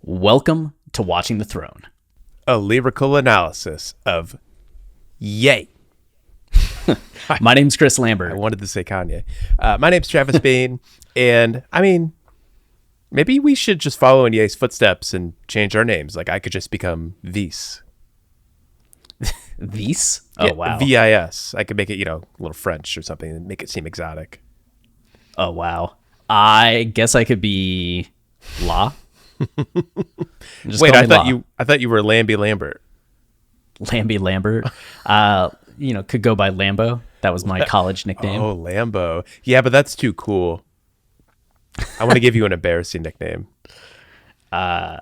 Welcome to Watching the Throne. A lyrical analysis of Yay. My name's Chris Lambert. I wanted to say Kanye. My name's Travis Bain, and I mean, maybe we should just follow in Ye's footsteps and change our names. Like I could just become Vis. Vis? Yeah, Oh, wow. Vis. I could make it, a little French or something and make it seem exotic. Oh, wow. I guess I could be La. Just Wait, call I me thought La. you were Lambie Lambert. Lambie Lambert. Could go by Lambo. That was my college nickname. Oh, Lambo. Yeah, but that's too cool. I want to give you an embarrassing nickname. Lammy?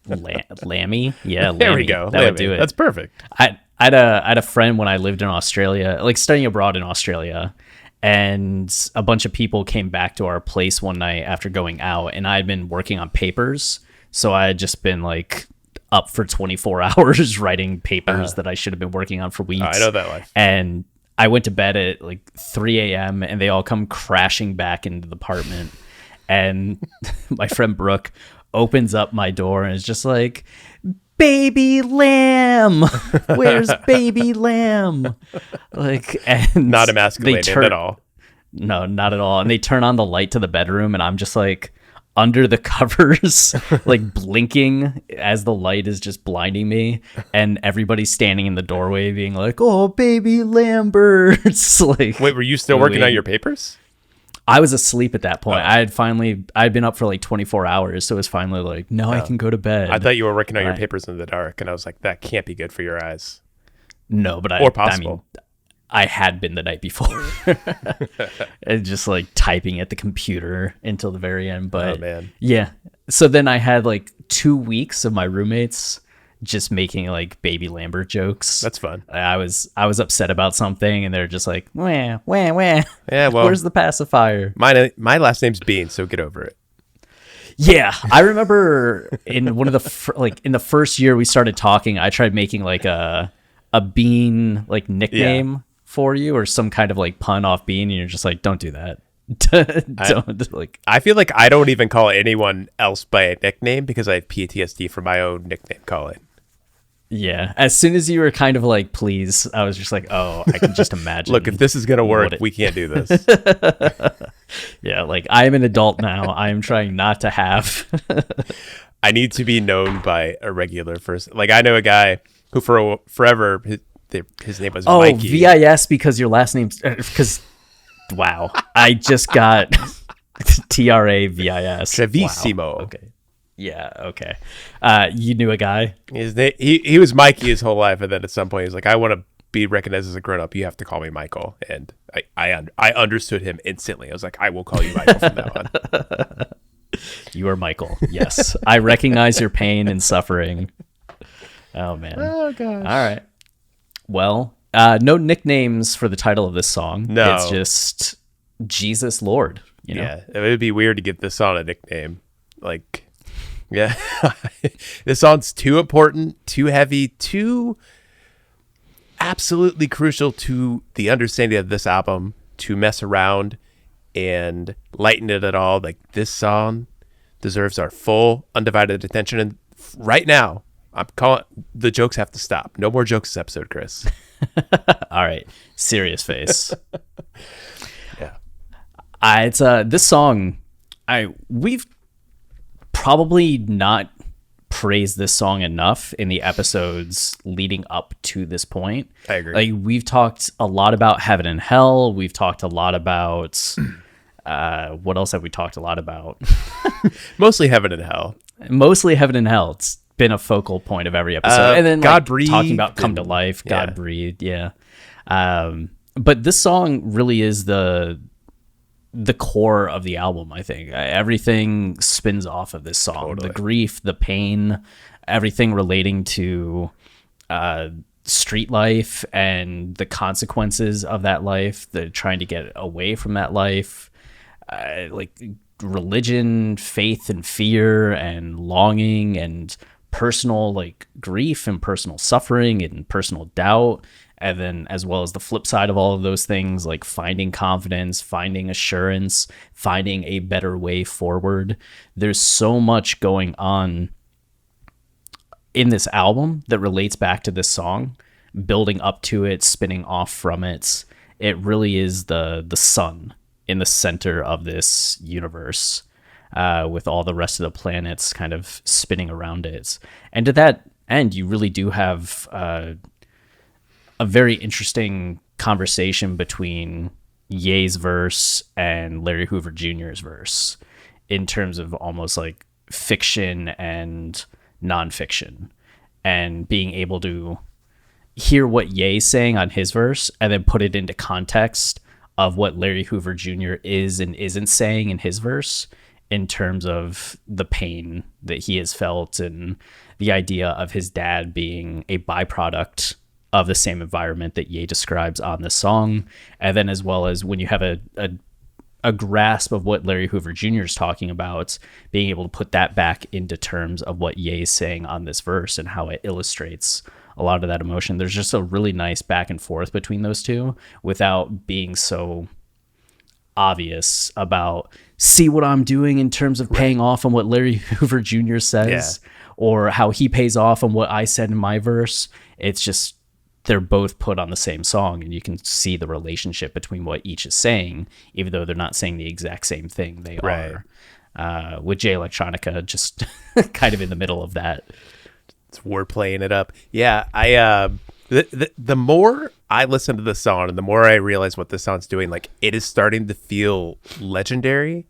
Yeah, Lammy. There we go. That Lammy. would do it. That's perfect. I had a friend when I lived in Australia, like studying abroad in Australia, and a bunch of people came back to our place one night after going out, and I had been working on papers, so I had just been like up for 24 hours writing papers that I should have been working on for weeks. I know that life. And I went to bed at like 3 a.m. and they all come crashing back into the apartment, and my friend Brooke opens up my door and is just like, "Baby lamb, where's baby lamb?" Like, and Not emasculating at all. No, not at all. And they turn on the light to the bedroom, and I'm just like under the covers, like blinking as the light is just blinding me, and everybody's standing in the doorway being like, "Oh, baby Lamberts." Like, Wait, were you still working on your papers? I was asleep at that point. Oh. I'd been up for like 24 hours, so it was finally like, no, I can go to bed. I thought you were working on your papers in the dark, and I was like, that can't be good for your eyes. No, but Or possible. I had been the night before. And just like typing at the computer until the very end. But Oh, man. yeah. So then I had like 2 weeks of my roommates just making like baby Lambert jokes. That's fun. I was upset about something, and they're just like, wah, wah, wah. Yeah, well, Where's the pacifier? my last name's Bean, so get over it. Yeah, I remember in one of the in the first year we started talking, I tried making like a Bean like nickname for you, or some kind of like pun off Bean, and you're just like, don't do that. Don't like. I feel like I don't even call anyone else by a nickname because I have PTSD from my own nickname calling. Yeah, as soon as you were kind of like, please, I was just like, oh, I can just imagine. Look, if this is gonna work, we can't do this. Yeah, like I'm an adult now. I am trying not to have. I need to be known by a regular first. Like I know a guy who for forever his name was Mikey. VIS because your last name's because. Wow, I just got TRAVIS. Travissimo. Wow. Okay. Yeah. Okay. You knew a guy. His name, he was Mikey his whole life, and then at some point he's like, I want to be recognized as a grown up. You have to call me Michael, and I understood him instantly. I was like, I will call you Michael from now on. You are Michael. Yes, I recognize your pain and suffering. Oh man. Oh gosh. All right. Well, no nicknames for the title of this song. No. It's just Jesus Lord. You know? Yeah, it would be weird to give this song a nickname. Like, yeah, this song's too important, too heavy, too absolutely crucial to the understanding of this album to mess around and lighten it at all. Like, this song deserves our full, undivided attention. And right now, I'm calling the jokes have to stop. No more jokes this episode, Chris. All right, serious face. Yeah, It's this song. We've probably not praised this song enough in the episodes leading up to this point. I agree. Like we've talked a lot about heaven and hell. We've talked a lot about what else have we talked a lot about? mostly heaven and hell. Mostly heaven and hell. It's been a focal point of every episode. And then God like, breathed talking about come to and- life, God yeah. breathed, yeah. But this song really is the core of the album, I think. Everything spins off of this song. Totally. The grief, the pain, everything relating to street life and the consequences of that life, the trying to get away from that life, like religion, faith and fear and longing and personal like grief and personal suffering and personal doubt And then as well as the flip side of all of those things, like finding confidence, finding assurance, finding a better way forward. There's so much going on in this album that relates back to this song, building up to it, spinning off from it. It really is the sun in the center of this universe, with all the rest of the planets kind of spinning around it. And to that end, you really do have a very interesting conversation between Ye's verse and Larry Hoover Jr.'s verse in terms of almost like fiction and nonfiction, and being able to hear what Ye's saying on his verse and then put it into context of what Larry Hoover Jr. is and isn't saying in his verse in terms of the pain that he has felt and the idea of his dad being a byproduct of the same environment that Ye describes on the song. And then as well as when you have a grasp of what Larry Hoover Jr. is talking about, being able to put that back into terms of what Ye is saying on this verse and how it illustrates a lot of that emotion. There's just a really nice back and forth between those two without being so obvious about, see what I'm doing in terms of paying off on what Larry Hoover Jr. says, or how he pays off on what I said in my verse. It's just, they're both put on the same song, and you can see the relationship between what each is saying, even though they're not saying the exact same thing. They are. With Jay Electronica just kind of in the middle of that. We're playing it up. Yeah, I the more I listen to this song and the more I realize what this song's doing, like, it is starting to feel legendary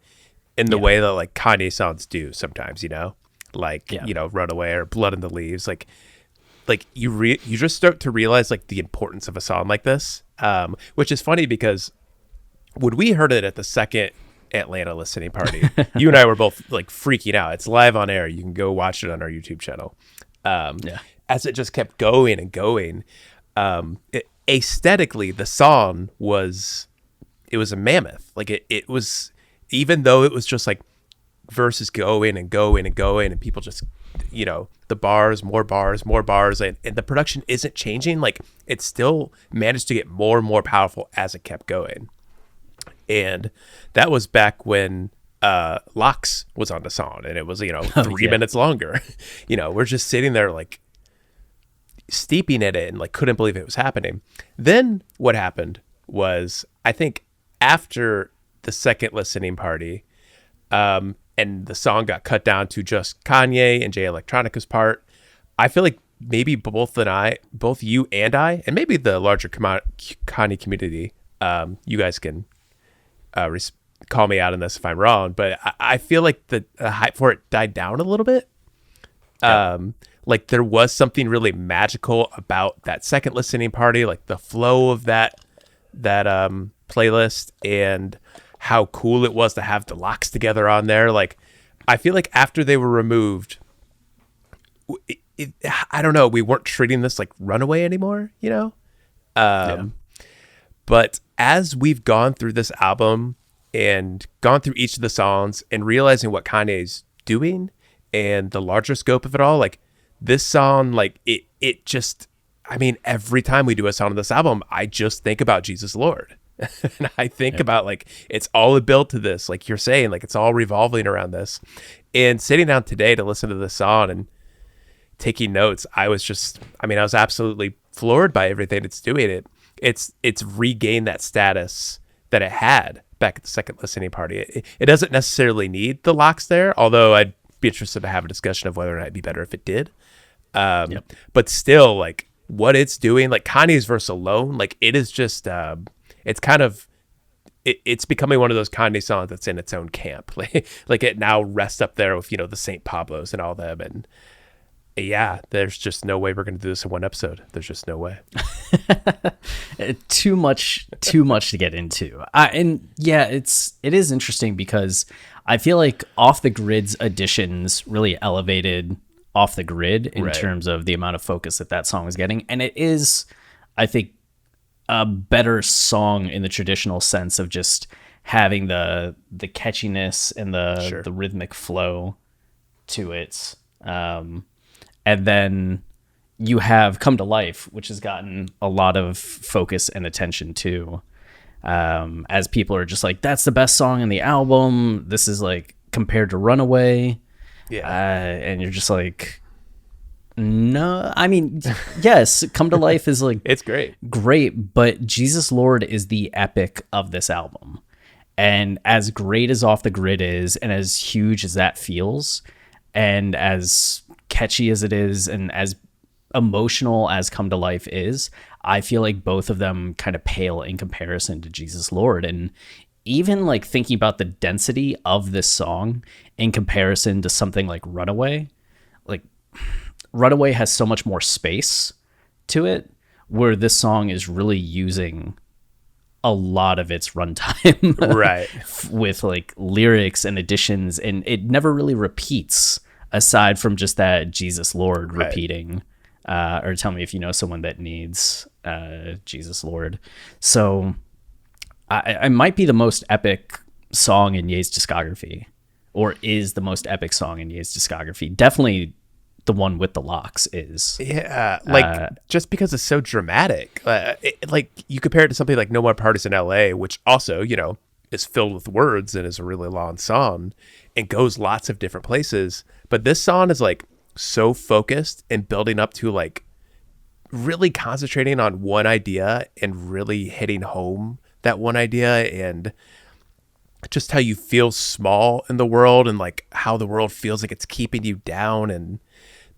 in the way that like Kanye songs do sometimes, you know? Like, you know, Runaway or Blood in the Leaves, like you just start to realize like the importance of a song like this, which is funny because when we heard it at the second Atlanta listening party, you and I were both like freaking out. It's live on air. You can go watch it on our YouTube channel. As it just kept going and going, aesthetically, the song was a mammoth. Like it was, even though it was just like verses going and going and going, and people just, you know, the bars, more bars, and the production isn't changing. Like, it still managed to get more and more powerful as it kept going. And that was back when Lox was on the song, and it was, you know, 3 minutes longer. You know, we're just sitting there like steeping in it and like couldn't believe it was happening. Then what happened was, I think after the second listening party, and the song got cut down to just Kanye and Jay Electronica's part, I feel like maybe both you and I, and maybe the larger Kanye community, you guys can call me out on this if I'm wrong, but I feel like the hype for it died down a little bit. Like, there was something really magical about that second listening party, like the flow of that playlist, and how cool it was to have the Lox together on there. Like, I feel like after they were removed, I don't know, we weren't treating this like Runaway anymore, you know? But as we've gone through this album and gone through each of the songs and realizing what Kanye's doing and the larger scope of it all, like, this song, like, it just, I mean, every time we do a song on this album, I just think about Jesus Lord. And I think about, like, it's all built to this, like you're saying, like, it's all revolving around this. And sitting down today to listen to this song and taking notes, I was absolutely floored by everything it's doing. It's regained that status that it had back at the second listening party. It doesn't necessarily need the Lox there, although I'd be interested to have a discussion of whether or not it'd be better if it did. But still, like, what it's doing, like Kanye's verse alone, like, it is just, it's kind of, it's becoming one of those Kanye songs that's in its own camp. Like it now rests up there with, you know, the St. Pablos and all them. And yeah, there's just no way we're going to do this in one episode. There's just no way. Too much to get into. And yeah, it is interesting because I feel like Off the Grid's additions really elevated Off the Grid in terms of the amount of focus that song was getting. And it is, I think, a better song in the traditional sense of just having the catchiness and the rhythmic flow to it. And then you have Come to Life, which has gotten a lot of focus and attention too. As people are just like, that's the best song in the album. This is like compared to Runaway. Yeah. And you're just like, no, I mean, yes, Come to Life is like, It's great. great, but Jesus Lord is the epic of this album. And as great as Off the Grid is, and as huge as that feels, and as catchy as it is, and as emotional as Come to Life is, I feel like both of them kind of pale in comparison to Jesus Lord. And even like thinking about the density of this song in comparison to something like Runaway, like Runaway has so much more space to it, where this song is really using a lot of its runtime Right. with like lyrics and additions, and it never really repeats aside from just that Jesus Lord Right. repeating. Or tell me if you know someone that needs Jesus Lord. So I might be the most epic song in Ye's discography, or is the most epic song in Ye's discography. Definitely the one with the locks is. Yeah, like just because it's so dramatic. Like you compare it to something like No More Parties in LA, which also, is filled with words and is a really long song and goes lots of different places. But this song is like so focused and building up to like really concentrating on one idea and really hitting home that one idea, and just how you feel small in the world and like how the world feels like it's keeping you down, and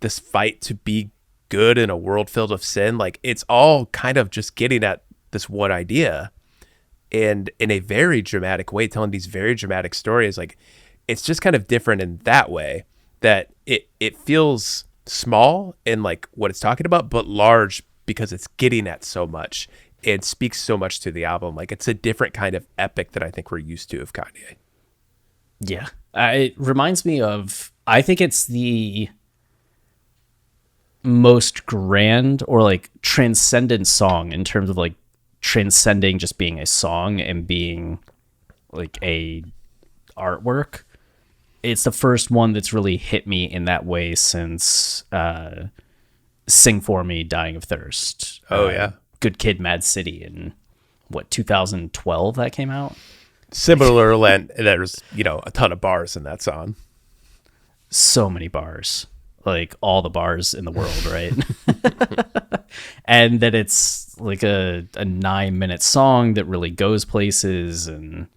this fight to be good in a world filled with sin. Like it's all kind of just getting at this one idea, and in a very dramatic way, telling these very dramatic stories. Like it's just kind of different in that way, that it feels small in like what it's talking about, but large because it's getting at so much and speaks so much to the album. Like it's a different kind of epic that I think we're used to of Kanye. Yeah. It reminds me of, I think it's the most grand or like transcendent song in terms of like transcending just being a song and being like a artwork. It's the first one that's really hit me in that way since Sing For Me, Dying of Thirst. Oh, yeah. Good Kid, Mad City in, 2012 that came out? Similar, there's, a ton of bars in that song. So many bars. Like all the bars in the world, right? And that it's like a 9-minute song that really goes places and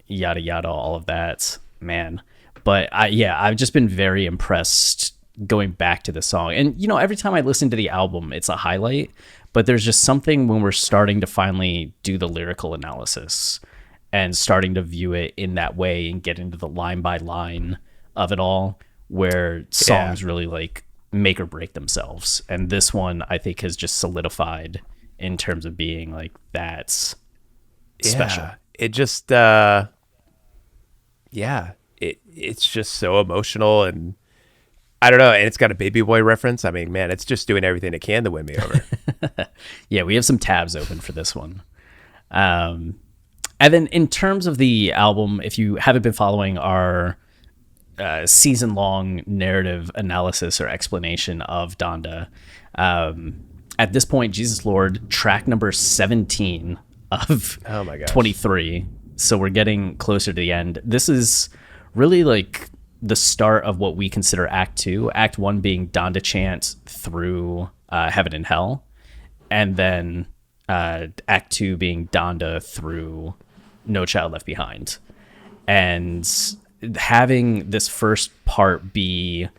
yada yada, all of that, man. But I've just been very impressed going back to the song. And every time I listen to the album, it's a highlight, but there's just something when we're starting to finally do the lyrical analysis and starting to view it in that way and get into the line by line of it all, where songs really like make or break themselves. And this one I think has just solidified in terms of being like, that's special. It just it's just so emotional, and I don't know, and it's got a Baby Boy reference. I mean, man, it's just doing everything it can to win me over. Yeah, we have some tabs open for this one. And then in terms of the album, if you haven't been following our season-long narrative analysis or explanation of Donda, at this point, Jesus Lord, track number 17 of 23. So we're getting closer to the end. This is really like the start of what we consider Act 2. Act 1 being Donda chant through Heaven and Hell. And then Act 2 being Donda through No Child Left Behind. And having this first part be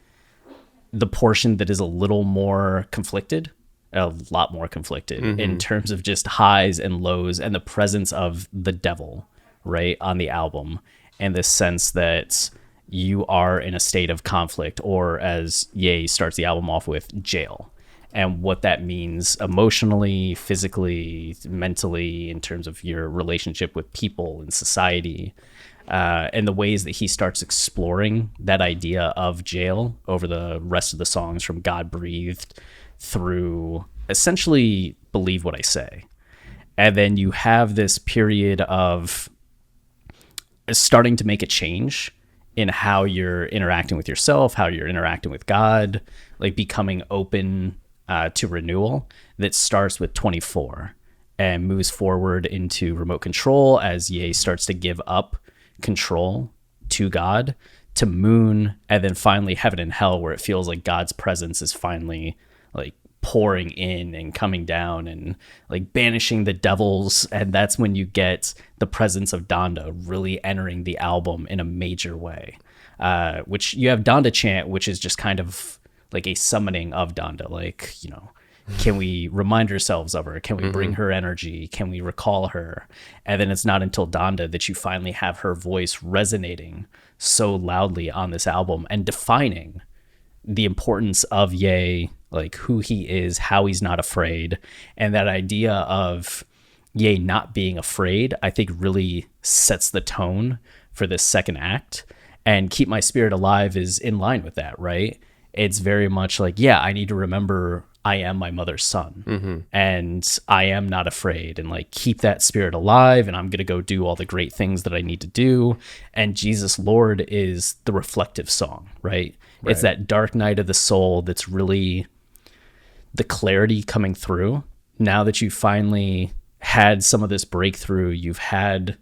the portion that is a little more conflicted, a lot more conflicted in terms of just highs and lows and the presence of the devil, right, on the album, and this sense that you are in a state of conflict, or as Ye starts the album off with, jail, and what that means emotionally, physically, mentally, in terms of your relationship with people and society, and the ways that he starts exploring that idea of jail over the rest of the songs, from God Breathed through essentially Believe What I Say. And then you have this period of starting to make a change in how you're interacting with yourself, how you're interacting with God, like becoming open to renewal that starts with 24 and moves forward into remote control as Ye starts to give up control to God, to Moon, and then finally Heaven and Hell, where it feels like God's presence is finally like pouring in and coming down and like banishing the devils. And that's when you get the presence of Donda really entering the album in a major way, which you have Donda chant, which is just kind of like a summoning of Donda. Like, you know, can we remind ourselves of her? Can we bring her energy? Can we recall her? And then it's not until Donda that you finally have her voice resonating so loudly on this album and defining the importance of Ye, like who he is, how he's not afraid. And that idea of Ye not being afraid, I think really sets the tone for this second act. And Keep My Spirit Alive is in line with that, right? It's very much like, yeah, I need to remember I am my mother's son and I am not afraid, and like keep that spirit alive, and I'm going to go do all the great things that I need to do. And Jesus Lord is the reflective song, right? It's that dark night of the soul that's really the clarity coming through. Now that you finally had some of this breakthrough, you've had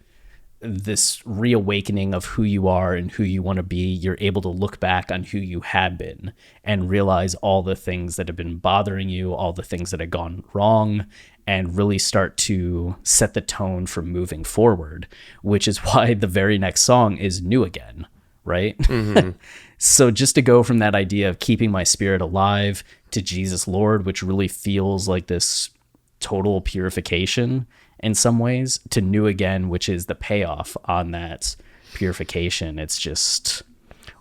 this reawakening of who you are and who you want to be, you're able to look back on who you had been and realize all the things that have been bothering you, all the things that have gone wrong, and really start to set the tone for moving forward, which is why the very next song is New Again, right? So just to go from that idea of keeping my spirit alive to Jesus Lord, which really feels like this total purification in some ways, to New Again, which is the payoff on that purification. It's just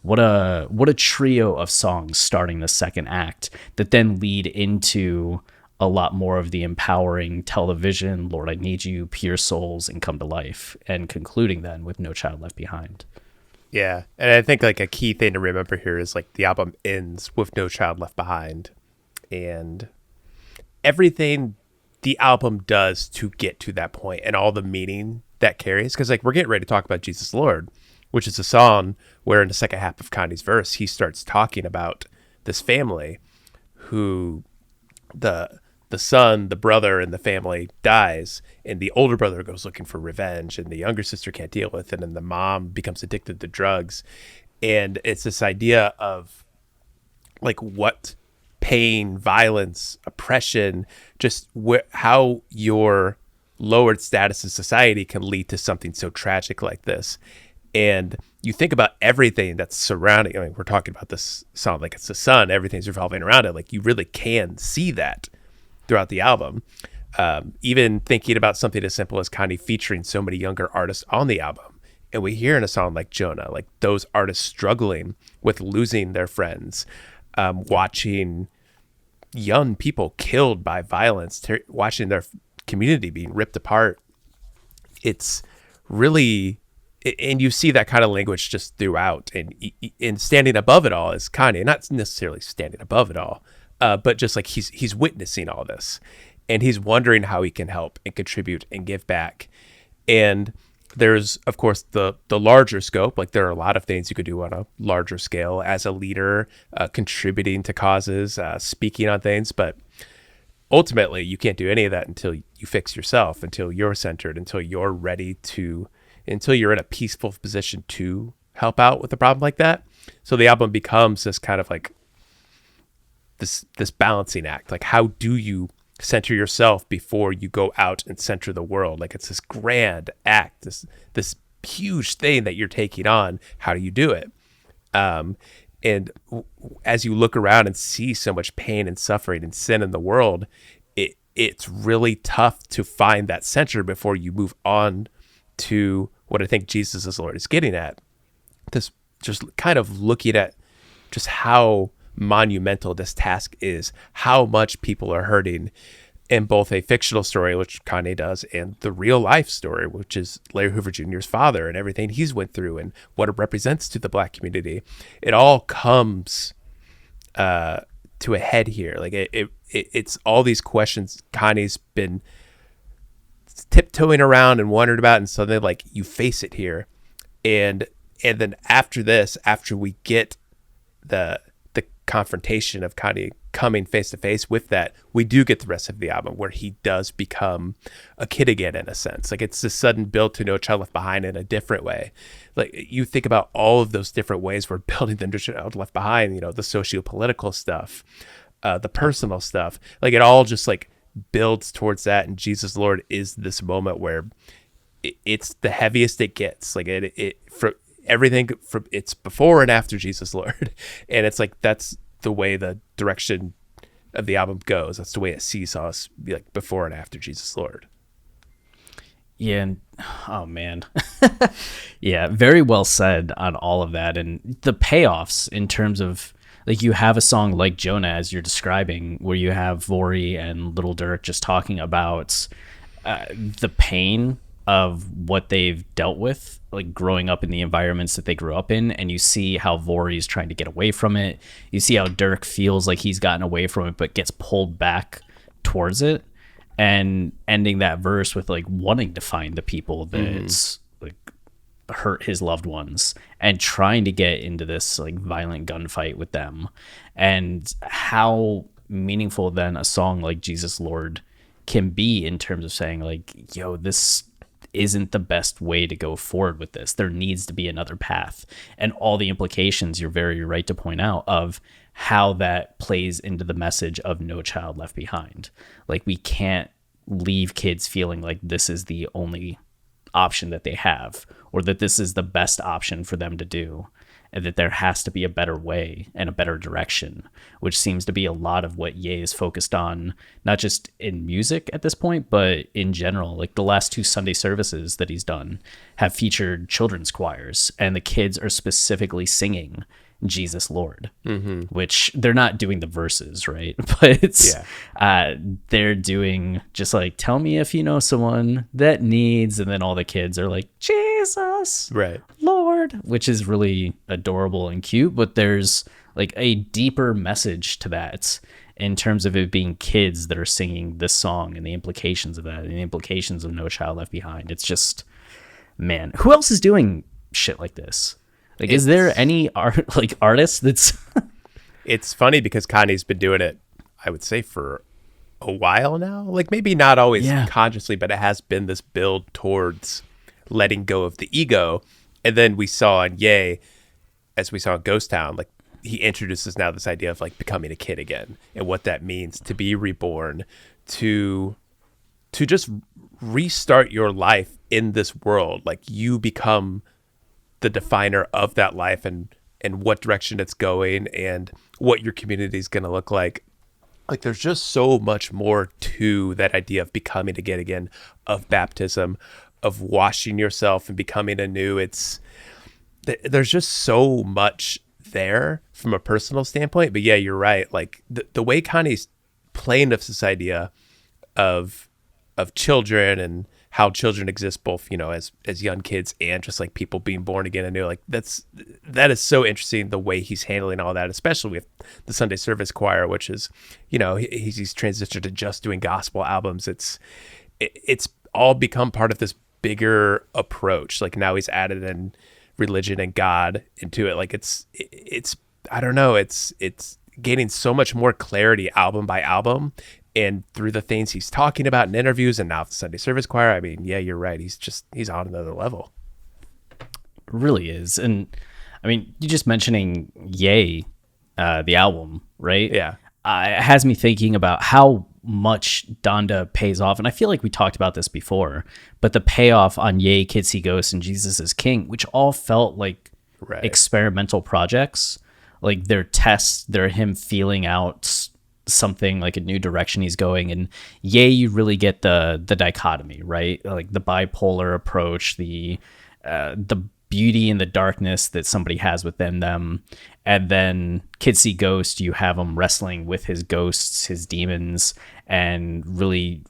what a trio of songs starting the second act that then lead into a lot more of the empowering television, Lord I Need You, Pure Souls, and Come to Life, and concluding then with No Child Left Behind. Yeah, and I think like a key thing to remember here is like the album ends with No Child Left Behind, and everything the album does to get to that point and all the meaning that carries. Because like we're getting ready to talk about Jesus Lord, which is a song where in the second half of Kanye's verse, he starts talking about this family who the son, the brother in the family dies, and the older brother goes looking for revenge, and the younger sister can't deal with it, and the mom becomes addicted to drugs. And it's this idea of like what pain, violence, oppression, just how your lowered status in society can lead to something so tragic like this. And you think about everything that's surrounding, I mean, we're talking about this song like it's the sun, everything's revolving around it. Like you really can see that throughout the album. Even thinking about something as simple as Kanye featuring so many younger artists on the album. And we hear in a song like Jonah, like those artists struggling with losing their friends, watching young people killed by violence, watching their community being ripped apart. It's really, and you see that kind of language just throughout. And standing above it all is Kanye, not necessarily standing above it all, but just like he's witnessing all this, and he's wondering how he can help and contribute and give back. And there's, of course, the larger scope. Like there are a lot of things you could do on a larger scale as a leader, contributing to causes, speaking on things. But ultimately, you can't do any of that until you fix yourself, until you're centered, until you're ready to, until you're in a peaceful position to help out with a problem like that. So the album becomes this kind of like this balancing act. Like how do you center yourself before you go out and center the world? Like it's this grand act, this huge thing that you're taking on. How do you do it? And as you look around and see so much pain and suffering and sin in the world, it's really tough to find that center before you move on to what I think Jesus is Lord is getting at. This just kind of looking at just how monumental this task is, how much people are hurting in both a fictional story, which Kanye does, and the real life story, which is Larry Hoover Jr.'s father and everything he's went through and what it represents to the Black community. It all comes to a head here. Like it's all these questions Kanye's been tiptoeing around and wondering about, and suddenly like you face it here. And then after this, after we get the confrontation of Kanye coming face to face with that, we do get the rest of the album where he does become a kid again, in a sense. Like, it's a sudden build to No Child Left Behind in a different way. Like, you think about all of those different ways we're building the No Child Left Behind, you know, the socio-political stuff, the personal stuff, like it all just like builds towards that. And Jesus Lord is this moment where it's the heaviest it gets. Like it for everything from it's before and after Jesus Lord. And it's like, that's the way the direction of the album goes. That's the way it seesaws, like before and after Jesus Lord. Yeah. And, oh man. Yeah. Very well said on all of that. And the payoffs in terms of, like, you have a song like Jonah, as you're describing, where you have Vori and Little Durk just talking about the pain of what they've dealt with, like growing up in the environments that they grew up in. And you see how Vori is trying to get away from it. You see how Durk feels like he's gotten away from it, but gets pulled back towards it. And ending that verse with like wanting to find the people that like hurt his loved ones and trying to get into this like violent gunfight with them. And how meaningful then a song like Jesus Lord can be in terms of saying like, yo, this isn't the best way to go forward with this. There needs to be another path. And all the implications, you're very right to point out, of how that plays into the message of No Child Left Behind. Like, we can't leave kids feeling like this is the only option that they have, or that this is the best option for them to do, and that there has to be a better way and a better direction, which seems to be a lot of what Ye is focused on, not just in music at this point, but in general. Like, the last 2 Sunday services that he's done have featured children's choirs, and the kids are specifically singing Jesus Lord, which they're not doing the verses, right? But it's they're doing just like, tell me if you know someone that needs, and then all the kids are like, Jesus, right, Lord, which is really adorable and cute. But there's like a deeper message to that in terms of it being kids that are singing this song, and the implications of that, and the implications of No Child Left Behind. It's just, man, who else is doing shit like this? Like, is there any artist that's... It's funny because Kanye's been doing it, I would say, for a while now. Like, maybe not always consciously, but it has been this build towards letting go of the ego. And then we saw in Ye, as we saw in Ghost Town, like, he introduces now this idea of like becoming a kid again, and what that means to be reborn, to just restart your life in this world. Like, you become the definer of that life, and what direction it's going, and what your community is going to look like. Like, there's just so much more to that idea of becoming again, of baptism, of washing yourself and becoming anew. There's just so much there from a personal standpoint. But yeah, you're right. Like, the way Kanye's playing this idea of children, and how children exist both, you know, as young kids and just like people being born again anew. Like, that is so interesting, the way he's handling all that, especially with the Sunday service choir, which is, you know, he's transitioned to just doing gospel albums. It's all become part of this bigger approach. Like, now he's added in religion and God into it. Like, it's I don't know, it's gaining so much more clarity album by album, and through the things he's talking about in interviews, and now the Sunday service choir. I mean, yeah, you're right. He's on another level. It really is. And I mean, you just mentioning Ye, the album, right? Yeah. It has me thinking about how much Donda pays off. And I feel like we talked about this before, but the payoff on Ye, Kids See Ghosts, and Jesus is King, which all felt like experimental projects. Like, they're tests, they're him feeling out something, like a new direction he's going. And you really get the dichotomy, right? Like, the bipolar approach, the beauty and the darkness that somebody has within them. And then Kids See Ghosts, you have him wrestling with his ghosts, his demons, and really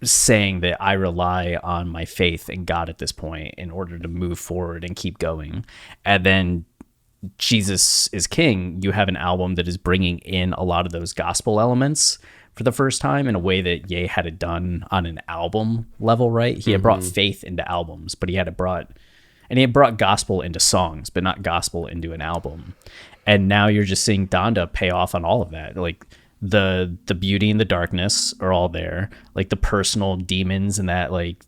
saying that I rely on my faith in God at this point in order to move forward and keep going. And then Jesus is King, you have an album that is bringing in a lot of those gospel elements for the first time in a way that Ye had it done on an album level, right? He had brought faith into albums, but he had brought gospel into songs, but not gospel into an album. And now you're just seeing Donda pay off on all of that. Like the beauty and the darkness are all there. Like the personal demons and that like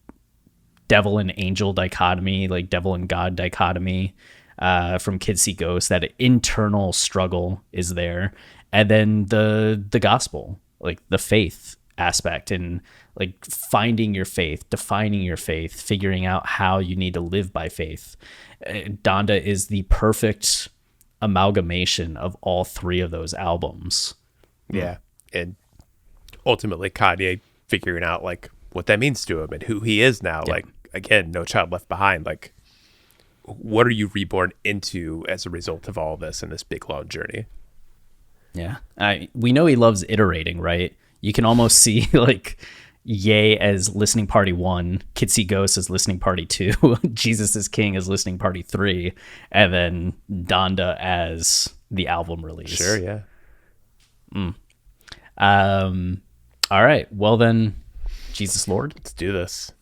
devil and angel dichotomy, like devil and God dichotomy from Kids See Ghosts, that internal struggle is there. And then the gospel, like the faith aspect, and like finding your faith, defining your faith, figuring out how you need to live by faith. Donda is the perfect amalgamation of all three of those albums. Yeah. And ultimately Kanye figuring out like what that means to him and who he is now. Like, again, No Child Left Behind. Like, what are you reborn into as a result of all this in this big long journey? Yeah. We know he loves iterating, right? You can almost see like Ye as listening party 1, Kids See Ghosts as listening party 2, Jesus is King as listening party 3, and then Donda as the album release. Sure, yeah. All right. Well then, Jesus Lord. Let's do this.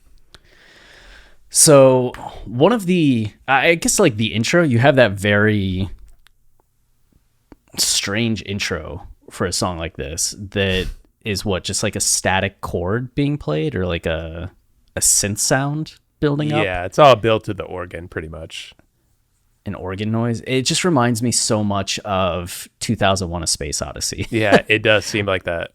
So one of the, I guess like the intro, you have that very strange intro for a song like this that is what, just like a static chord being played or like a synth sound building up? Yeah, it's all built to the organ pretty much. An organ noise. It just reminds me so much of 2001: A Space Odyssey. Yeah, it does seem like that.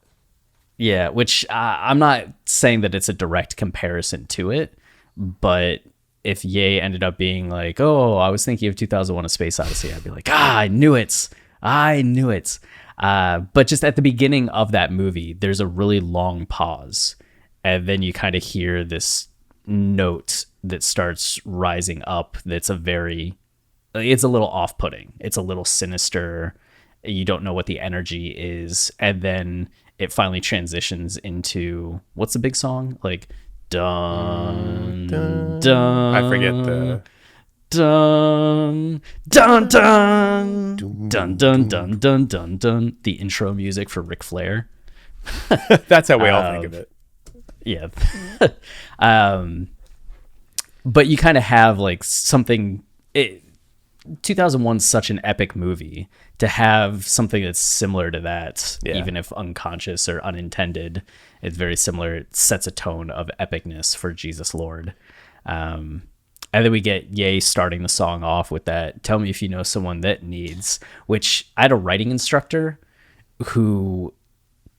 Yeah, which I'm not saying that it's a direct comparison to it, but if Ye ended up being like, oh, I was thinking of 2001: A Space Odyssey, I'd be like, I knew it. But just at the beginning of that movie, there's a really long pause, and then you kind of hear this note that starts rising up. It's a little off-putting. It's a little sinister. You don't know what the energy is, and then it finally transitions into, what's the big song? Like, dun dun dun. I forget the dun dun dun dun dun dun dun dun dun. The intro music for Ric Flair. That's how we all think of it. Yeah. But you kind of have like something. 2001's such an epic movie. To have something that's similar to that, even if unconscious or unintended, it's very similar. It sets a tone of epicness for Jesus Lord. And then we get Ye starting the song off with that, tell me if you know someone that needs, which I had a writing instructor who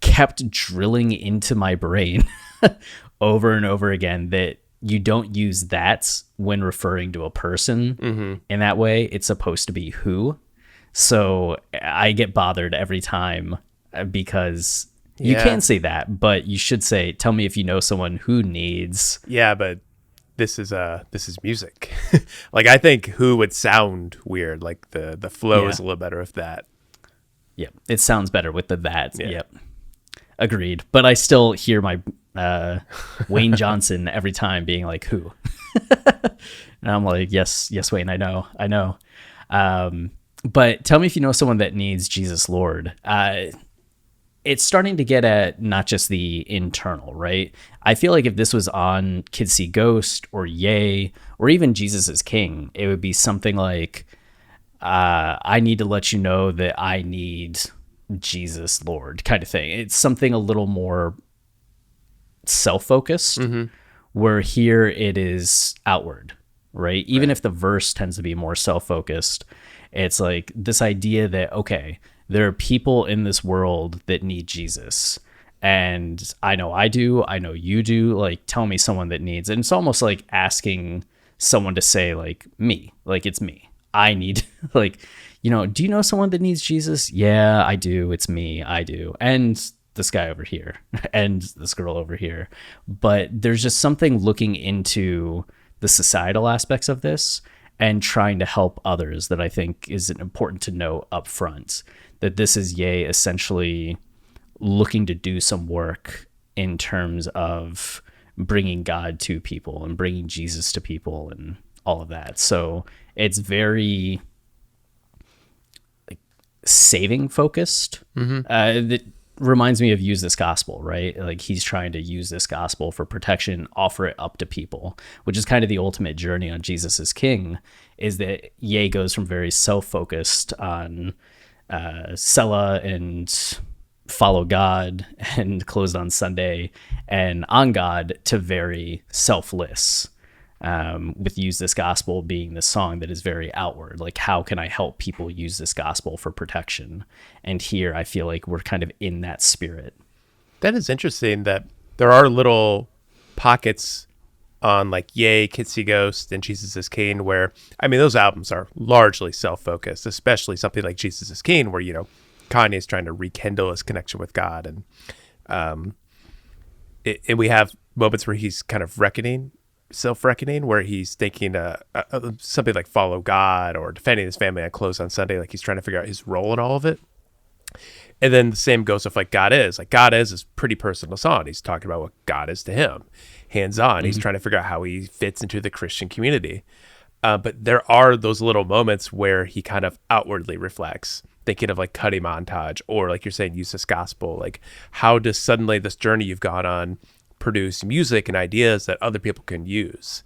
kept drilling into my brain over and over again that you don't use that when referring to a person in that way. It's supposed to be who. So I get bothered every time because you can say that, but you should say, tell me if you know someone who needs. Yeah, but this is music. Like, I think who would sound weird. Like the flow is a little better with that. Yep. It sounds better with the that. Yeah. Yep. Agreed. But I still hear my Wayne Johnson every time being like, who? And I'm like, yes, Wayne, I know. But tell me if you know someone that needs Jesus Lord. It's starting to get at not just the internal, right? I feel like if this was on Kids See Ghost or Ye or even Jesus is King, it would be something like, I need to let you know that I need Jesus Lord kind of thing. It's something a little more self-focused, where here it is outward, right? Even if the verse tends to be more self-focused, it's like this idea that, okay, there are people in this world that need Jesus. And I know I do. I know you do. Like, tell me someone that needs. And it's almost like asking someone to say, like, me. Like, it's me. I need, like, you know, do you know someone that needs Jesus? Yeah, I do. It's me. I do. And this guy over here. And this girl over here. But there's just something looking into the societal aspects of this and trying to help others that I think is important to know up front, that this is Ye essentially looking to do some work in terms of bringing God to people and bringing Jesus to people and all of that. So it's very like saving focused. reminds me of use this gospel, right? Like he's trying to use this gospel for protection, offer it up to people, which is kind of the ultimate journey on Jesus is King, is that Ye goes from very self-focused on Sella and follow God and closed on Sunday and on God to very selfless. With use this gospel being the song that is very outward, like how can I help people use this gospel for protection? And here I feel like we're kind of in that spirit. That is interesting that there are little pockets on like Yay, Kitsy Ghost, and Jesus is King where, I mean, those albums are largely self-focused, especially something like Jesus is King where, you know, Kanye's trying to rekindle his connection with God. And and we have moments where he's kind of self-reckoning, where he's thinking something like follow God or defending his family on close on Sunday. Like he's trying to figure out his role in all of it. And then the same goes with like God is pretty personal song. He's talking about what God is to him, hands on. Mm-hmm. He's trying to figure out how he fits into the Christian community. But there are those little moments where he kind of outwardly reflects, thinking of like Cuddy Montage, or like you're saying, use this gospel. Like how does suddenly this journey you've gone on produce music and ideas that other people can use?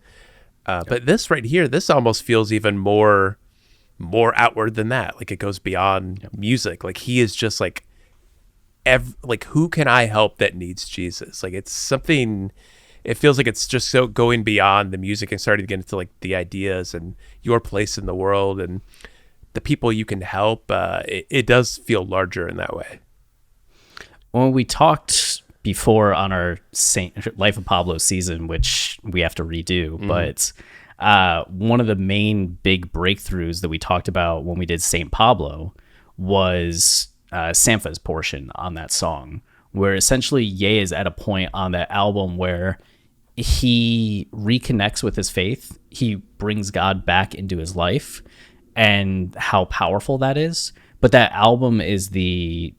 But this right here, this almost feels even more outward than that. Like it goes beyond music. Like he is just like, like who can I help that needs Jesus? Like it's something, it feels like it's just so going beyond the music and starting to get into like the ideas and your place in the world and the people you can help. It does feel larger in that way. When we talked before on our Life of Pablo season, which we have to redo, but one of the main big breakthroughs that we talked about when we did Saint Pablo was Sampha's portion on that song, where essentially Ye is at a point on that album where he reconnects with his faith. He brings God back into his life and how powerful that is. But that album is the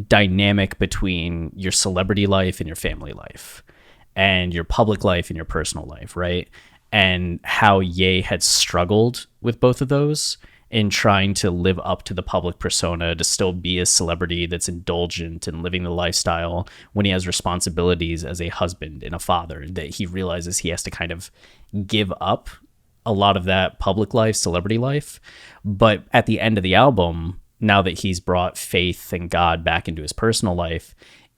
dynamic between your celebrity life and your family life and your public life and your personal life, right? And how Ye had struggled with both of those in trying to live up to the public persona, to still be a celebrity that's indulgent and living the lifestyle when he has responsibilities as a husband and a father, that he realizes he has to kind of give up a lot of that public life, celebrity life. But at the end of the album, now that he's brought faith and God back into his personal life,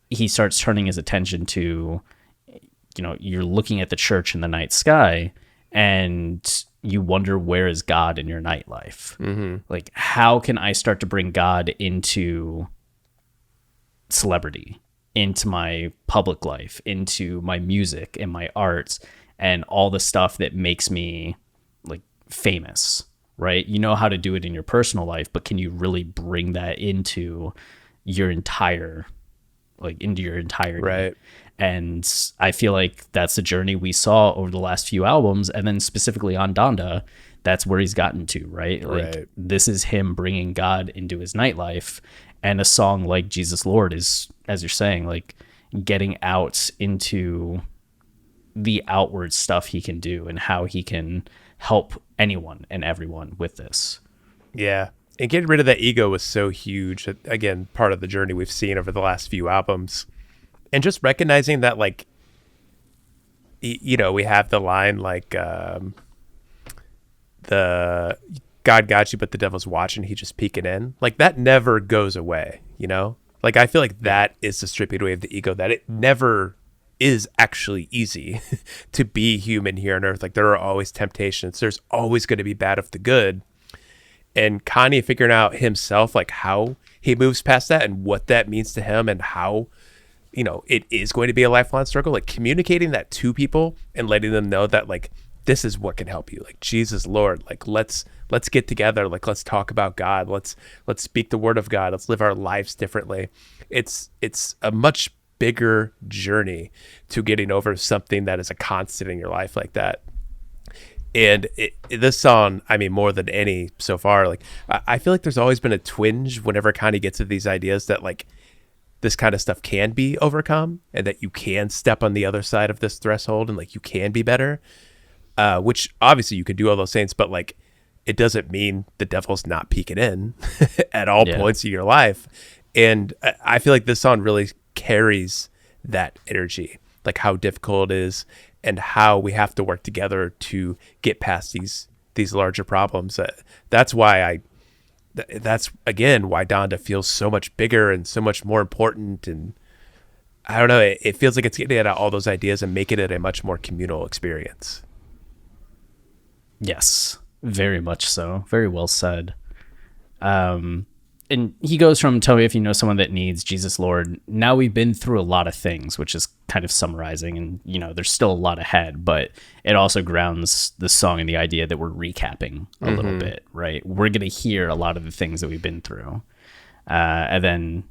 he starts turning his attention to, you know, you're looking at the church in the night sky and you wonder, where is God in your nightlife? Mm-hmm. Like, how can I start to bring God into celebrity, into my public life, into my music and my arts and all the stuff that makes me like famous, right? You know how to do it in your personal life, but can you really bring that into your entire, like into your entirety? Right. And I feel like that's the journey we saw over the last few albums. And then specifically on Donda, that's where he's gotten to, right? Like this is him bringing God into his nightlife. And a song like Jesus Lord is, as you're saying, like getting out into the outward stuff he can do and how he can help anyone and everyone with this. Yeah. And getting rid of that ego was so huge. Again, part of the journey we've seen over the last few albums. And just recognizing that, like, you know, we have the line like, the God got you, but the devil's watching. He just peeking in. Like that never goes away, you know? Like I feel like that is the stripping away of the ego, that it never is actually easy to be human here on earth. Like there are always temptations. There's always going to be bad of the good. And Kanye figuring out himself, like how he moves past that and what that means to him and how, you know, it is going to be a lifelong struggle, like communicating that to people and letting them know that like, this is what can help you. Like Jesus, Lord, like let's get together. Like, let's talk about God. Let's speak the word of God. Let's live our lives differently. It's a much bigger journey to getting over something that is a constant in your life like that. And this song, I mean, more than any so far, like I feel like there's always been a twinge whenever Kanye gets to these ideas that like, this kind of stuff can be overcome and that you can step on the other side of this threshold and like you can be better, which obviously you can do all those things, but like it doesn't mean the devil's not peeking in at all points of your life. And I feel like this song really carries that energy, like how difficult it is and how we have to work together to get past these larger problems. That's why that's again why Donda feels so much bigger and so much more important. And I don't know, it feels like it's getting at all those ideas and making it a much more communal experience. Yes, very much so. Very well said. And he goes from tell me if you know someone that needs Jesus Lord. Now we've been through a lot of things, which is kind of summarizing, and there's still a lot ahead, but it also grounds the song in the idea that we're recapping a little bit, right? We're going to hear a lot of the things that we've been through. And then,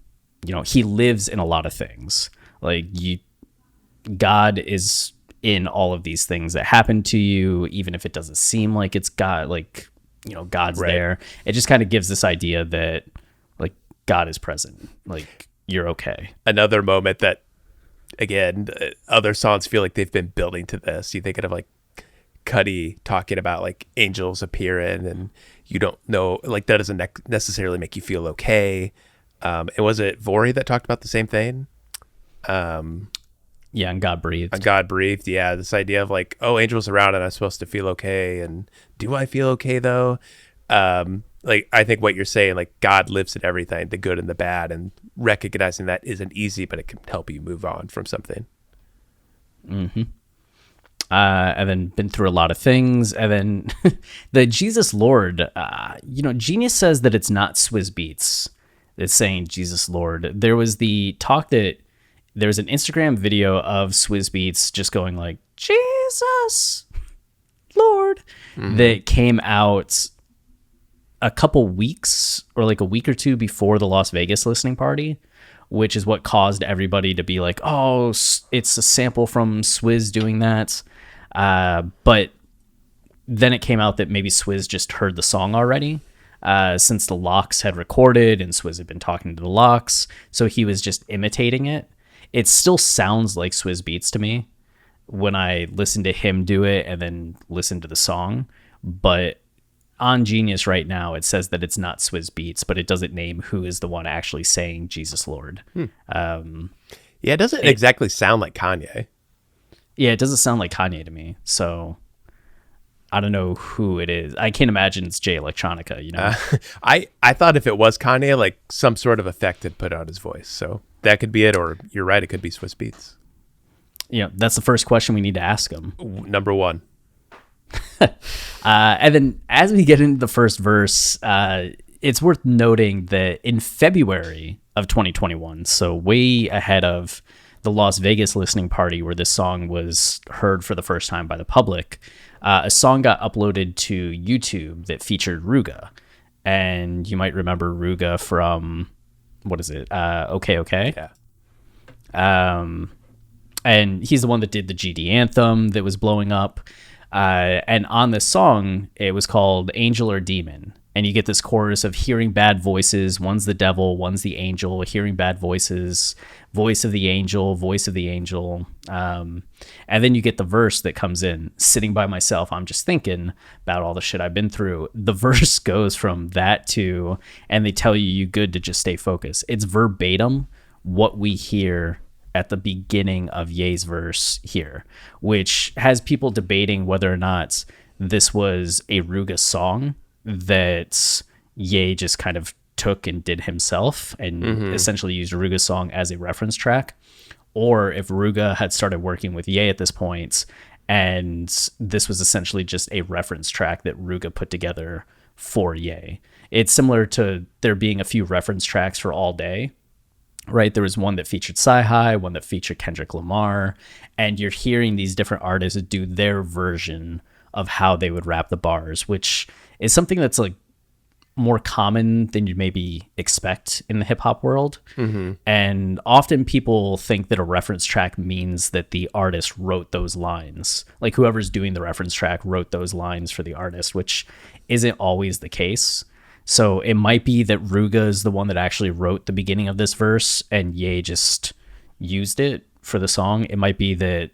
he lives in a lot of things. Like God is in all of these things that happen to you, even if it doesn't seem like it's God, like, God's right there. It just kind of gives this idea that like God is present, like you're okay. Another moment that, again, other songs feel like they've been building to this. You think of like Cudi talking about like angels appearing, and you don't know, like that doesn't necessarily make you feel okay. And was it Vori that talked about the same thing? Yeah, and God breathed. And God breathed. Yeah, this idea of like, oh, angels around and I'm supposed to feel okay. And do I feel okay though? Like I think what you're saying, like God lives in everything, the good and the bad, and recognizing that isn't easy, but it can help you move on from something. Mm-hmm. And then been through a lot of things. And then the Jesus Lord, Genius says that it's not Swizz Beatz that's saying Jesus Lord. There was the talk that there's an Instagram video of Swizz Beatz just going like, Jesus Lord, that came out a couple weeks or like a week or two before the Las Vegas listening party, which is what caused everybody to be like, oh, it's a sample from Swizz doing that. But then it came out that maybe Swizz just heard the song already, since the Locks had recorded and Swizz had been talking to the Locks. So he was just imitating it. It still sounds like Swizz Beatz to me when I listen to him do it and then listen to the song. But on Genius right now, it says that it's not Swizz Beatz, but it doesn't name who is the one actually saying Jesus Lord. Yeah, it doesn't exactly sound like Kanye. Yeah, it doesn't sound like Kanye to me. So I don't know who it is. I can't imagine it's Jay Electronica, I thought if it was Kanye, like some sort of effect had put on his voice. So that could be it, or you're right, it could be Swizz Beatz. That's the first question we need to ask him. Number one. And then as we get into the first verse, it's worth noting that in February of 2021, so way ahead of the Las Vegas listening party where this song was heard for the first time by the public, a song got uploaded to YouTube that featured Ruga. And you might remember Ruga from, what is it? Okay. Yeah. And he's the one that did the GD anthem that was blowing up. And on this song, it was called Angel or Demon. And you get this chorus of hearing bad voices. One's the devil, one's the angel, hearing bad voices, voice of the angel, voice of the angel. And then you get the verse that comes in, sitting by myself, I'm just thinking about all the shit I've been through. The verse goes from that to, and they tell you good to just stay focused. It's verbatim what we hear at the beginning of Ye's verse here, which has people debating whether or not this was a Ruga song that Ye just kind of took and did himself and essentially used Ruga's song as a reference track, or if Ruga had started working with Ye at this point and this was essentially just a reference track that Ruga put together for Ye. It's similar to there being a few reference tracks for All Day, right? There was one that featured Sci-Hi, one that featured Kendrick Lamar, and you're hearing these different artists do their version of how they would rap the bars, which is something that's like more common than you'd maybe expect in the hip hop world. And often people think that a reference track means that the artist wrote those lines. Like whoever's doing the reference track wrote those lines for the artist, which isn't always the case. So it might be that Ruga is the one that actually wrote the beginning of this verse and Ye just used it for the song. It might be that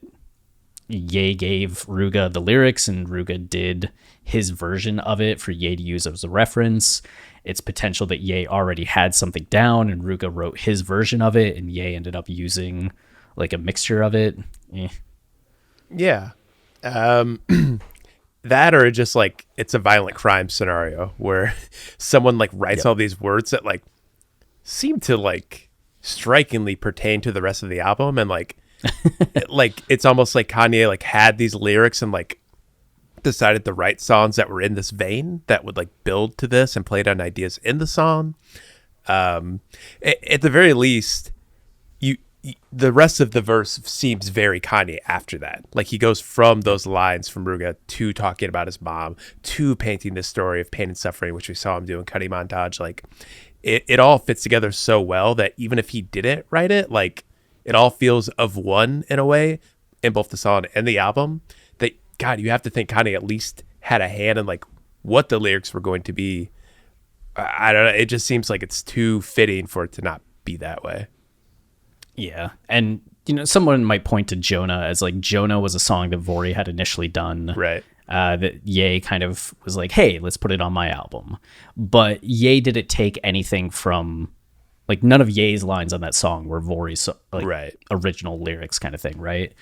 Ye gave Ruga the lyrics, and Ruga did his version of it for Ye to use as a reference. It's potential that Ye already had something down, and Ruga wrote his version of it, and Ye ended up using like a mixture of it. Yeah. That, or just like it's a violent crime scenario where someone like writes all these words that like seem to like strikingly pertain to the rest of the album, and like like it's almost like Kanye like had these lyrics and like decided to write songs that were in this vein that would like build to this and played on ideas in the song. At the very least, the rest of the verse seems very Kanye after that. Like he goes from those lines from Ruga to talking about his mom to painting this story of pain and suffering, which we saw him do in Cutty Montage. Like it all fits together so well that even if he didn't write it, like it all feels of one in a way in both the song and the album. That, God, you have to think Kanye at least had a hand in like what the lyrics were going to be. I don't know. It just seems like it's too fitting for it to not be that way. Yeah. And, you know, someone might point to Jonah as like Jonah was a song that Vori had initially done. Right. That Ye kind of was like, hey, let's put it on my album. But Ye didn't take anything from, like, none of Ye's lines on that song were Vori's like original lyrics kind of thing, right?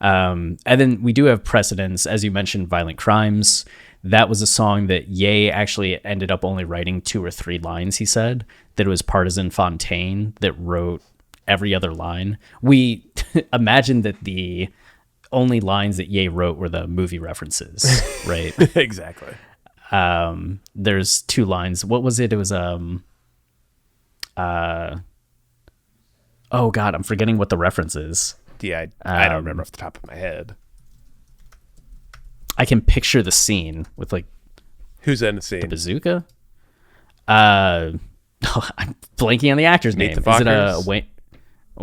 And then we do have precedents, as you mentioned, Violent Crimes. That was a song that Ye actually ended up only writing 2 or 3 lines, he said. That it was Partisan Fontaine that wrote every other line. We imagine that the only lines that Ye wrote were the movie references, right? Exactly. There's 2 lines. What was it? It was oh God, I'm forgetting what the reference is. Yeah, I don't remember off the top of my head. I can picture the scene with like who's in the scene? The bazooka. I'm blanking on the actor's name. The is it a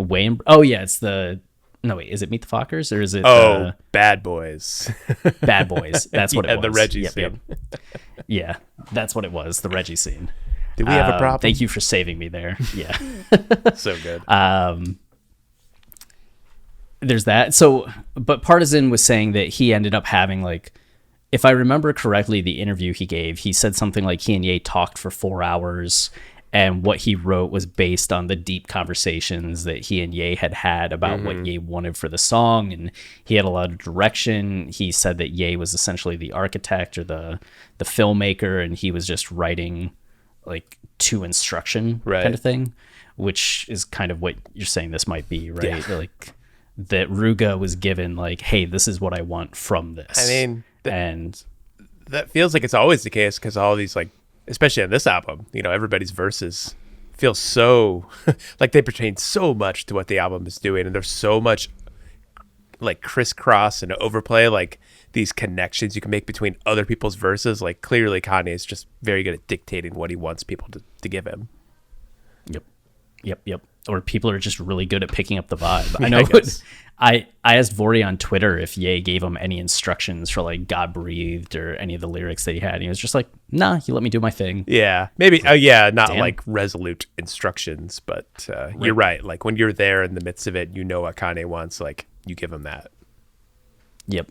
Wayne? Oh yeah, it's the. No wait, is it Meet the Fockers or is it? Bad Boys. Bad Boys. That's what it was. The Reggie scene. Yep. Yeah, that's what it was. The Reggie scene. Did we have a problem? Thank you for saving me there. Yeah. So good. There's that. So, but Partisan was saying that he ended up having like, if I remember correctly, the interview he gave, he said something like he and Ye talked for 4 hours, and what he wrote was based on the deep conversations that he and Ye had about what Ye wanted for the song, and he had a lot of direction. He said that Ye was essentially the architect or the filmmaker, and he was just writing like to instruction kind of thing, which is kind of what you're saying this might be, right? Yeah. Like that Ruga was given like, hey, this is what I want from this. I mean, and that feels like it's always the case because all these like, especially on this album, you know, everybody's verses feel so like they pertain so much to what the album is doing, and there's so much like crisscross and overplay, like these connections you can make between other people's verses. Like clearly Kanye is just very good at dictating what he wants people to give him. Yep. Or people are just really good at picking up the vibe. I know. I asked Vori on Twitter if Ye gave him any instructions for like God Breathed or any of the lyrics that he had. And he was just like, nah, he let me do my thing. Yeah, maybe. Oh yeah, not like resolute instructions, but you're right. Like when you're there in the midst of it, you know what Kanye wants. Like you give him that. Yep.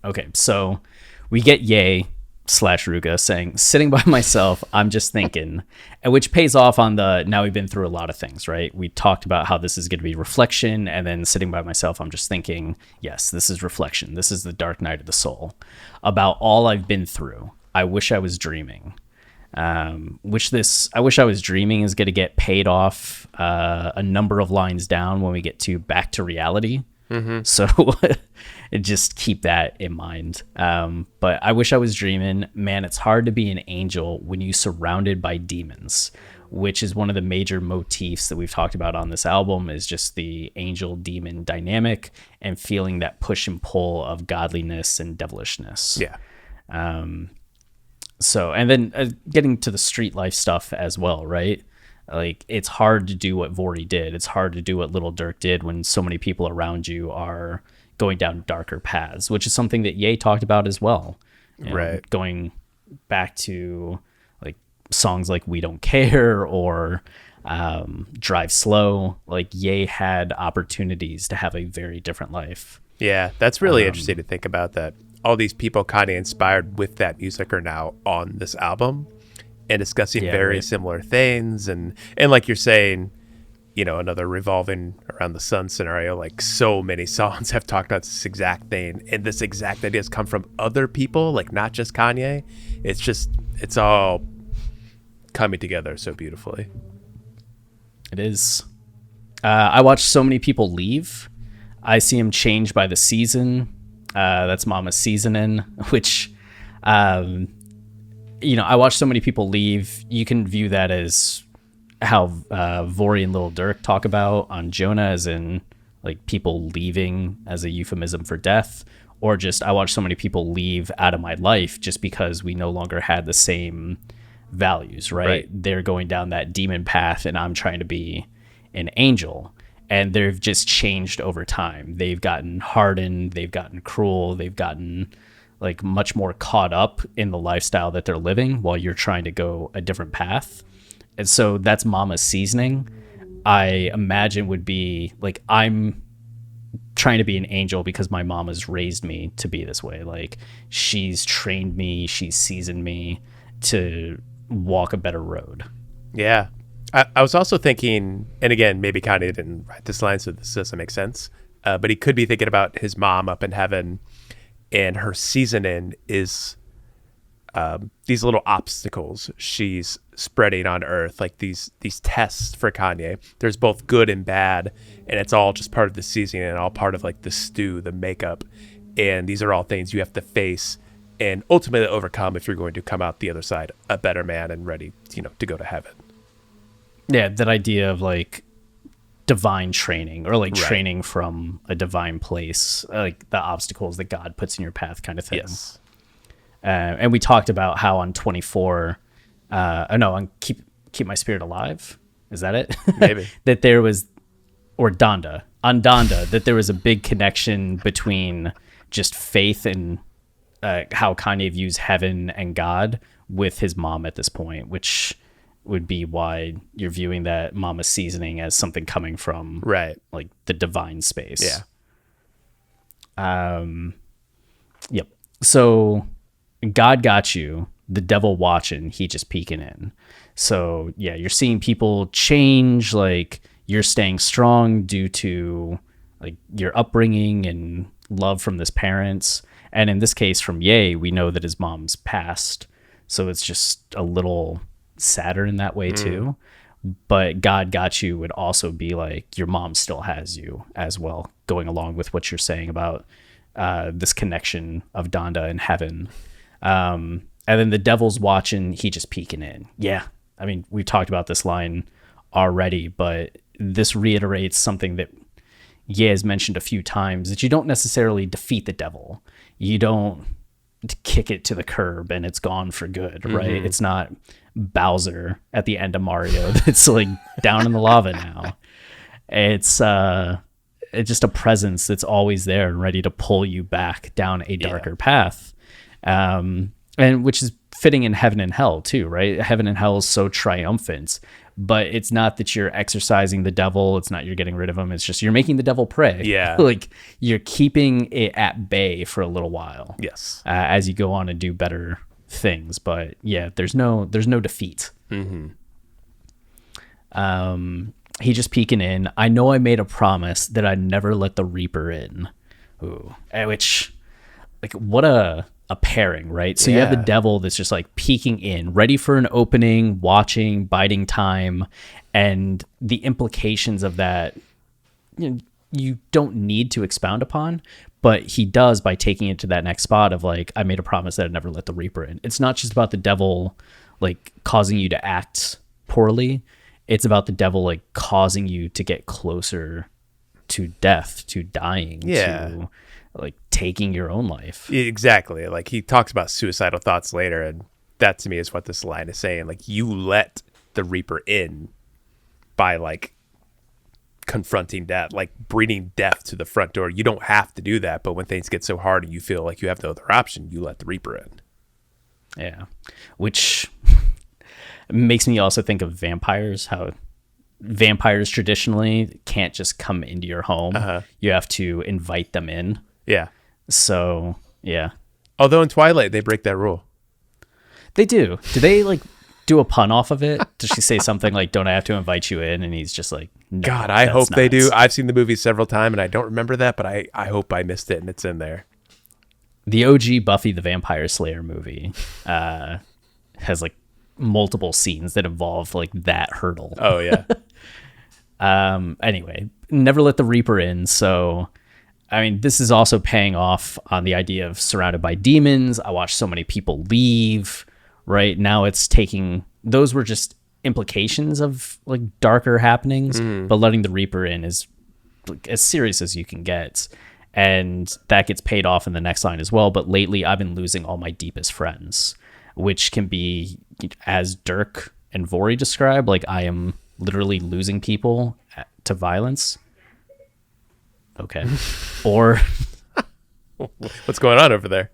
Okay, so we get Ye / Ruga saying, sitting by myself, I'm just thinking, and which pays off on the, now we've been through a lot of things, right? We talked about how this is going to be reflection, and then sitting by myself, I'm just thinking, yes, this is reflection. This is the dark night of the soul. About all I've been through. I wish I was dreaming. I wish I was dreaming is going to get paid off a number of lines down when we get to Back to Reality. So just keep that in mind. But I wish I was dreaming. Man, it's hard to be an angel when you're surrounded by demons, which is one of the major motifs that we've talked about on this album, is just the angel demon dynamic and feeling that push and pull of godliness and devilishness. Yeah. So, and then getting to the street life stuff as well, right? Like, it's hard to do what Vori did. It's hard to do what Lil Durk did when so many people around you are going down darker paths, which is something that Ye talked about as well. Right. Going back to like songs like We Don't Care or Drive Slow, like Ye had opportunities to have a very different life. Yeah, that's really interesting to think about, that all these people Kanye inspired with that music are now on this album and discussing Yeah, very right. similar things. And like you're saying, another revolving around the sun scenario, like so many songs have talked about this exact thing. And this exact idea has come from other people, like not just Kanye. It's all coming together so beautifully. It is. I watched so many people leave. I see him change by the season. That's Mama's seasoning, which, I watched so many people leave. You can view that as how Vori and Lil Durk talk about on Jonah, as in like people leaving as a euphemism for death, or just I watched so many people leave out of my life just because we no longer had the same values, right? They're going down that demon path and I'm trying to be an angel. And they've just changed over time. They've gotten hardened, they've gotten cruel, they've gotten like much more caught up in the lifestyle that they're living while you're trying to go a different path. And so that's Mama's seasoning. I imagine would be like, I'm trying to be an angel because my mom has raised me to be this way. Like she's trained me, she's seasoned me to walk a better road. Yeah. I was also thinking, and again, maybe Kanye didn't write this line, so this doesn't make sense, but he could be thinking about his mom up in heaven, and her seasoning is these little obstacles she's spreading on earth, like these tests for Kanye. There's both good and bad, and it's all just part of the seasoning and all part of like the stew, the makeup. And these are all things you have to face and ultimately overcome if you're going to come out the other side a better man and ready, to go to heaven. Yeah, that idea of like divine training, or like training from a divine place, like the obstacles that God puts in your path kind of thing. Yes. And we talked about how on 24, on Keep My Spirit Alive, is that it? Maybe. That there was, or Donda, on Donda, that there was a big connection between just faith and how Kanye views heaven and God with his mom at this point, which would be why you're viewing that Mama's seasoning as something coming from like the divine space. Yeah. Yep. So God got you, the devil watching, he just peeking in. So yeah, you're seeing people change, like you're staying strong due to like your upbringing and love from this parents. And in this case from Ye, we know that his mom's passed. So it's just a little sadder in that way too. But God got you would also be like your mom still has you as well, going along with what you're saying about this connection of Donda and heaven. And then the devil's watching, he just peeking in. Yeah, I mean, we've talked about this line already, but this reiterates something that Ye has mentioned a few times, that you don't necessarily defeat the devil. You don't kick it to the curb and it's gone for good, right? It's not Bowser at the end of Mario that's like down in the lava now. It's just a presence that's always there and ready to pull you back down a darker path, and which is fitting in heaven and hell too, right? Heaven and hell is so triumphant, but it's not that you're exorcising the devil, it's not you're getting rid of him, it's just you're making the devil prey. Like you're keeping it at bay for a little while, as you go on and do better things. But yeah, there's no defeat. He just peeking in. I know I made a promise that I'd never let the Reaper in. Ooh, which, like, what a pairing, right? So you have the devil that's just like peeking in, ready for an opening, watching, biding time, and the implications of that, you don't need to expound upon, but he does by taking it to that next spot of like, I made a promise that I'd never let the Reaper in. It's not just about the devil like causing you to act poorly. It's about the devil like causing you to get closer to death, to dying, to like taking your own life. Exactly. Like he talks about suicidal thoughts later, and that to me is what this line is saying. Like you let the Reaper in by like confronting death, like bringing death to the front door. You don't have to do that, but when things get so hard and you feel like you have no other option, you let the Reaper in. Yeah. Which makes me also think of vampires, how vampires traditionally can't just come into your home. You have to invite them in Yeah. So yeah, Although in Twilight they break that rule. they do. Do they like do a pun off of it? Does she say something like, "Don't I have to invite you in?" And he's just like, "No, God, I hope that's they not." do. I've seen the movie several times and I don't remember that, but I hope I missed it and it's in there. The OG Buffy the Vampire Slayer movie has like multiple scenes that involve like that hurdle. Oh yeah. Anyway, never let the Reaper in. So, I mean, this is also paying off on the idea of surrounded by demons. I watched so many people leave. Right now, it's taking those were just implications of like darker happenings, but letting the Reaper in is like, as serious as you can get. And that gets paid off in the next line as well. But lately, I've been losing all my deepest friends, which can be, as Dirk and Vori describe, like I am literally losing people to violence. Okay. Or What's going on over there?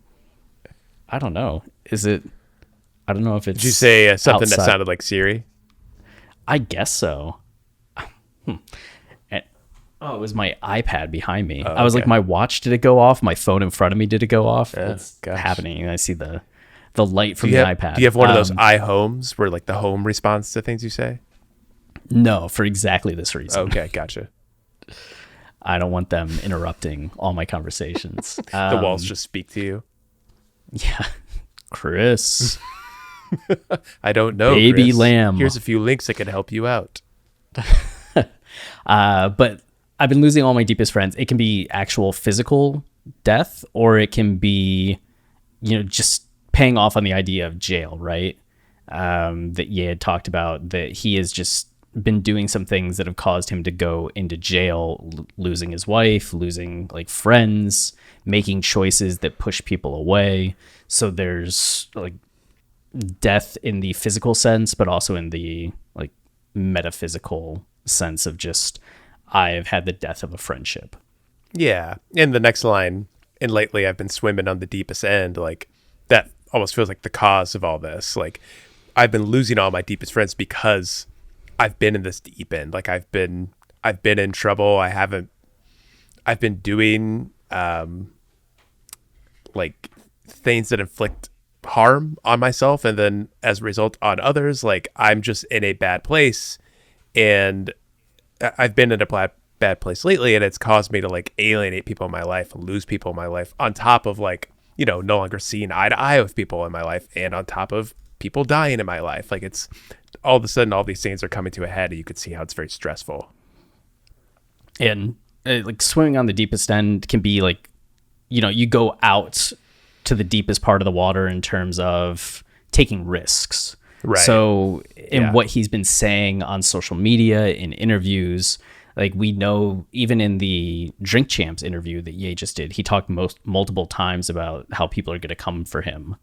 I don't know. I don't know if it's. Did you say something outside. that sounded like Siri? I guess so. Oh, it was my iPad behind me. I was like, my watch, did it go off? My phone in front of me, did it go off? What's happening? And I see the light from the iPad. Do you have one of those iHomes where like the home responds to things you say? No, for exactly this reason. Okay, gotcha. I don't want them interrupting all my conversations. The walls just speak to you. Yeah. Chris. I don't know. Baby Chris. lamb. Here's a few links that can help you out. But I've been losing all my deepest friends. It can be actual physical death, or it can be, just paying off on the idea of jail, right? That Ye had talked about, that he has just been doing some things that have caused him to go into jail, losing his wife, losing like friends, making choices that push people away. So there's like death in the physical sense, but also in the like metaphysical sense of just, I have had the death of a friendship. Yeah. And the next line, and lately I've been swimming on the deepest end, like that almost feels like the cause of all this. Like I've been losing all my deepest friends because I've been in this deep end. Like I've been in trouble. I've been doing like things that inflict harm on myself, and then as a result on others. Like I'm just in a bad place, and I've been in a bad place lately, and it's caused me to like alienate people in my life and lose people in my life, on top of like, no longer seeing eye to eye with people in my life, and on top of people dying in my life. Like it's all of a sudden all these things are coming to a head, and you could see how it's very stressful. And like swimming on the deepest end can be like, you go out to the deepest part of the water in terms of taking risks. Right. So in what he's been saying on social media, in interviews, like we know even in the Drink Champs interview that Ye just did, he talked multiple times about how people are going to come for him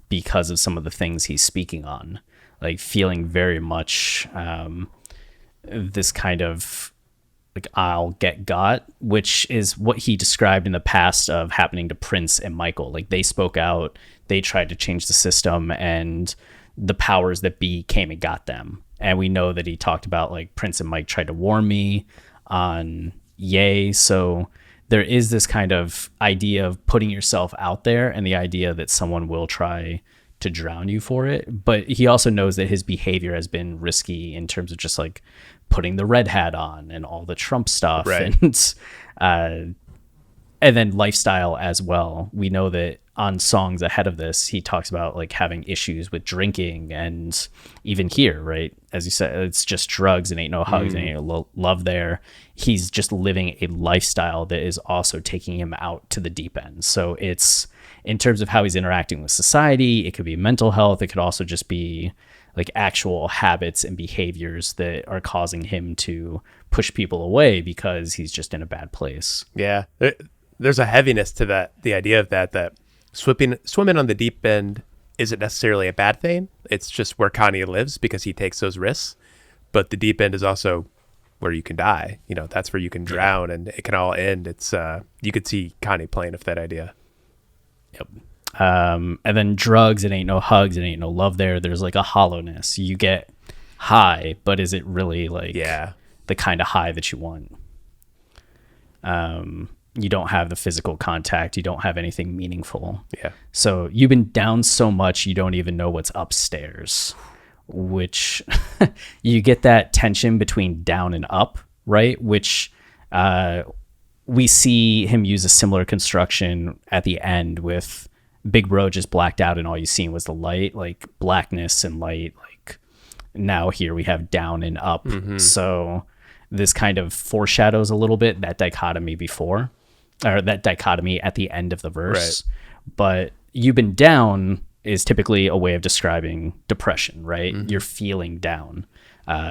because of some of the things he's speaking on, like feeling very much this kind of like I'll get got, which is what he described in the past of happening to Prince and Michael. Like they spoke out, they tried to change the system, and the powers that be came and got them. And we know that he talked about like Prince and Mike tried to warn me on Ye. So there is this kind of idea of putting yourself out there, and the idea that someone will try to drown you for it. But he also knows that his behavior has been risky in terms of just like putting the red hat on and all the Trump stuff. Right. And then lifestyle as well. We know that on songs ahead of this, he talks about like having issues with drinking, and even here, right? As you said, it's just drugs and ain't no hugs and ain't no love there. He's just living a lifestyle that is also taking him out to the deep end. So it's, in terms of how he's interacting with society, it could be mental health. It could also just be like actual habits and behaviors that are causing him to push people away because he's just in a bad place. Yeah. There's a heaviness to that, the idea of that swimming on the deep end isn't necessarily a bad thing. It's just where Kanye lives because he takes those risks. But the deep end is also where you can die. That's where you can drown, and it can all end. It's you could see Kanye playing with that idea. Yep. And then drugs, it ain't no hugs, it ain't no love there. There's like a hollowness. You get high, but is it really like the kind of high that you want? you don't have the physical contact, you don't have anything meaningful. Yeah. So you've been down so much you don't even know what's upstairs, which you get that tension between down and up, right? Which we see him use a similar construction at the end with Big Bro just blacked out and all you seen was the light, like blackness and light. Like now here we have down and up. So this kind of foreshadows a little bit that dichotomy before, or that dichotomy at the end of the verse. Right. But you've been down is typically a way of describing depression, right? You're feeling down.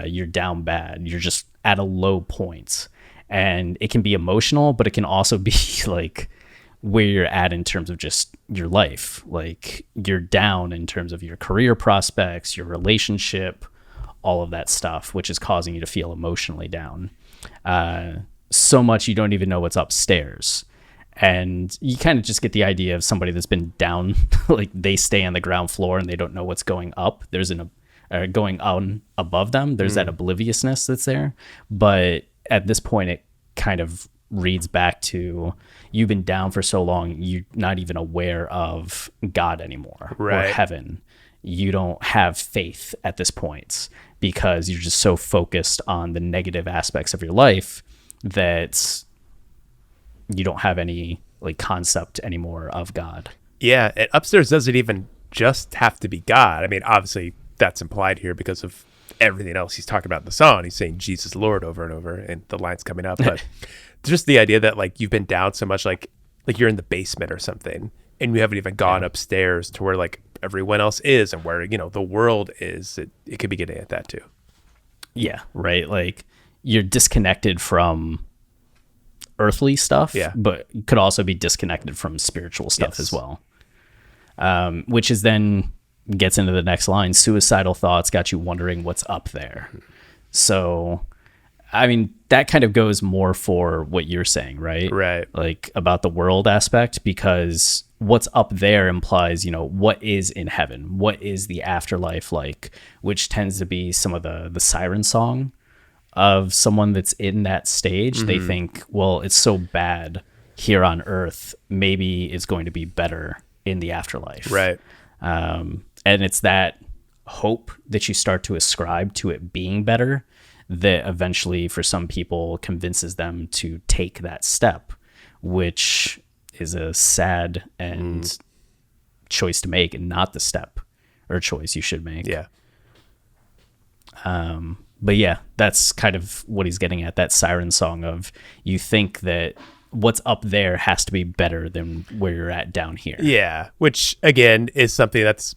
You're down bad. You're just at a low point. And it can be emotional, but it can also be like where you're at in terms of just your life. Like you're down in terms of your career prospects, your relationship, all of that stuff, which is causing you to feel emotionally down. So much you don't even know what's upstairs. And you kind of just get the idea of somebody that's been down, like they stay on the ground floor and they don't know what's going up. There's going on above them. There's that obliviousness that's there. But at this point, it kind of reads back to you've been down for so long, you're not even aware of God anymore, or heaven. You don't have faith at this point because you're just so focused on the negative aspects of your life that you don't have any like concept anymore of God. Yeah, and upstairs doesn't even just have to be God. I mean, obviously that's implied here because of everything else he's talking about in the song. He's saying Jesus Lord over and over, and the line's coming up. But just the idea that like you've been down so much, like you're in the basement or something, and you haven't even gone upstairs to where like everyone else is and where, you know, the world is. It could be getting at that too. Yeah, right. Like you're disconnected from earthly stuff, but could also be disconnected from spiritual stuff as well. Which is then gets into the next line. Suicidal thoughts got you wondering what's up there. So, I mean, that kind of goes more for what you're saying, right? Right. Like about the world aspect, because what's up there implies, you know, what is in heaven? What is the afterlife like? Which tends to be some of the siren song of someone that's in that stage. They think, well, it's so bad here on earth, maybe it's going to be better in the afterlife. Right. And it's that hope that you start to ascribe to it being better that eventually for some people convinces them to take that step, which is a sad and choice to make, and not the step or choice you should make. Yeah. But yeah, that's kind of what he's getting at, that siren song of you think that what's up there has to be better than where you're at down here. Yeah, which again is something that's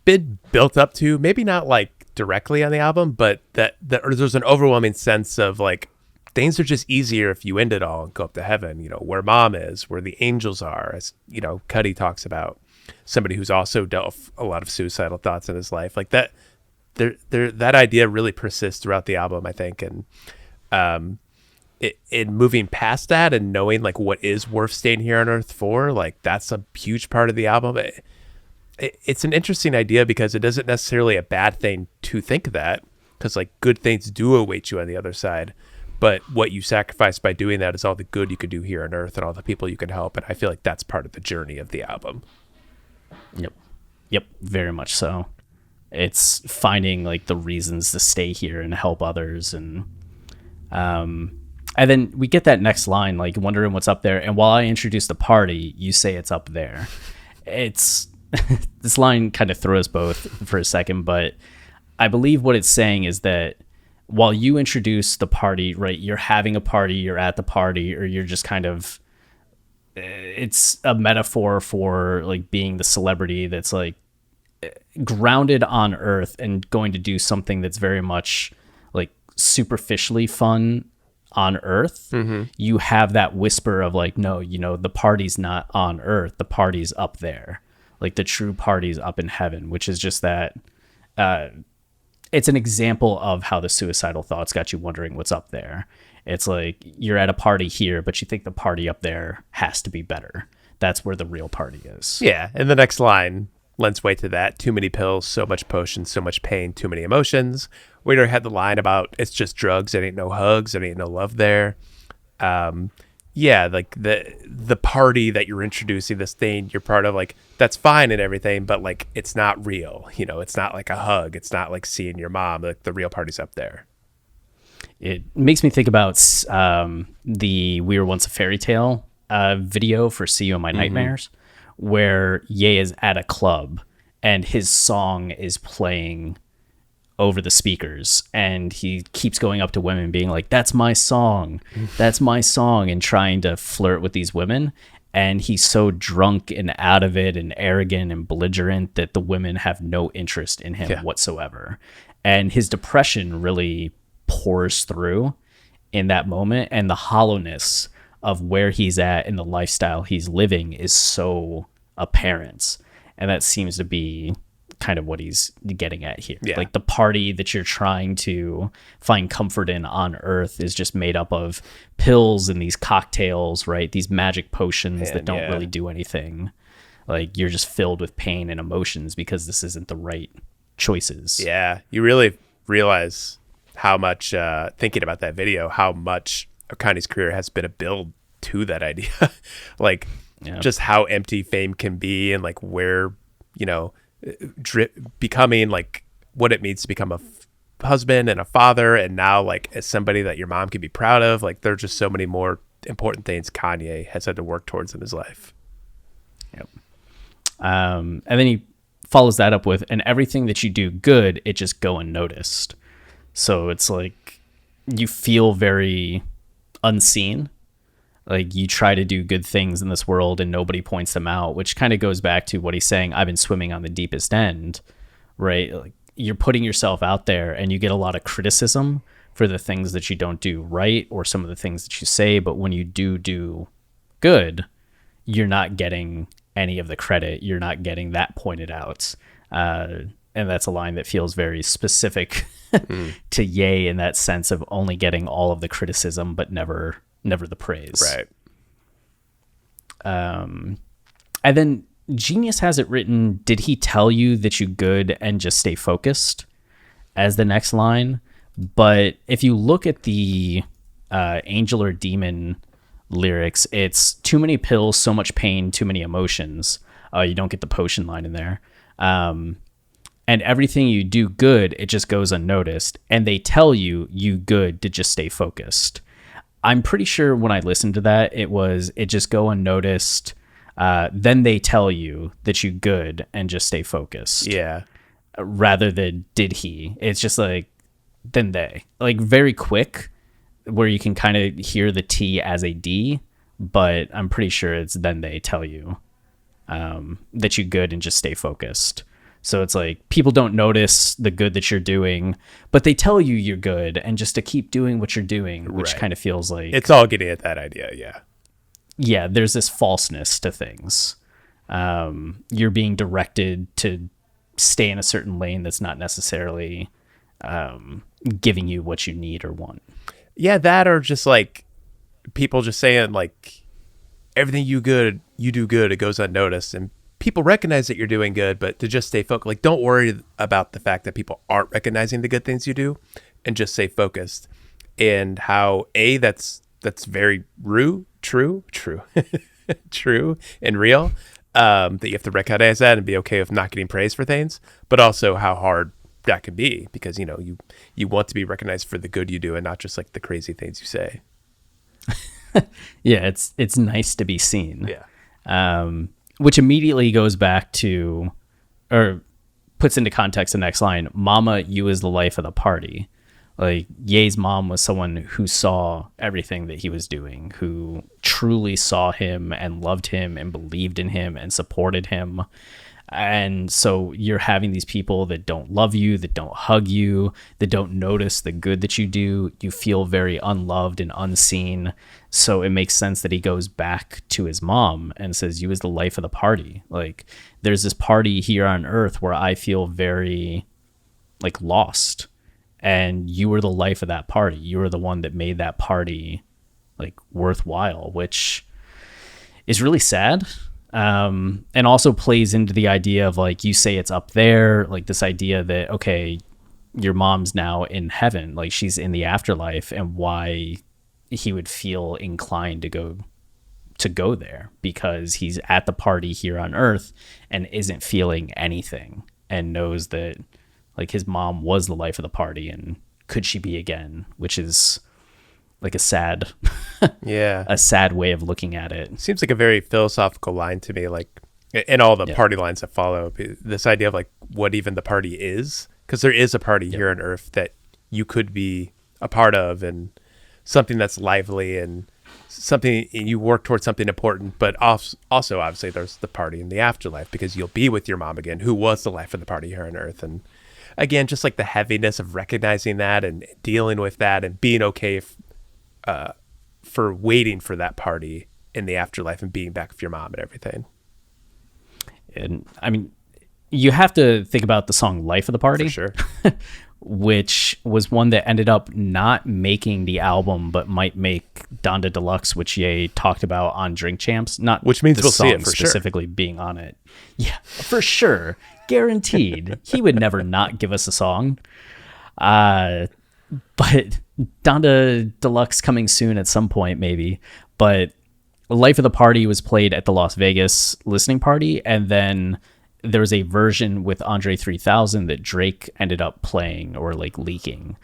been built up to, maybe not like directly on the album, but that there's an overwhelming sense of like things are just easier if you end it all and go up to heaven, you know, where mom is, where the angels are, as you know, Cuddy talks about, somebody who's also dealt with a lot of suicidal thoughts in his life. Like that that idea really persists throughout the album, I think. And in moving past that and knowing like what is worth staying here on earth for, like that's a huge part of the album. It's an interesting idea because it isn't necessarily a bad thing to think that, because like good things do await you on the other side. But what you sacrifice by doing that is all the good you could do here on earth and all the people you can help. And I feel like that's part of the journey of the album. Yep. Very much so. It's finding like the reasons to stay here and help others. And then we get that next line, like wondering what's up there. And while I introduce the party, you say it's up there. It's this line kind of throws both for a second, but I believe what it's saying is that while you introduce the party, right, you're having a party, you're at the party, or you're just kind of, it's a metaphor for like being the celebrity that's like grounded on earth and going to do something that's very much like superficially fun on earth. You have that whisper of like, no, you know, the party's not on earth, the party's up there. Like the true party's up in heaven, which is just that it's an example of how the suicidal thoughts got you wondering what's up there. It's like you're at a party here, but you think the party up there has to be better. That's where the real party is. Yeah, and the next line lends weight to that. Too many pills, so much potion, so much pain, too many emotions. Waiter had the line about it's just drugs, it ain't no hugs, it ain't no love there. yeah, like the party that you're introducing, this thing you're part of, like that's fine and everything, but like it's not real. You know, it's not like a hug. It's not like seeing your mom. Like the real party's up there. It makes me think about the "We Were Once a Fairy Tale" video for "See You in My Nightmares," where Ye is at a club and his song is playing over the speakers, and he keeps going up to women being like, "That's my song, that's my song," and trying to flirt with these women. And he's so drunk and out of it and arrogant and belligerent that the women have no interest in him whatsoever. And his depression really pours through in that moment, and the hollowness of where he's at and the lifestyle he's living is so apparent. And that seems to be kind of what he's getting at here. Like the party that you're trying to find comfort in on earth is just made up of pills and these cocktails, right? These magic potions that don't really do anything. Like you're just filled with pain and emotions because this isn't the right choices. Yeah, you really realize how much, thinking about that video, how much of Kanye's career has been a build to that idea. Like just how empty fame can be, and like where, you know, becoming like what it means to become a husband and a father, and now like as somebody that your mom can be proud of. Like there's just so many more important things Kanye has had to work towards in his life. And then he follows that up with, "And everything that you do good, it just go unnoticed." So it's like you feel very unseen. Like you try to do good things in this world and nobody points them out, which kind of goes back to what he's saying. I've been swimming on the deepest end, right? Like you're putting yourself out there and you get a lot of criticism for the things that you don't do right or some of the things that you say. But when you do good, you're not getting any of the credit. You're not getting that pointed out. And that's a line that feels very specific to Ye in that sense of only getting all of the criticism, but never the praise. Right. And then Genius has it written, "Did he tell you that you good and just stay focused?" as the next line. But if you look at the Angel or Demon lyrics, it's too many pills, so much pain, too many emotions. You don't get the potion line in there. And everything you do good, it just goes unnoticed. And they tell you good to just stay focused. I'm pretty sure when I listened to that, it just go unnoticed. Then they tell you that you good and just stay focused. Yeah. Rather than did he. It's just like, then they. Like very quick, where you can kind of hear the T as a D, but I'm pretty sure it's then they tell you that you good and just stay focused. So it's like people don't notice the good that you're doing, but they tell you you're good and just to keep doing what you're doing, which kind of feels like it's all getting at that idea. Yeah. Yeah. There's this falseness to things. You're being directed to stay in a certain lane that's not necessarily giving you what you need or want. Yeah. That, or just like people just saying like everything you do good, it goes unnoticed, and people recognize that you're doing good, but to just stay focused, like don't worry about the fact that people aren't recognizing the good things you do, and just stay focused. And how that's very true, true and real. That you have to recognize that and be okay with not getting praise for things, but also how hard that can be, because you know you want to be recognized for the good you do and not just like the crazy things you say. Yeah, it's nice to be seen. Yeah. Which immediately goes back to, or puts into context the next line, "Mama, you is the life of the party." Like Ye's mom was someone who saw everything that he was doing, who truly saw him and loved him and believed in him and supported him. And so you're having these people that don't love you, that don't hug you, that don't notice the good that you do. You feel very unloved and unseen. So it makes sense that he goes back to his mom and says, "You is the life of the party." Like there's this party here on earth where I feel very like lost, and you were the life of that party. You were the one that made that party like worthwhile, which is really sad. And also plays into the idea of like, you say it's up there, like this idea that, okay, your mom's now in heaven, like she's in the afterlife, and why he would feel inclined to go there because he's at the party here on Earth and isn't feeling anything and knows that like his mom was the life of the party and could she be again, which is like a sad a sad way of looking at it. Seems like a very philosophical line to me, like in all the party lines that follow, this idea of like what even the party is, because there is a party here on Earth that you could be a part of and something that's lively and something, and you work towards something important, but also obviously there's the party in the afterlife because you'll be with your mom again, who was the life of the party here on Earth. And again, just like the heaviness of recognizing that and dealing with that and being okay for waiting for that party in the afterlife and being back with your mom and everything. And I mean, you have to think about the song Life of the Party. For sure. Which was one that ended up not making the album, but might make Donda Deluxe, which Ye talked about on Drink Champs. Not which means the we'll song see it for specifically being on it. Yeah, for sure. Guaranteed. He would never not give us a song. But Donda Deluxe coming soon at some point, maybe. But Life of the Party was played at the Las Vegas listening party, and then there was a version with Andre 3000 that Drake ended up playing or like leaking.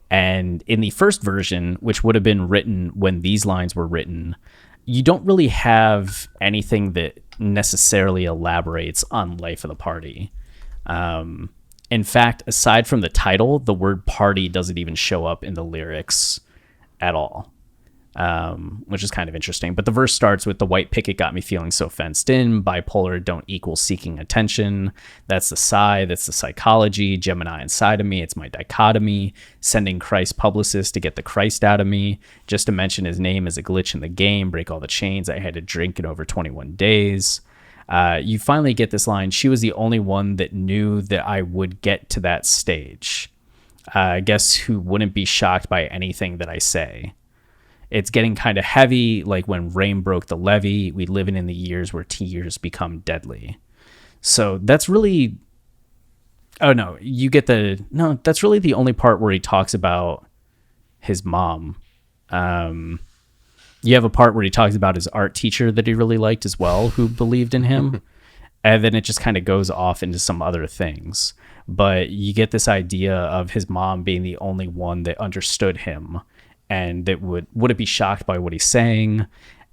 And in the first version, which would have been written when these lines were written, you don't really have anything that necessarily elaborates on Life of the Party. In fact, aside from the title, the word party doesn't even show up in the lyrics at all. Which is kind of interesting. But the verse starts with the white picket got me feeling so fenced in. Bipolar don't equal seeking attention. That's the sigh. That's the psychology. Gemini inside of me. It's my dichotomy. Sending Christ publicist to get the Christ out of me. Just to mention his name is a glitch in the game. Break all the chains. I had to drink in over 21 days. You finally get this line. She was the only one that knew that I would get to that stage. I guess who wouldn't be shocked by anything that I say. It's getting kind of heavy, like when rain broke the levee. We living in the years where tears become deadly. So that's really... Oh, no. That's really the only part where he talks about his mom. You have a part where he talks about his art teacher that he really liked as well, who believed in him. And then it just kind of goes off into some other things. But you get this idea of his mom being the only one that understood him and that wouldn't be shocked by what he's saying,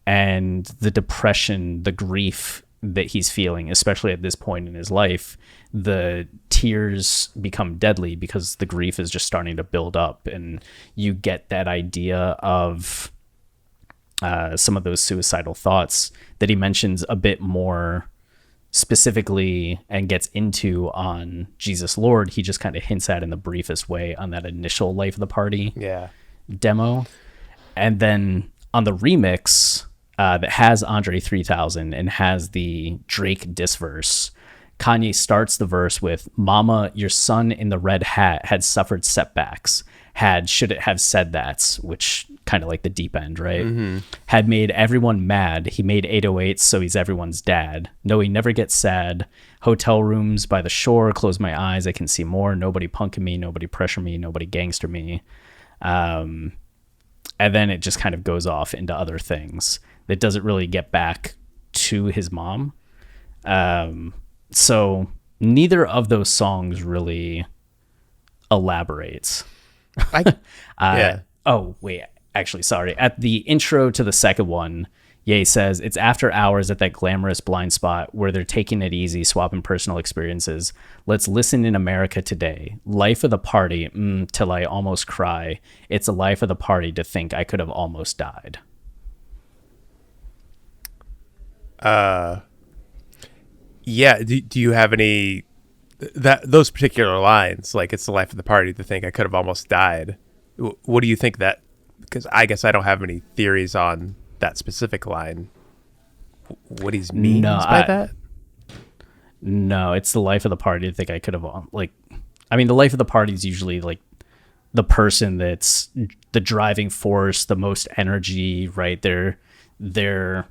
and the depression, the grief that he's feeling, especially at this point in his life. The tears become deadly because the grief is just starting to build up, and you get that idea of some of those suicidal thoughts that he mentions a bit more specifically and gets into on Jesus Lord. He just kind of hints at in the briefest way on that initial Life of the Party demo. And then on the remix that has Andre 3000 and has the Drake diss verse, Kanye starts the verse with, "Mama, your son in the red hat had suffered setbacks. Should it have said that?" Which kind of like the deep end, right? Mm-hmm. Had made everyone mad. He made 808s, so he's everyone's dad. No, he never gets sad. Hotel rooms by the shore. Close my eyes, I can see more. Nobody punking me. Nobody pressure me. Nobody gangster me. And then it just kind of goes off into other things that doesn't really get back to his mom. So neither of those songs really elaborates. Oh, wait. Actually, sorry. At the intro to the second one, Ye says, "It's after hours at that glamorous blind spot where they're taking it easy, swapping personal experiences. Let's listen in America today. Life of the party, till I almost cry. It's a life of the party to think I could have almost died." Yeah. Do you have any those particular lines? Like, it's the life of the party to think I could have almost died. What do you think that? Because I guess I don't have any theories on that specific line. What he means by that? No, it's the life of the party to think I could have, like, I mean, the life of the party is usually like the person that's the driving force, the most energy, right? They're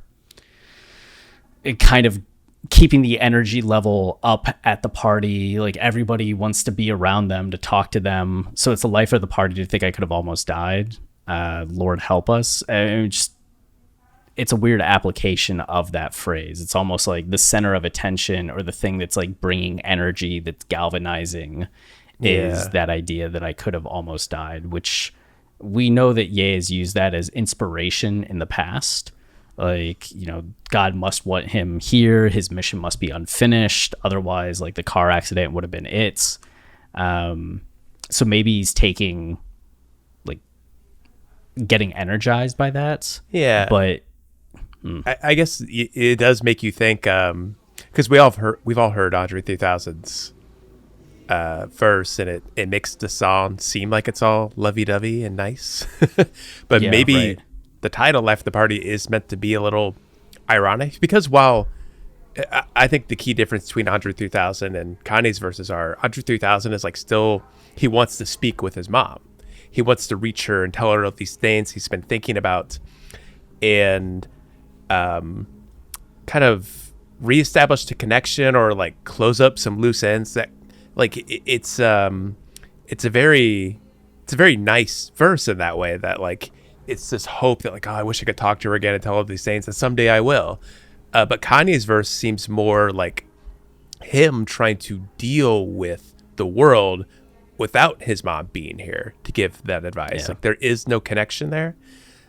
kind of keeping the energy level up at the party. Like, everybody wants to be around them, to talk to them. So it's the life of the party to think I could have almost died. Lord help us. It's a weird application of that phrase. It's almost like the center of attention, or the thing that's like bringing energy, that's galvanizing, is that idea that I could have almost died, which we know that Ye has used that as inspiration in the past. Like, you know, God must want him here. His mission must be unfinished. Otherwise, like, the car accident would have been it. So maybe he's taking, like, getting energized by that. Yeah. But I guess it does make you think, because we've all heard Andre 3000's verse, and it makes the song seem like it's all lovey-dovey and nice. But maybe right. The title "Life of the Party" is meant to be a little ironic, because while I think the key difference between Andre 3000 and Kanye's verses are, Andre 3000 is like, still, he wants to speak with his mom. He wants to reach her and tell her all these things he's been thinking about, and kind of reestablish a connection, or like close up some loose ends. That, like, it's a very nice verse in that way, that like, it's this hope that like, oh, I wish I could talk to her again and tell her these things, and someday I will. But Kanye's verse seems more like him trying to deal with the world without his mom being here to give that advice. Like, there is no connection there.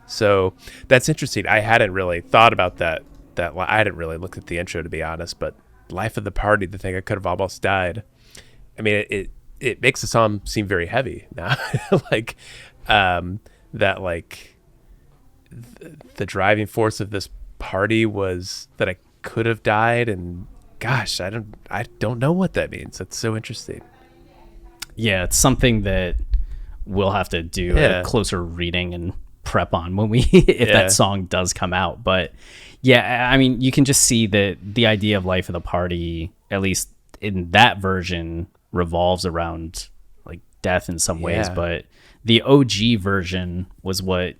So that's interesting. I hadn't really thought about that. I hadn't really looked at the intro, to be honest, but "Life of the Party," the thing I could have almost died. I mean, it makes the song seem very heavy now. Like, that, like, the driving force of this party was that I could have died, and gosh, I don't know what that means. That's so interesting. Yeah, it's something that we'll have to do a closer reading and prep on when we if that song does come out. But yeah, I mean, you can just see that the idea of "Life of the Party," at least in that version, revolves around like death in some ways. But the OG version was what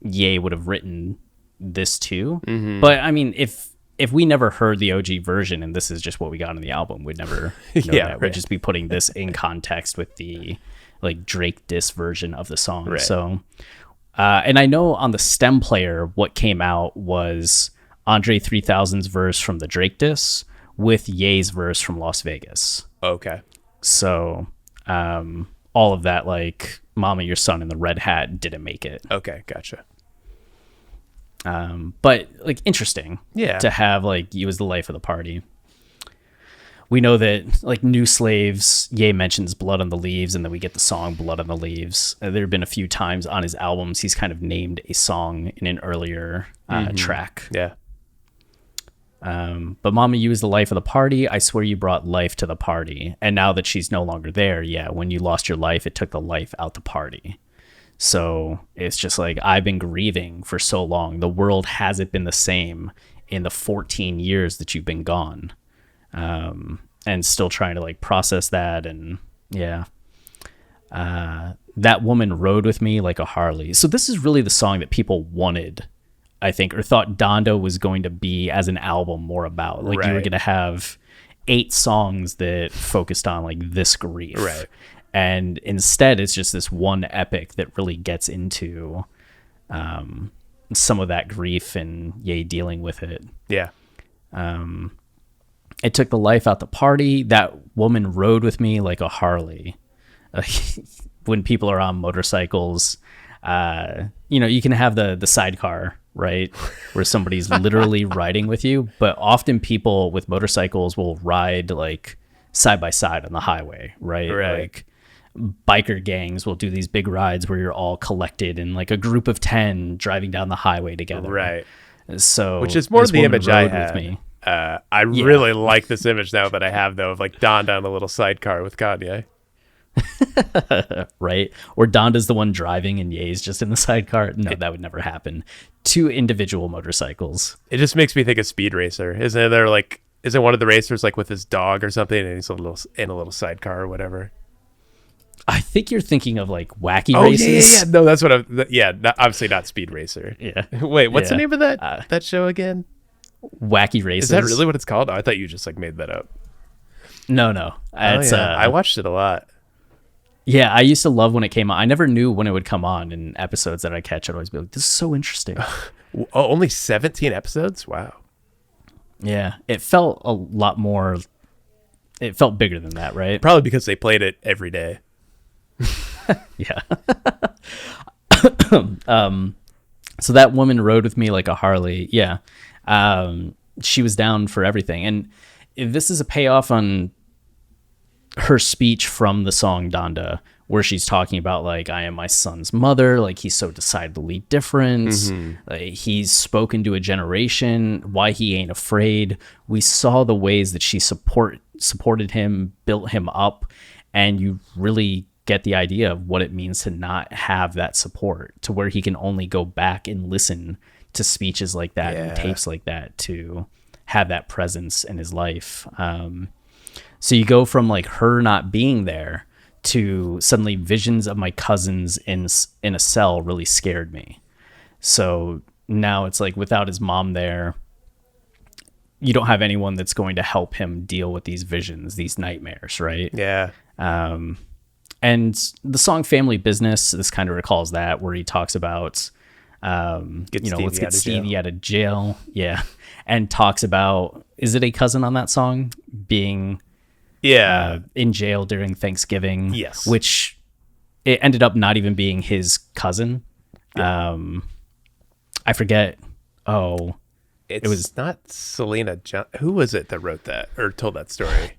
Ye would have written this to. But I mean, if we never heard the OG version and this is just what we got on the album, we'd never know that. Right. We'd just be putting this in context with the like Drake diss version of the song. Right. So and I know on the stem player what came out was Andre 3000's verse from the Drake diss with Ye's verse from Las Vegas. Okay. So all of that, like "Mama, Your Son" and the Red Hat didn't make it. Okay, gotcha. But like, interesting to have like "You" as the life of the party. We know that like New Slaves, Ye mentions "Blood on the Leaves," and then we get the song "Blood on the Leaves." There have been a few times on his albums he's kind of named a song in an earlier track. Yeah. But "Mama, You" is the life of the party. I swear you brought life to the party. And now that she's no longer there, when you lost your life, it took the life out the party. So it's just like, I've been grieving for so long. The world hasn't been the same in the 14 years that you've been gone. And still trying to like process that. And that woman rode with me like a Harley. So this is really the song that people wanted, I think, or thought Donda was going to be as an album more about. Like, you were going to have 8 songs that focused on like this grief. Right. And instead, it's just this one epic that really gets into some of that grief and Ye dealing with it. Yeah. It took the life out the party. That woman rode with me like a Harley. When people are on motorcycles, you can have the sidecar, right? Where somebody's literally riding with you. But often people with motorcycles will ride like side by side on the highway, right? Like, biker gangs will do these big rides where you're all collected in like a group of 10 driving down the highway together. Right. So, which is more the image I had. With me. I really like this image now that I have, though, of like Donda on a little sidecar with Kanye. Right? Or Donda's the one driving and Ye's just in the sidecar. No, that would never happen. 2 individual motorcycles. It just makes me think of Speed Racer. Isn't one of the racers like with his dog or something, and he's in a little sidecar or whatever? I think you're thinking of like Wacky Races. Yeah. No, that's what obviously not Speed Racer. Yeah. Wait, what's the name of that show again? Wacky Races. Is that really what it's called? Oh, I thought you just like made that up. No. It's, I watched it a lot. Yeah, I used to love when it came on. I never knew when it would come on in episodes that I catch. I'd always be like, this is so interesting. Oh, only 17 episodes? Wow. Yeah, it felt a lot more. It felt bigger than that, right? Probably because they played it every day. Yeah. So that woman rode with me like a Harley. Yeah. She was down for everything. And this is a payoff on her speech from the song Donda, where she's talking about like, I am my son's mother. Like, he's so decidedly different. Like, he's spoken to a generation, why he ain't afraid. We saw the ways that she supported him, built him up. And you really get the idea of what it means to not have that support, to where he can only go back and listen to speeches like that and tapes like that to have that presence in his life. So you go from like her not being there to suddenly visions of my cousins in a cell really scared me. So now it's like, without his mom there, you don't have anyone that's going to help him deal with these visions, these nightmares, right? Yeah. And the song Family Business, this kind of recalls that, where he talks about, let's get Stevie out of jail. Yeah. And talks about, is it a cousin on that song being in jail during Thanksgiving? Yes. Which it ended up not even being his cousin. Yeah. I forget. Oh, it was not Selena. Who was it that wrote that or told that story?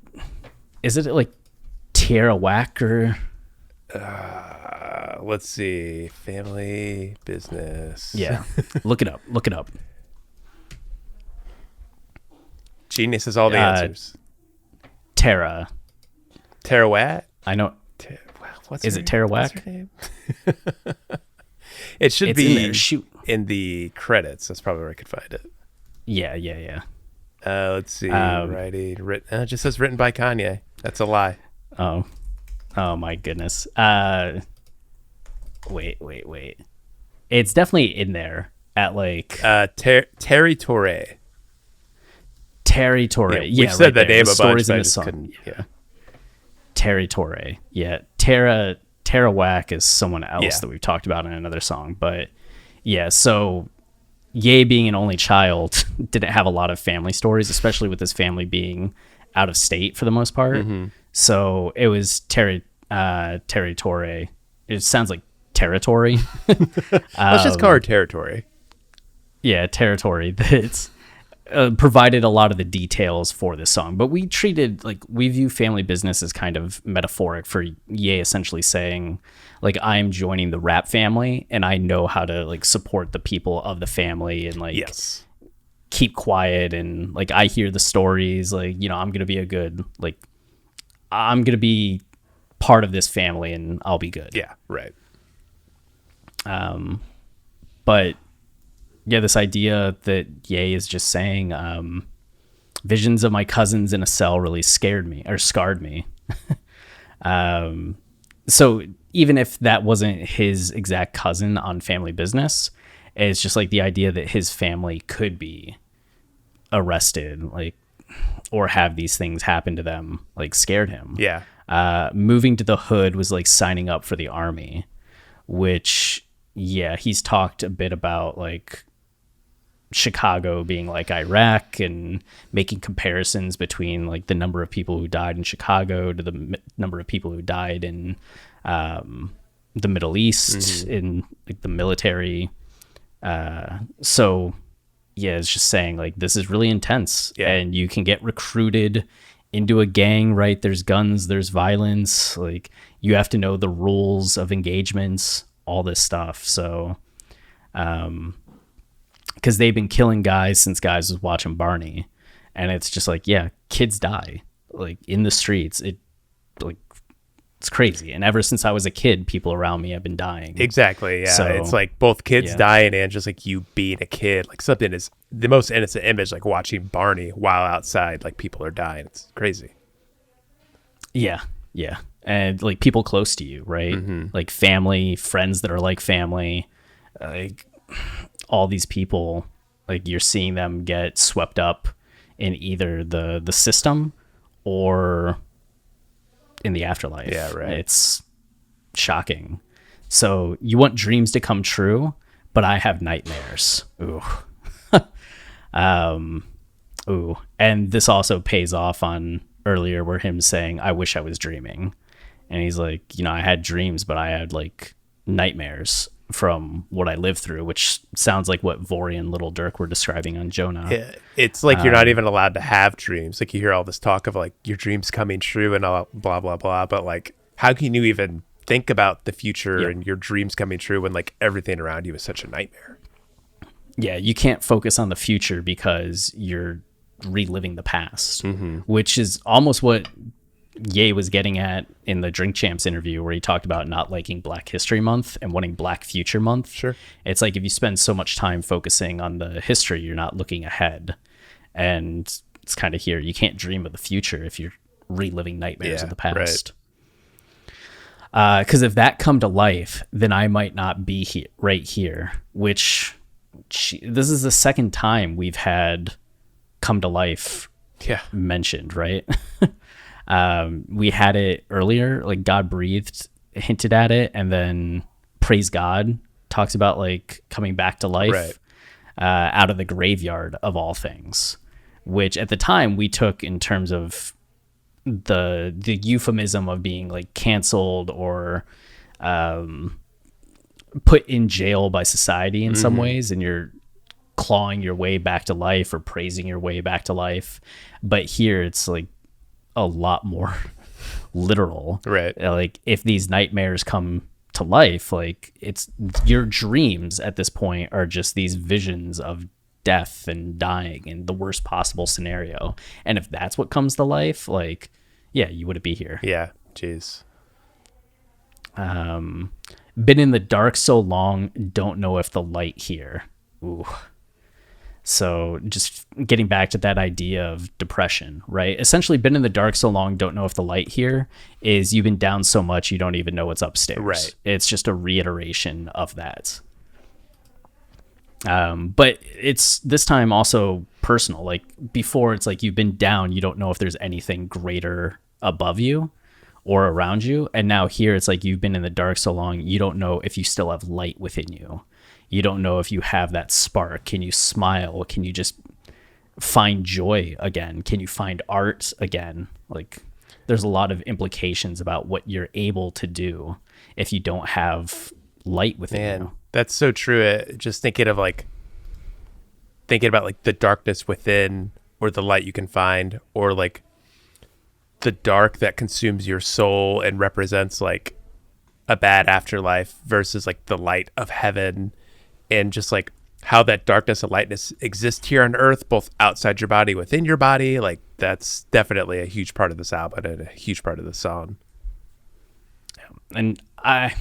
Is it like Tierra Whack or? Let's see. Family Business. Yeah. Look it up. Look it up. Genius has all the answers. Tara. Tara Watt? I know. Is it Tara Whack? What's her name? It should be in the credits. That's probably where I could find it. Yeah. Let's see. Written. It just says written by Kanye. That's a lie. Oh my goodness. Wait. It's definitely in there at like Terry Torre. Terry Torre. Yeah, we've said that name a bunch, but I just couldn't. Yeah. Terry Torre. Yeah. Tara Whack is someone else that we've talked about in another song. But yeah, so Ye, being an only child, didn't have a lot of family stories, especially with his family being out of state for the most part. Mm-hmm. So it was Terry Torre. It sounds like territory. Let's just call her Territory. Yeah, territory. That's provided a lot of the details for this song. But we view Family Business as kind of metaphoric for Ye essentially saying, like, I'm joining the rap family and I know how to like support the people of the family and like keep quiet, and like I hear the stories, like, you know, I'm gonna be part of this family and I'll be good. Yeah, right. But yeah, this idea that Ye is just saying, visions of my cousins in a cell really scarred me. So even if that wasn't his exact cousin on Family Business, it's just like the idea that his family could be arrested, like, or have these things happen to them, like, scared him. Yeah. Moving to the hood was like signing up for the army, which, yeah, he's talked a bit about like Chicago being like Iraq and making comparisons between like the number of people who died in Chicago to the number of people who died in the Middle East in like the military. So yeah, it's just saying like, this is really intense and you can get recruited into a gang, right? There's guns, there's violence, like you have to know the rules of engagements, all this stuff. So, because they've been killing guys since guys was watching Barney, and it's just like, yeah, kids die like in the streets. It's crazy. And ever since I was a kid, people around me have been dying. Exactly. Yeah. So, it's like both kids dying and just like you being a kid, like something is the most innocent image, like watching Barney while outside, like people are dying. It's crazy. Yeah. Yeah. And like people close to you, right? Mm-hmm. Like family, friends that are like family, like all these people, like you're seeing them get swept up in either the system or in the afterlife. Yeah, right. shocking. So you want dreams to come true, but I have nightmares. Ooh. Ooh. And this also pays off on earlier where him saying, I wish I was dreaming. And he's like, I had dreams, but I had like nightmares from what I lived through, which sounds like what Vori and Little Dirk were describing on Jonah. Yeah, it's like you're not even allowed to have dreams. Like you hear all this talk of like your dreams coming true and all blah, blah, blah. But like, how can you even think about the future and your dreams coming true when like everything around you is such a nightmare? Yeah, you can't focus on the future because you're reliving the past, which is almost what Ye was getting at in the Drink Champs interview, where he talked about not liking Black History Month and wanting Black Future Month. Sure. It's like if you spend so much time focusing on the history, you're not looking ahead. And it's kind of here. You can't dream of the future if you're reliving nightmares of the past. Because if that come to life, then I might not be here, right here, which this is the second time we've had come to life mentioned, right? We had it earlier, like God breathed, hinted at it, and then Praise God talks about like coming back to life out of the graveyard of all things, which at the time we took in terms of the euphemism of being like canceled or put in jail by society in some ways, and you're clawing your way back to life or praising your way back to life. But here it's like a lot more literal, right? Like if these nightmares come to life, like it's your dreams at this point are just these visions of death and dying and the worst possible scenario. And if that's what comes to life, like you wouldn't be here. Jeez. Been in the dark so long, don't know if the light here. Ooh. So just getting back to that idea of depression, right? Essentially, been in the dark so long, don't know if the light here is you've been down so much, you don't even know what's upstairs. Right. It's just a reiteration of that. But it's this time also personal. Like before, it's like you've been down, you don't know if there's anything greater above you or around you. And now here, it's like you've been in the dark so long, you don't know if you still have light within you. You don't know if you have that spark. Can you smile? Can you just find joy again? Can you find art again? Like there's a lot of implications about what you're able to do if you don't have light within you. That's so true. Just thinking about like the darkness within or the light you can find, or like the dark that consumes your soul and represents like a bad afterlife versus like the light of heaven. And just like how that darkness and lightness exist here on earth, both outside your body, within your body. Like that's definitely a huge part of this album and a huge part of the song. And I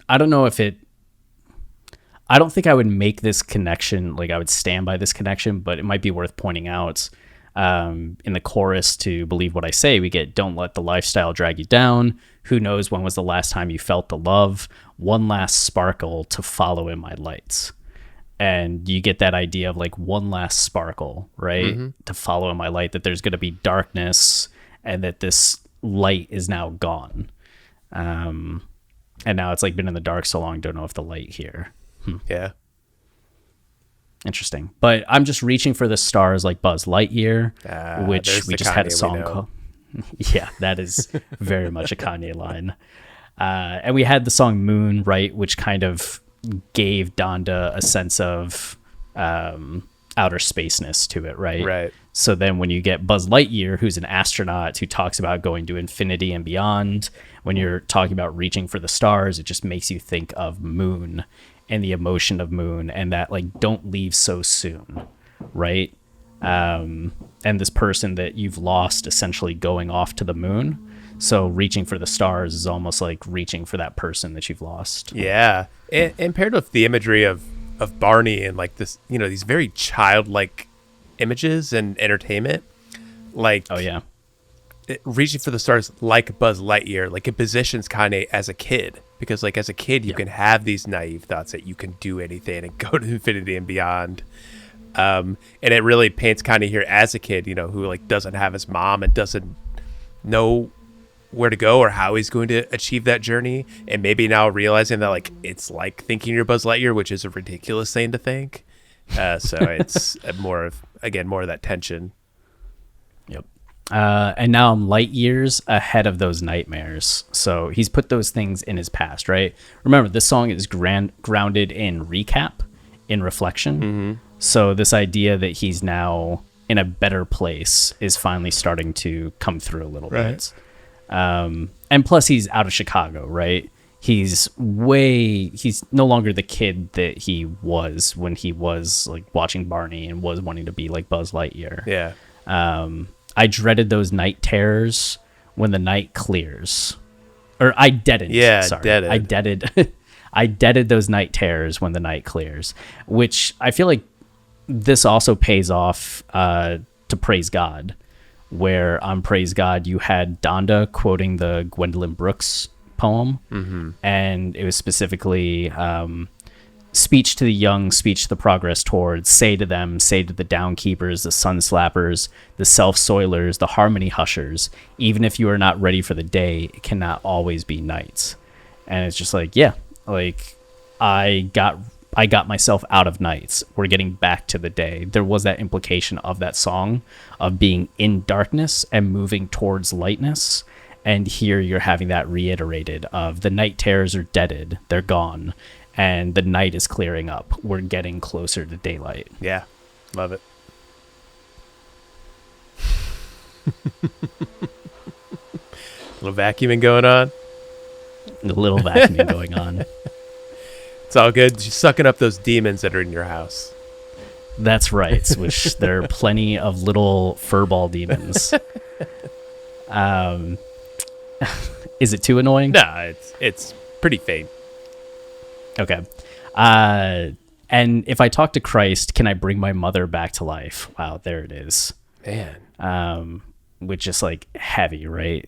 don't know if I don't think I would make this connection. Like I would stand by this connection, but it might be worth pointing out in the chorus to Believe What I Say, we get, don't let the lifestyle drag you down. Who knows when was the last time you felt the love? One last sparkle to follow in my lights. And you get that idea of like one last sparkle, right? To follow in my light, that there's going to be darkness and that this light is now gone. And now it's like been in the dark so long, don't know if the light here. Yeah. Interesting. But I'm just reaching for the stars like Buzz Lightyear, which we just had a song called. Yeah, that is very much a Kanye line. And we had the song Moon, right, which kind of gave Donda a sense of outer spaceness to it, right? Right. So then when you get Buzz Lightyear, who's an astronaut who talks about going to infinity and beyond, when you're talking about reaching for the stars, it just makes you think of Moon and the emotion of Moon and that like don't leave so soon, right? And this person that you've lost essentially going off to the moon. So reaching for the stars is almost like reaching for that person that you've lost. Yeah. And paired with the imagery of Barney and like this, these very childlike images and entertainment, like, oh yeah, reaching for the stars like Buzz Lightyear, like it positions Kanye as a kid, because like as a kid you can have these naive thoughts that you can do anything and go to infinity and beyond. And it really paints Kanye here as a kid, who like doesn't have his mom and doesn't know where to go or how he's going to achieve that journey, and maybe now realizing that like it's like thinking you're Buzz Lightyear, which is a ridiculous thing to think. So it's more of that tension. Yep. And now I'm light years ahead of those nightmares. So he's put those things in his past, right? Remember, this song is grounded in recap, in reflection. Mm-hmm. So this idea that he's now in a better place is finally starting to come through a little bit. And plus he's out of Chicago, right? He's no longer the kid that he was when he was like watching Barney and was wanting to be like Buzz Lightyear. Yeah. I dreaded those night terrors when the night clears. Or I deadened. Yeah, sorry. deaded. I deaded. I deaded those night terrors when the night clears, which I feel like this also pays off to Praise God, where on Praise God you had Donda quoting the Gwendolyn Brooks poem, and it was specifically speech to the young, speech to the progress towards, say to them, say to the downkeepers, the sun slappers, the self-soilers, the harmony hushers, even if you are not ready for the day, it cannot always be nights. And it's just like, yeah, like I got myself out of nights. We're getting back to the day. There was that implication of that song of being in darkness and moving towards lightness. And here you're having that reiterated of the night terrors are deaded. They're gone. And the night is clearing up. We're getting closer to daylight. Yeah. Love it. Little vacuuming going on. A little vacuuming going on. It's all good. Just sucking up those demons that are in your house. That's right. Which there are plenty of little furball demons. Is it too annoying? No, it's pretty faint. Okay. And if I talk to Christ, can I bring my mother back to life? Wow, there it is. Man. Which is like heavy, right?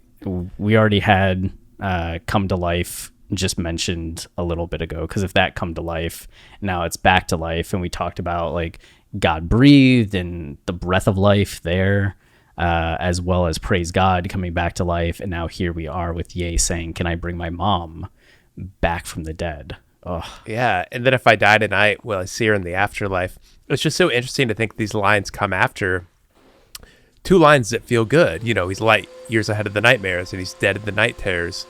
We already had come to life just mentioned a little bit ago, because if that come to life, now it's back to life. And we talked about like God breathed and the breath of life there, as well as praise God coming back to life. And now here we are with Ye saying, can I bring my mom back from the dead? Oh. Yeah, and then if I die tonight, will I see her in the afterlife? It's just so interesting to think these lines come after two lines that feel good. You know, he's light years ahead of the nightmares, and he's dead in the night terrors,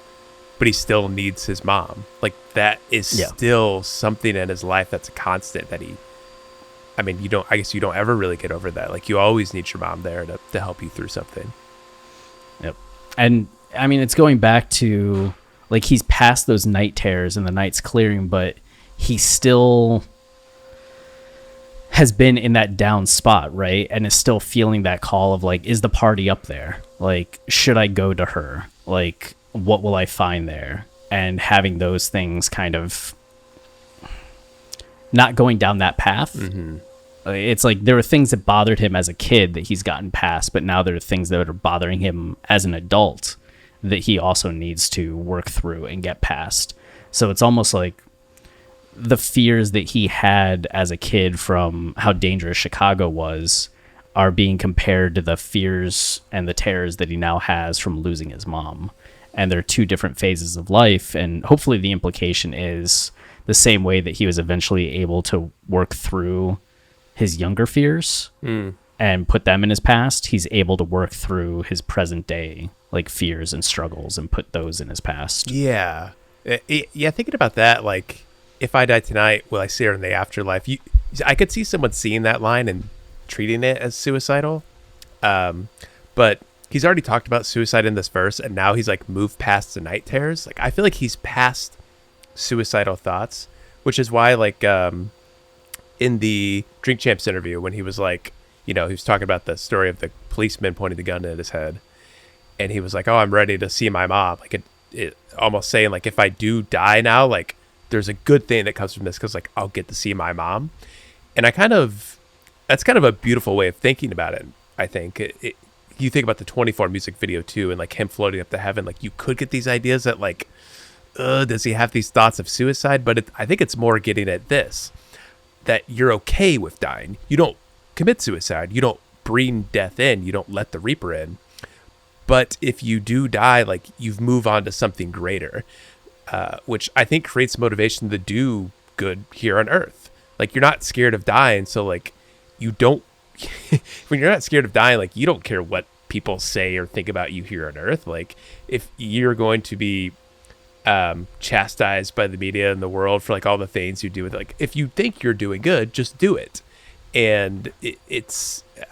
but he still needs his mom. Like, that is still something in his life that's a constant that I guess you don't ever really get over that. Like, you always need your mom there to help you through something. Yep. And, I mean, it's going back to... like, he's past those night terrors and the night's clearing, but he still has been in that down spot, right? And is still feeling that call of, like, is the party up there? Like, should I go to her? Like, what will I find there? And having those things kind of not going down that path. Mm-hmm. It's like there were things that bothered him as a kid that he's gotten past, but now there are things that are bothering him as an adult that he also needs to work through and get past. So it's almost like the fears that he had as a kid from how dangerous Chicago was are being compared to the fears and the terrors that he now has from losing his mom. And they're two different phases of life. And hopefully the implication is the same way that he was eventually able to work through his younger fears and put them in his past. He's able to work through his present day like fears and struggles and put those in his past. Yeah. Yeah, thinking about that, like, if I die tonight, will I see her in the afterlife? I could see someone seeing that line and treating it as suicidal. But he's already talked about suicide in this verse, and now he's like moved past the night terrors. Like, I feel like he's past suicidal thoughts, which is why, like, in the Drink Champs interview, when he was like, you know, he was talking about the story of the policeman pointing the gun at his head. And he was like, oh, I'm ready to see my mom. Like, it almost saying, like, if I do die now, like, there's a good thing that comes from this because, like, I'll get to see my mom. And that's kind of a beautiful way of thinking about it, I think. You think about the 24 music video, too, and, like, him floating up to heaven. Like, you could get these ideas that, like, does he have these thoughts of suicide? But I think it's more getting at this, that you're okay with dying. You don't commit suicide. You don't bring death in. You don't let the Reaper in. But if you do die, like, you've moved on to something greater, which I think creates motivation to do good here on Earth. Like, you're not scared of dying, so like you don't. When you're not scared of dying, like, you don't care what people say or think about you here on Earth. Like, if you're going to be chastised by the media and the world for like all the things you do with it, like, if you think you're doing good, just do it. And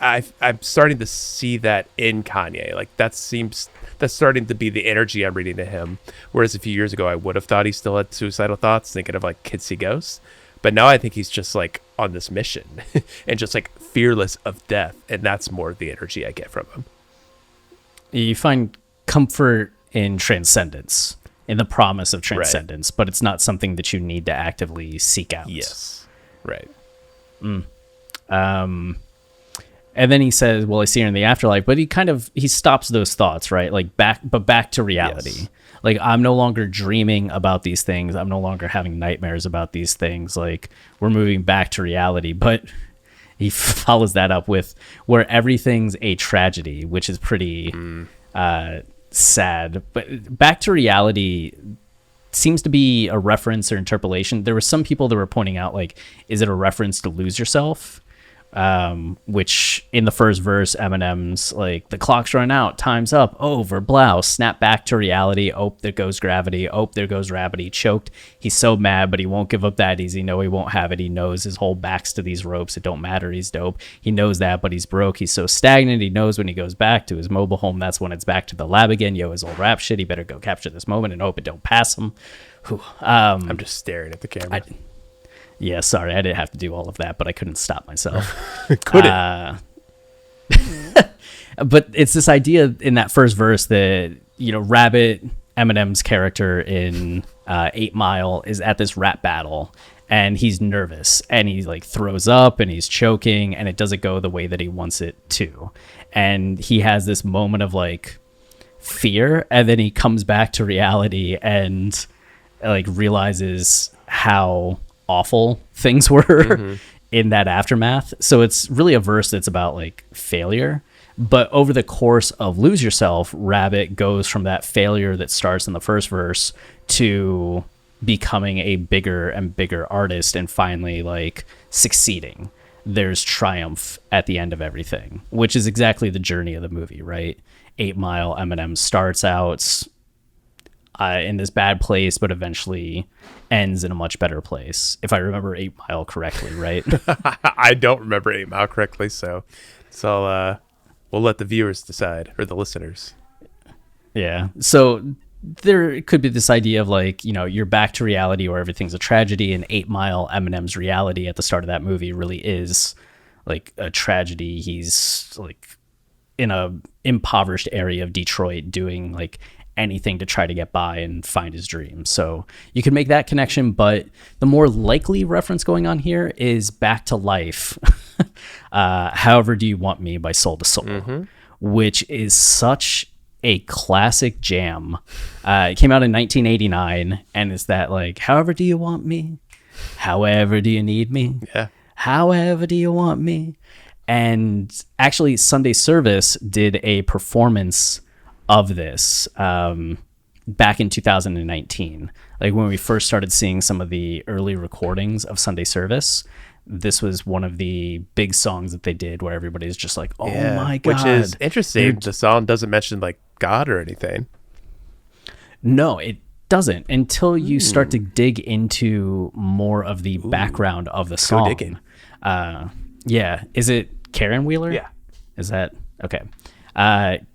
I'm starting to see that in Kanye. Like, that's starting to be the energy I'm reading to him. Whereas a few years ago, I would have thought he still had suicidal thoughts, thinking of like Kids See Ghosts. But now I think he's just like on this mission and just like fearless of death. And that's more of the energy I get from him. You find comfort in transcendence, in the promise of transcendence, but it's not something that you need to actively seek out. Yes. Right. And then he says, well, I see her in the afterlife, but he stops those thoughts, right? Like back to reality. Yes. Like, I'm no longer dreaming about these things. I'm no longer having nightmares about these things. Like, we're moving back to reality. But he follows that up with where everything's a tragedy, which is pretty sad. But back to reality seems to be a reference or interpolation. There were some people that were pointing out, like, is it a reference to Lose Yourself? Which in the first verse, Eminem's like, the clock's run out, time's up, over, blouse, snap back to reality, oh, there goes gravity, oh, there goes gravity, choked. He's so mad, but he won't give up that easy. No, he won't have it. He knows his whole back's to these ropes. It don't matter. He's dope. He knows that, but he's broke. He's so stagnant. He knows when he goes back to his mobile home, that's when it's back to the lab again. Yo, his old rap shit. He better go capture this moment and hope it don't pass him. I'm just staring at the camera. Yeah, sorry, I didn't have to do all of that, but I couldn't stop myself. Couldn't. But it's this idea in that first verse that, Rabbit, Eminem's character in 8 Mile, is at this rap battle, and he's nervous, and he like throws up, and he's choking, and it doesn't go the way that he wants it to. And he has this moment of like fear, and then he comes back to reality and like realizes how awful things were in that aftermath. So it's really a verse that's about like failure, but over the course of Lose Yourself, Rabbit goes from that failure that starts in the first verse to becoming a bigger and bigger artist and finally like succeeding. There's triumph at the end of everything, which is exactly the journey of the movie, right? 8 Mile, Eminem starts out in this bad place, but eventually ends in a much better place. If I remember 8 Mile correctly, right? I don't remember 8 Mile correctly, so we'll let the viewers decide, or the listeners. Yeah. So there could be this idea of like, you're back to reality where everything's a tragedy, and 8 Mile, Eminem's reality at the start of that movie really is like a tragedy. He's like in a impoverished area of Detroit doing like anything to try to get by and find his dream. So you can make that connection, but the more likely reference going on here is Back to Life. However Do You Want Me by Soul to Soul, which is such a classic jam. It came out in 1989, and it's that like, however do you want me? However do you need me? Yeah. However do you want me? And actually Sunday Service did a performance of this back in 2019, like when we first started seeing some of the early recordings of Sunday Service. This was one of the big songs that they did where everybody's just like, oh my god, which is interesting. The song doesn't mention like God or anything. No, it doesn't, until you start to dig into more of the background of the song. Go digging. Yeah, is it Karen Wheeler? Yeah. Is that okay?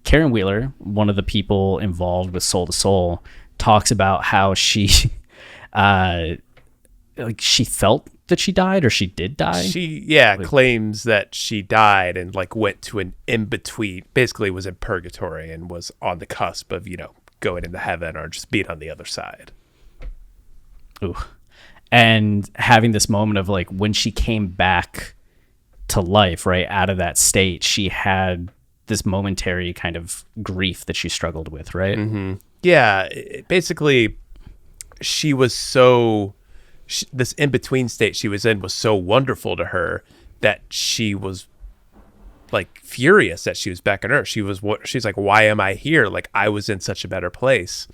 Karen Wheeler, one of the people involved with Soul to Soul, talks about how she she felt that she died, or she did die. She claims that she died and like went to an in-between, basically was in purgatory and was on the cusp of, going into heaven or just being on the other side. Ooh. And having this moment of like when she came back to life, right, out of that state, she had this momentary kind of grief that she struggled with, right? Mm-hmm. Yeah, basically, she was this in-between state she was in was so wonderful to her that she was like furious that she was back on Earth. She's like, why am I here? Like, I was in such a better place.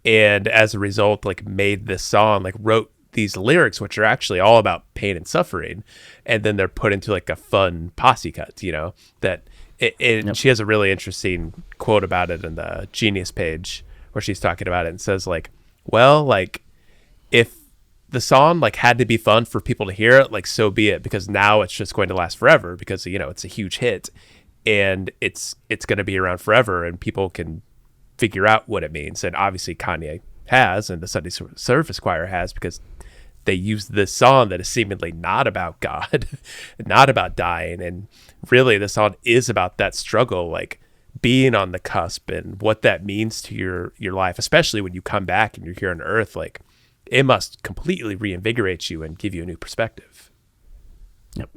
And as a result, like, made this song, like, wrote these lyrics, which are actually all about pain and suffering. And then they're put into like a fun posse cut, you know, and she has a really interesting quote about it in the Genius page where she's talking about it and says like, well, like, if the song like had to be fun for people to hear it, like, so be it, because now it's just going to last forever because, you know, it's a huge hit and it's going to be around forever and people can figure out what it means. And obviously Kanye has, and the Sunday Service Choir has, because they use this song that is seemingly not about God, not about dying. And really the song is about that struggle, like being on the cusp and what that means to your life, especially when you come back and you're here on Earth. Like, it must completely reinvigorate you and give you a new perspective. Yep.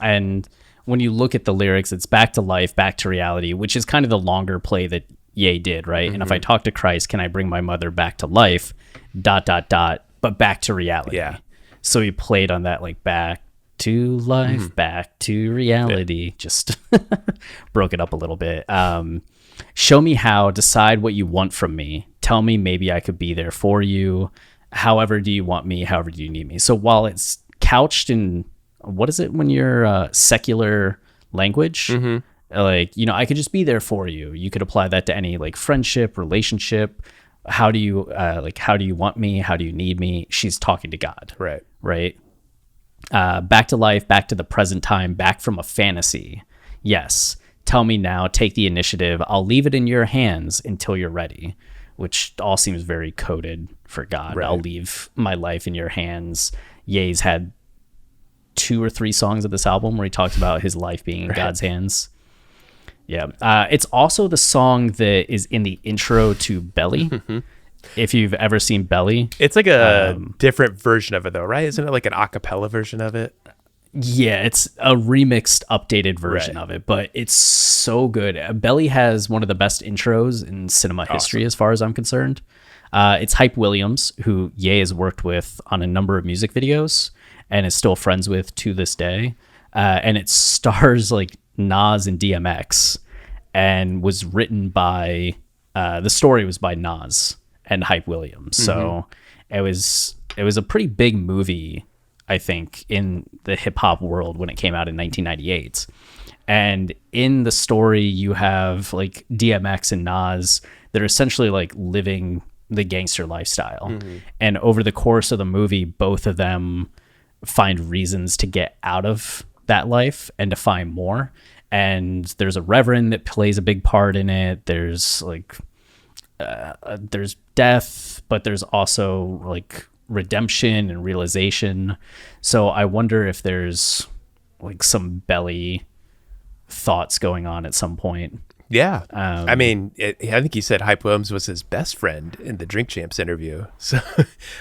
And when you look at the lyrics, it's back to life, back to reality, which is kind of the longer play that Ye did, right? Mm-hmm. And if I talk to Christ, can I bring my mother back to life? ... But back to reality. Yeah. So he played on that, like, back to life, back to reality. Yeah. Just broke it up a little bit. Show me how, decide what you want from me. Tell me maybe I could be there for you. However do you want me? However do you need me? So while it's couched in, what is it when you're secular language? Like, you know, I could just be there for you. You could apply that to any like friendship, relationship. How do you how do you want me? How do you need me? She's talking to God. Right. Back to life, back to the present time, back from a fantasy. Yes. Tell me now, take the initiative. I'll leave it in your hands until you're ready, which all seems very coded for God. Right. I'll leave my life in your hands. Ye's had 2 or 3 songs of this album where he talks about his life being in God's hands. Yeah. It's also the song that is in the intro to Belly. If you've ever seen Belly. It's like a different version of it though, right? Isn't it like an a cappella version of it? Yeah, it's a remixed, updated version of it, but it's so good. Belly has one of the best intros in cinema history as far as I'm concerned. It's Hype Williams, who Ye has worked with on a number of music videos and is still friends with to this day. And it stars like Nas and DMX, and was written by the story was by Nas and Hype Williams. So it was a pretty big movie, I think, in the hip hop world when it came out in 1998. And in the story you have like DMX and Nas that are essentially like living the gangster lifestyle. And over the course of the movie, both of them find reasons to get out of that life and to find more. And there's a reverend that plays a big part in it. There's like there's death, but there's also like redemption and realization. So I wonder if there's like some Belly thoughts going on at some point. Yeah. I mean, I think he said Hype Williams was his best friend in the Drink Champs interview. So,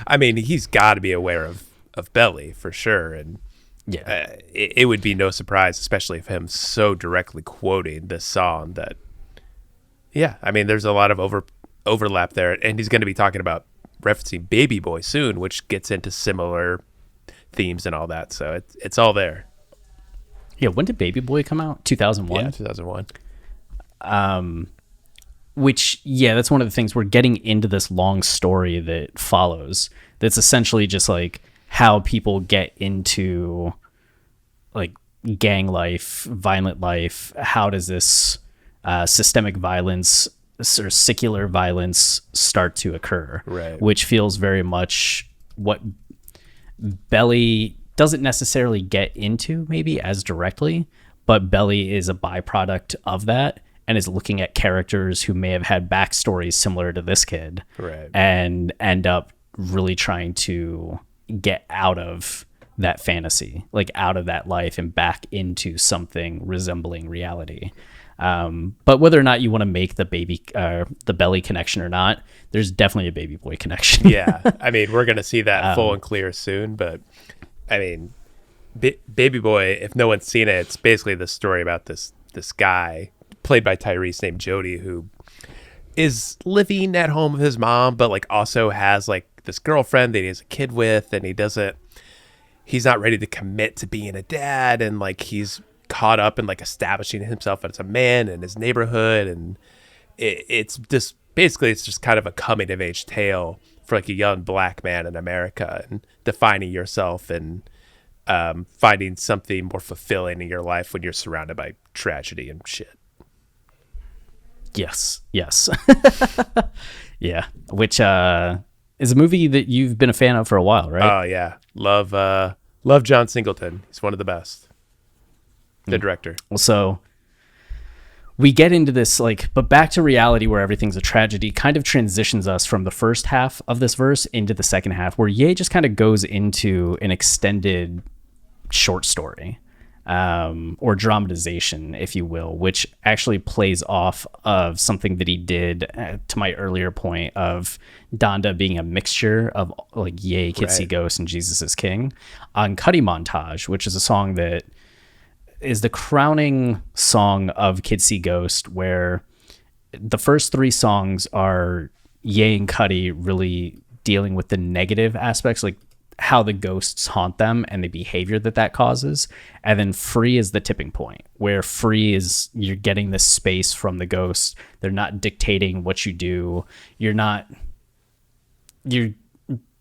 I mean, he's got to be aware of Belly for sure. And yeah, it would be no surprise, especially if him so directly quoting this song that, yeah, I mean, there's a lot of overlap there. And he's going to be talking about referencing Baby Boy soon, which gets into similar themes and all that. So it's all there. Yeah. When did Baby Boy come out? 2001? Yeah, 2001. Which, yeah, that's one of the things. We're getting into this long story that follows. That's essentially just like how people get into like gang life, violent life. How does this systemic violence or secular violence start to occur? Right. Which feels very much what Belly doesn't necessarily get into maybe as directly, but Belly is a byproduct of that and is looking at characters who may have had backstories similar to this kid, right, and end up really trying to get out of that fantasy, like out of that life and back into something resembling reality. But whether or not you want to make the Belly connection or not, there's definitely a Baby Boy connection. Yeah. I mean, we're going to see that full and clear soon, but I mean, Baby Boy, if no one's seen it, it's basically the story about this guy played by Tyrese named Jody, who is living at home with his mom, but like also has like this girlfriend that he has a kid with, and he's not ready to commit to being a dad, and like he's caught up in like establishing himself as a man in his neighborhood, and it's just basically it's just kind of a coming of age tale for like a young black man in America and defining yourself and finding something more fulfilling in your life when you're surrounded by tragedy and shit. Yes. Yeah. Which is a movie that you've been a fan of for a while, right? Oh yeah. Love John Singleton. He's one of the best. The director. Well, so we get into this, like, but back to reality where everything's a tragedy kind of transitions us from the first half of this verse into the second half, where Ye just kind of goes into an extended short story, or dramatization, if you will, which actually plays off of something that he did, to my earlier point of Donda being a mixture of like Ye, Kids See Ghosts, and Jesus is King, on Cuddy Montage, which is a song that is the crowning song of Kids See Ghost, where the first three songs are Ye and Cuddy really dealing with the negative aspects, like how the ghosts haunt them and the behavior that causes. And then Free is the tipping point, where Free is you're getting this space from the ghosts. They're not dictating what you do. You're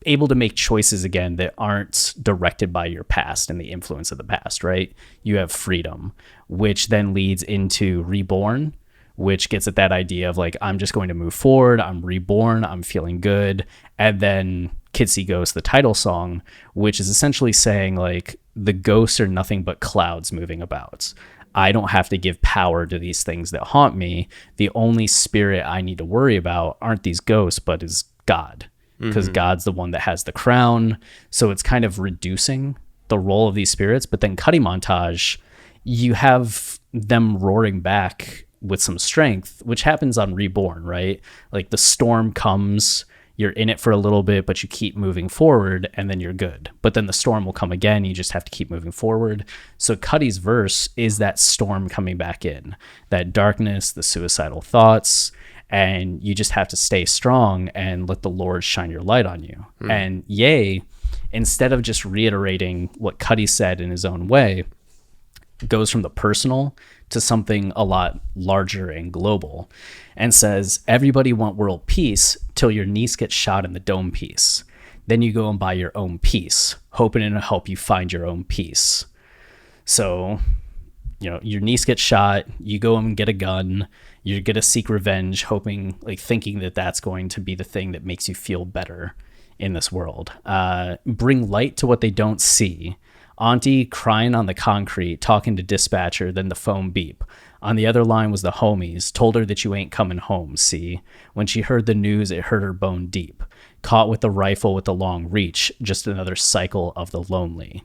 able to make choices again that aren't directed by your past and the influence of the past, right? You have freedom, which then leads into Reborn, which gets at that idea of like, I'm just going to move forward. I'm reborn. I'm feeling good. And then Kids See Ghosts, the title song, which is essentially saying like the ghosts are nothing but clouds moving about. I don't have to give power to these things that haunt me. The only spirit I need to worry about aren't these ghosts, but is God, because God's the one that has the crown. So it's kind of reducing the role of these spirits. But then Cuddy Montage, you have them roaring back with some strength, which happens on Reborn, right? Like the storm comes, you're in it for a little bit, but you keep moving forward and then you're good. But then the storm will come again. You just have to keep moving forward. So Cuddy's verse is that storm coming back in, that darkness, the suicidal thoughts, and you just have to stay strong and let the Lord shine your light on you. And Ye, instead of just reiterating what Cuddy said in his own way, goes from the personal to something a lot larger and global, and says, everybody want world peace till your niece gets shot in the dome piece. Then you go and buy your own peace, hoping it'll help you find your own peace. So, you know, your niece gets shot, you go and get a gun, you're going to seek revenge, hoping, like thinking that that's going to be the thing that makes you feel better in this world. Bring light to what they don't see. Auntie crying on the concrete, talking to dispatcher, then the phone beep. On the other line was the homies, told her that you ain't coming home, see? When she heard the news, it hurt her bone deep. Caught with the rifle with the long reach, just another cycle of the lonely.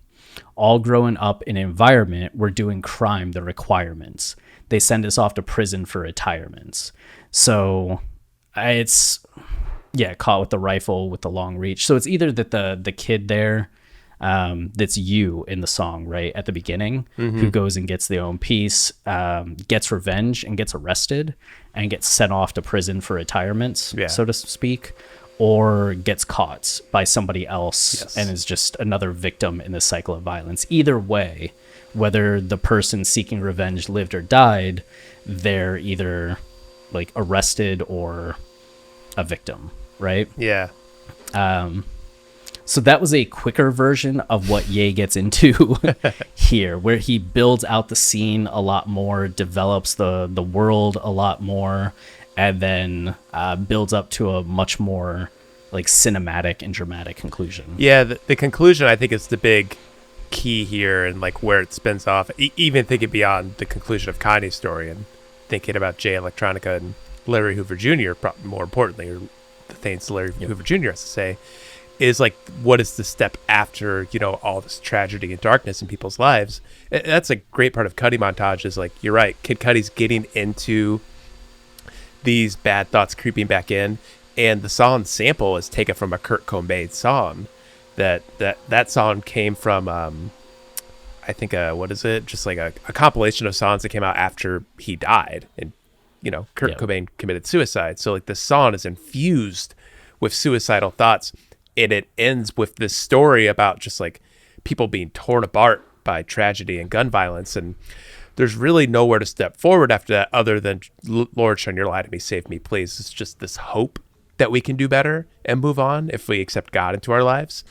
All growing up in an environment, we're doing crime, the requirements. They send us off to prison for retirements. So it's, yeah, caught with the rifle with the long reach. So it's either that the kid there, that's you in the song, right at the beginning, who goes and gets their own piece, gets revenge and gets arrested and gets sent off to prison for retirements, so to speak, or gets caught by somebody else and is just another victim in this cycle of violence. Either way, whether the person seeking revenge lived or died, they're either like arrested or a victim, right? Yeah. So that was a quicker version of what Ye gets into here, where he builds out the scene a lot more, develops the world a lot more, and then builds up to a much more like cinematic and dramatic conclusion. Yeah, the conclusion I think is the big key here, and like where it spins off. Even thinking beyond the conclusion of Kanye's story and thinking about Jay Electronica and Larry Hoover Jr. More importantly, or the things Larry Hoover Jr. has to say, is like, what is the step after, you know, all this tragedy and darkness in people's lives? That's a great part of Cuddy Montage, is like, you're right, Kid Cudi's getting into these bad thoughts creeping back in, and the song sample is taken from a Kurt Cobain song. That song came from I think what is it, just like a compilation of songs that came out after he died, and you know, Kurt Cobain committed suicide, so like the song is infused with suicidal thoughts. And it ends with this story about just like people being torn apart by tragedy and gun violence. And there's really nowhere to step forward after that other than Lord, shine your light on me, save me, please. It's just this hope that we can do better and move on if we accept God into our lives.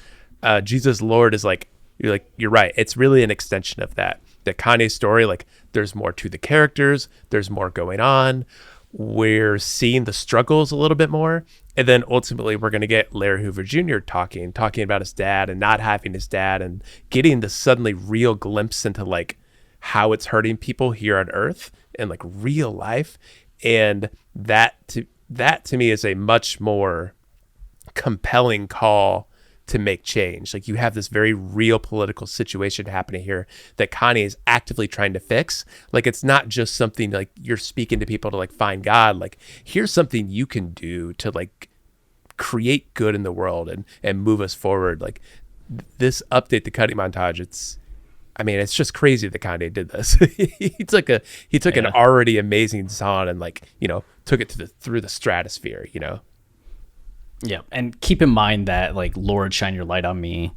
Jesus Lord is like, you're right. It's really an extension of that. The Kanye story, like there's more to the characters. There's more going on. We're seeing the struggles a little bit more. And then ultimately we're going to get Larry Hoover Jr. talking about his dad and not having his dad and getting the suddenly real glimpse into like how it's hurting people here on earth and like real life. And that to me is a much more compelling call to make change. Like you have this very real political situation happening here that Kanye is actively trying to fix. Like it's not just something like you're speaking to people to like find God. Like here's something you can do to like create good in the world and move us forward. Like this update, the cutting montage, it's just crazy that Kanye did this. he took an already amazing song and like, took it through the stratosphere, Yeah, and keep in mind that like Lord, shine your light on me,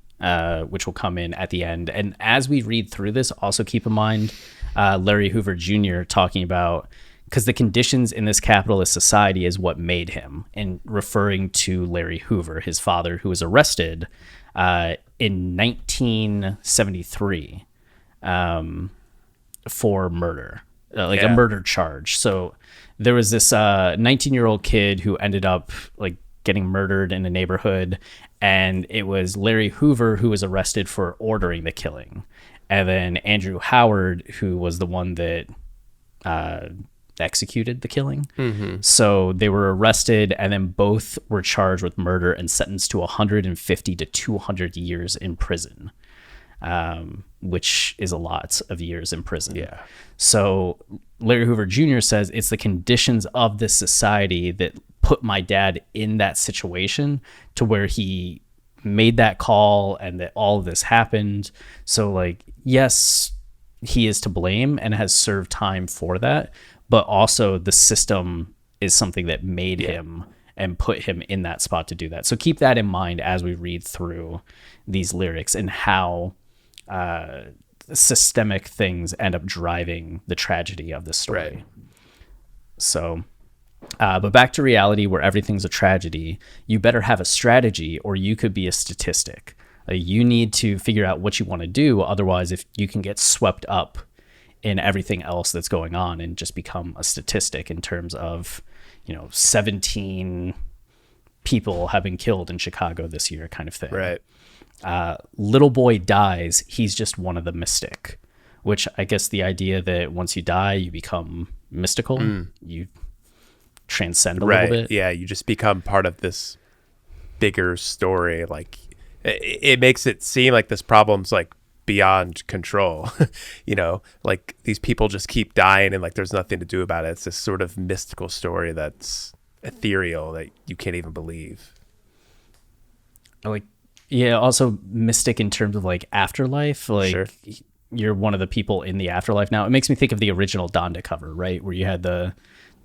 which will come in at the end. And as we read through this, also keep in mind Larry Hoover Jr. talking about, because the conditions in this capitalist society is what made him, and referring to Larry Hoover, his father, who was arrested in 1973 for murder, a murder charge. So there was this 19-year-old kid who ended up like getting murdered in a neighborhood, and it was Larry Hoover who was arrested for ordering the killing, and then Andrew Howard, who was the one that executed the killing. Mm-hmm. So they were arrested, and then both were charged with murder and sentenced to 150 to 200 years in prison, which is a lot of years in prison. Yeah. So Larry Hoover Jr. says it's the conditions of this society that put my dad in that situation to where he made that call and that all of this happened. So like, yes, he is to blame and has served time for that, but also the system is something that made him and put him in that spot to do that. So keep that in mind as we read through these lyrics and how systemic things end up driving the tragedy of this story. Right. So, but back to reality where everything's a tragedy, you better have a strategy or you could be a statistic. You need to figure out what you want to do. Otherwise, if you can get swept up in everything else that's going on and just become a statistic in terms of, 17 people have been killed in Chicago this year kind of thing. Right. Little boy dies. He's just one of the mystic, which I guess the idea that once you die, you become mystical. You transcend a little bit. Yeah. You just become part of this bigger story. Like it makes it seem like this problem's like beyond control, like these people just keep dying and like there's nothing to do about it. It's this sort of mystical story that's ethereal that you can't even believe. Like, yeah, also mystic in terms of like afterlife. Like Sure. You're one of the people in the afterlife now. It makes me think of the original Donda cover, right? Where you had the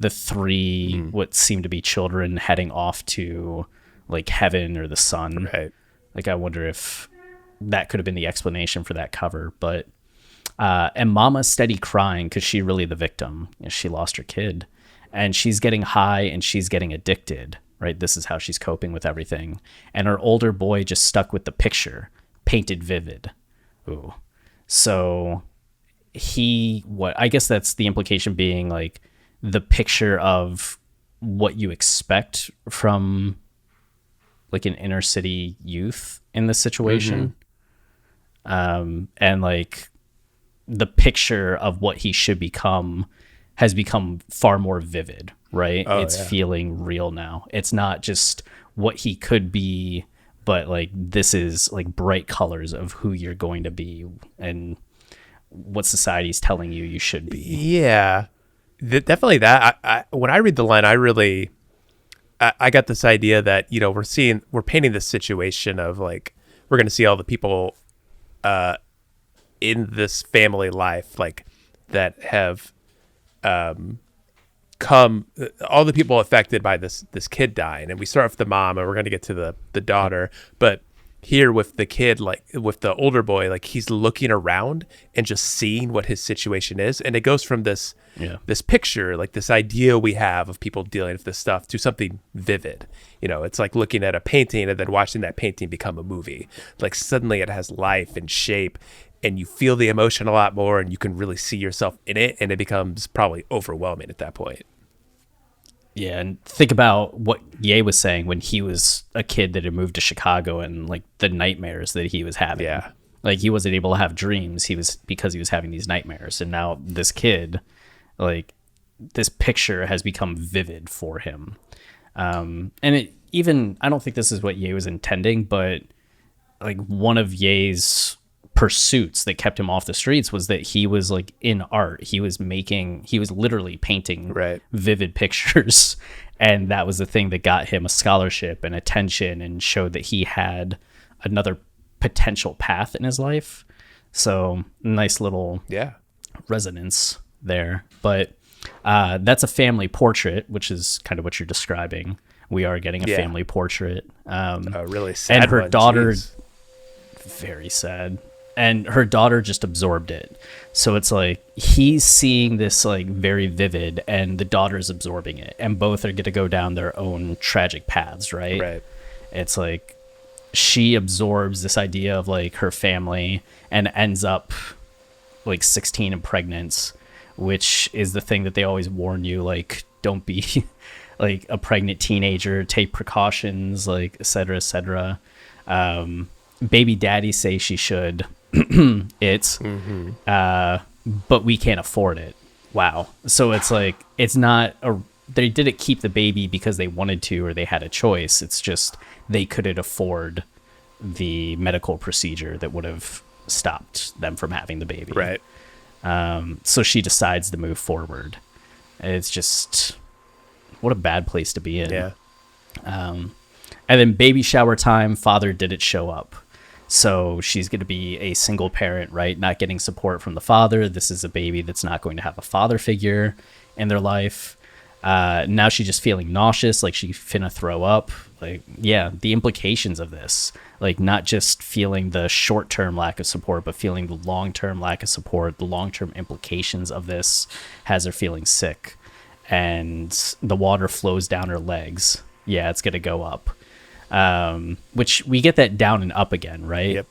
three what seemed to be children heading off to like heaven or the sun. Right. Like I wonder if that could have been the explanation for that cover. But and Mama's steady crying because she's really the victim. She lost her kid, and she's getting high and she's getting addicted. Right, this is how she's coping with everything. And her older boy just stuck with the picture, painted vivid. Ooh, so I guess that's the implication being like the picture of what you expect from like an inner city youth in this situation. And like the picture of what he should become has become far more vivid, right? It's feeling real now. It's not just what he could be, but like this is like bright colors of who you're going to be and what society's telling you should be. Yeah, definitely that. I when I read the line, I got this idea that, we're painting this situation of like, we're going to see all the people in this family life, like that have come, all the people affected by this kid dying. And we start with the mom and we're going to get to the daughter, but here with the kid, like with the older boy, like he's looking around and just seeing what his situation is, and it goes from this picture, like this idea we have of people dealing with this stuff, to something vivid. It's like looking at a painting and then watching that painting become a movie. Like suddenly it has life and shape, and you feel the emotion a lot more, and you can really see yourself in it, and it becomes probably overwhelming at that point. Yeah, and think about what Ye was saying when he was a kid that had moved to Chicago, and like the nightmares that he was having. Yeah. Like he wasn't able to have dreams. Because he was having these nightmares. And now this kid, like this picture has become vivid for him. And I don't think this is what Ye was intending, but like one of Ye's pursuits that kept him off the streets was that he was like in art. He was literally painting vivid pictures, and that was the thing that got him a scholarship and attention and showed that he had another potential path in his life. So nice little resonance there. But that's a family portrait, which is kind of what you're describing. We are getting a family portrait. A really sad and her one. daughter, Jeez. Very sad. And her daughter just absorbed it. So it's like he's seeing this like very vivid, and the daughter's absorbing it, and both are going to go down their own tragic paths, right? Right. It's like she absorbs this idea of like her family and ends up like 16 and pregnant, which is the thing that they always warn you, like don't be like a pregnant teenager, take precautions, like et cetera, et cetera. Baby daddy say she should but we can't afford it. Wow. So it's like they didn't keep the baby because they wanted to or they had a choice. It's just they couldn't afford the medical procedure that would have stopped them from having the baby. Right. So she decides to move forward. It's just what a bad place to be in. Yeah. And then baby shower time, father didn't show up. So she's going to be a single parent, right? Not getting support from the father. This is a baby that's not going to have a father figure in their life. Now she's just feeling nauseous, like she's finna throw up. Like, yeah, the implications of this, like not just feeling the short-term lack of support, but feeling the long-term lack of support, the long-term implications of this has her feeling sick. And the water flows down her legs. Yeah, it's going to go up. Which we get that down and up again, right? Yep.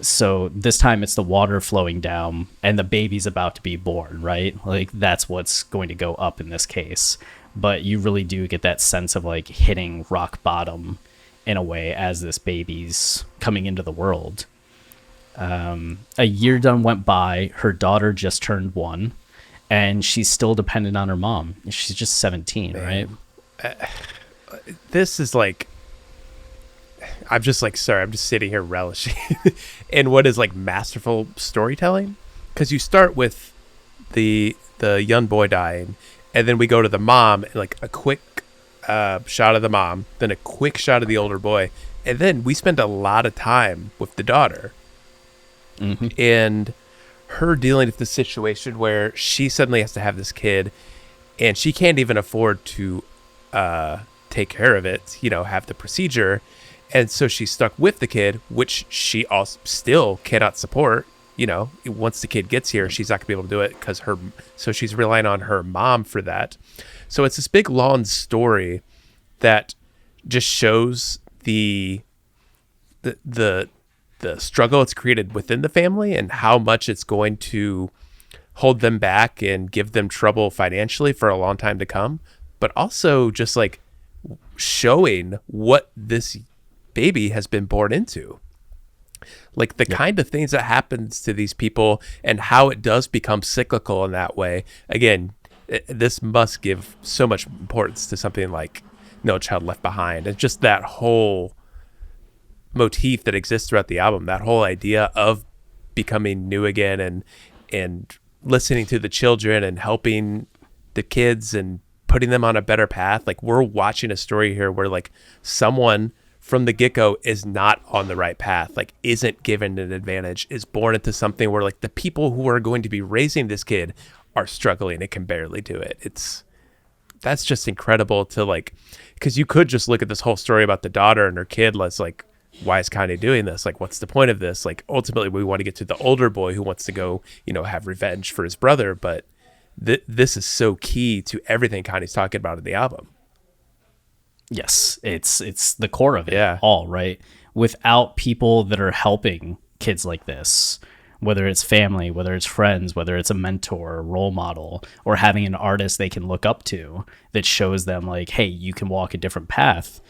So this time it's the water flowing down and the baby's about to be born, right? Like that's what's going to go up in this case. But you really do get that sense of like hitting rock bottom in a way as this baby's coming into the world. A year done went by. Her daughter just turned 1 and she's still dependent on her mom. She's just 17, Man. Right? This is like, I'm just like, sorry, I'm just sitting here relishing in what is like masterful storytelling. Because you start with the young boy dying, and then we go to the mom, and like a quick shot of the mom, then a quick shot of the older boy, and then we spend a lot of time with the daughter. Mm-hmm. And her dealing with the situation where she suddenly has to have this kid, and she can't even afford to take care of it, have the procedure. And so she's stuck with the kid, which she also still cannot support. Once the kid gets here, she's not gonna be able to do it so she's relying on her mom for that. So it's this big long story that just shows the struggle it's created within the family and how much it's going to hold them back and give them trouble financially for a long time to come. But also just like showing what this baby has been born into, like the kind of things that happens to these people and how it does become cyclical in that way. Again, this must give so much importance to something like No Child Left Behind, and just that whole motif that exists throughout the album, that whole idea of becoming new again and listening to the children and helping the kids and putting them on a better path. Like we're watching a story here where like someone from the get-go is not on the right path, like isn't given an advantage, is born into something where like the people who are going to be raising this kid are struggling and can barely do it. That's just incredible to like, because you could just look at this whole story about the daughter and her kid as like why is Kanye doing this? Like, what's the point of this? Like, ultimately, we want to get to the older boy who wants to go, have revenge for his brother. But this is so key to everything Kanye's talking about in the album. Yes, it's the core of it Yeah. all, right? Without people that are helping kids like this, whether it's family, whether it's friends, whether it's a mentor, a role model, or having an artist they can look up to that shows them like, hey, you can walk a different path.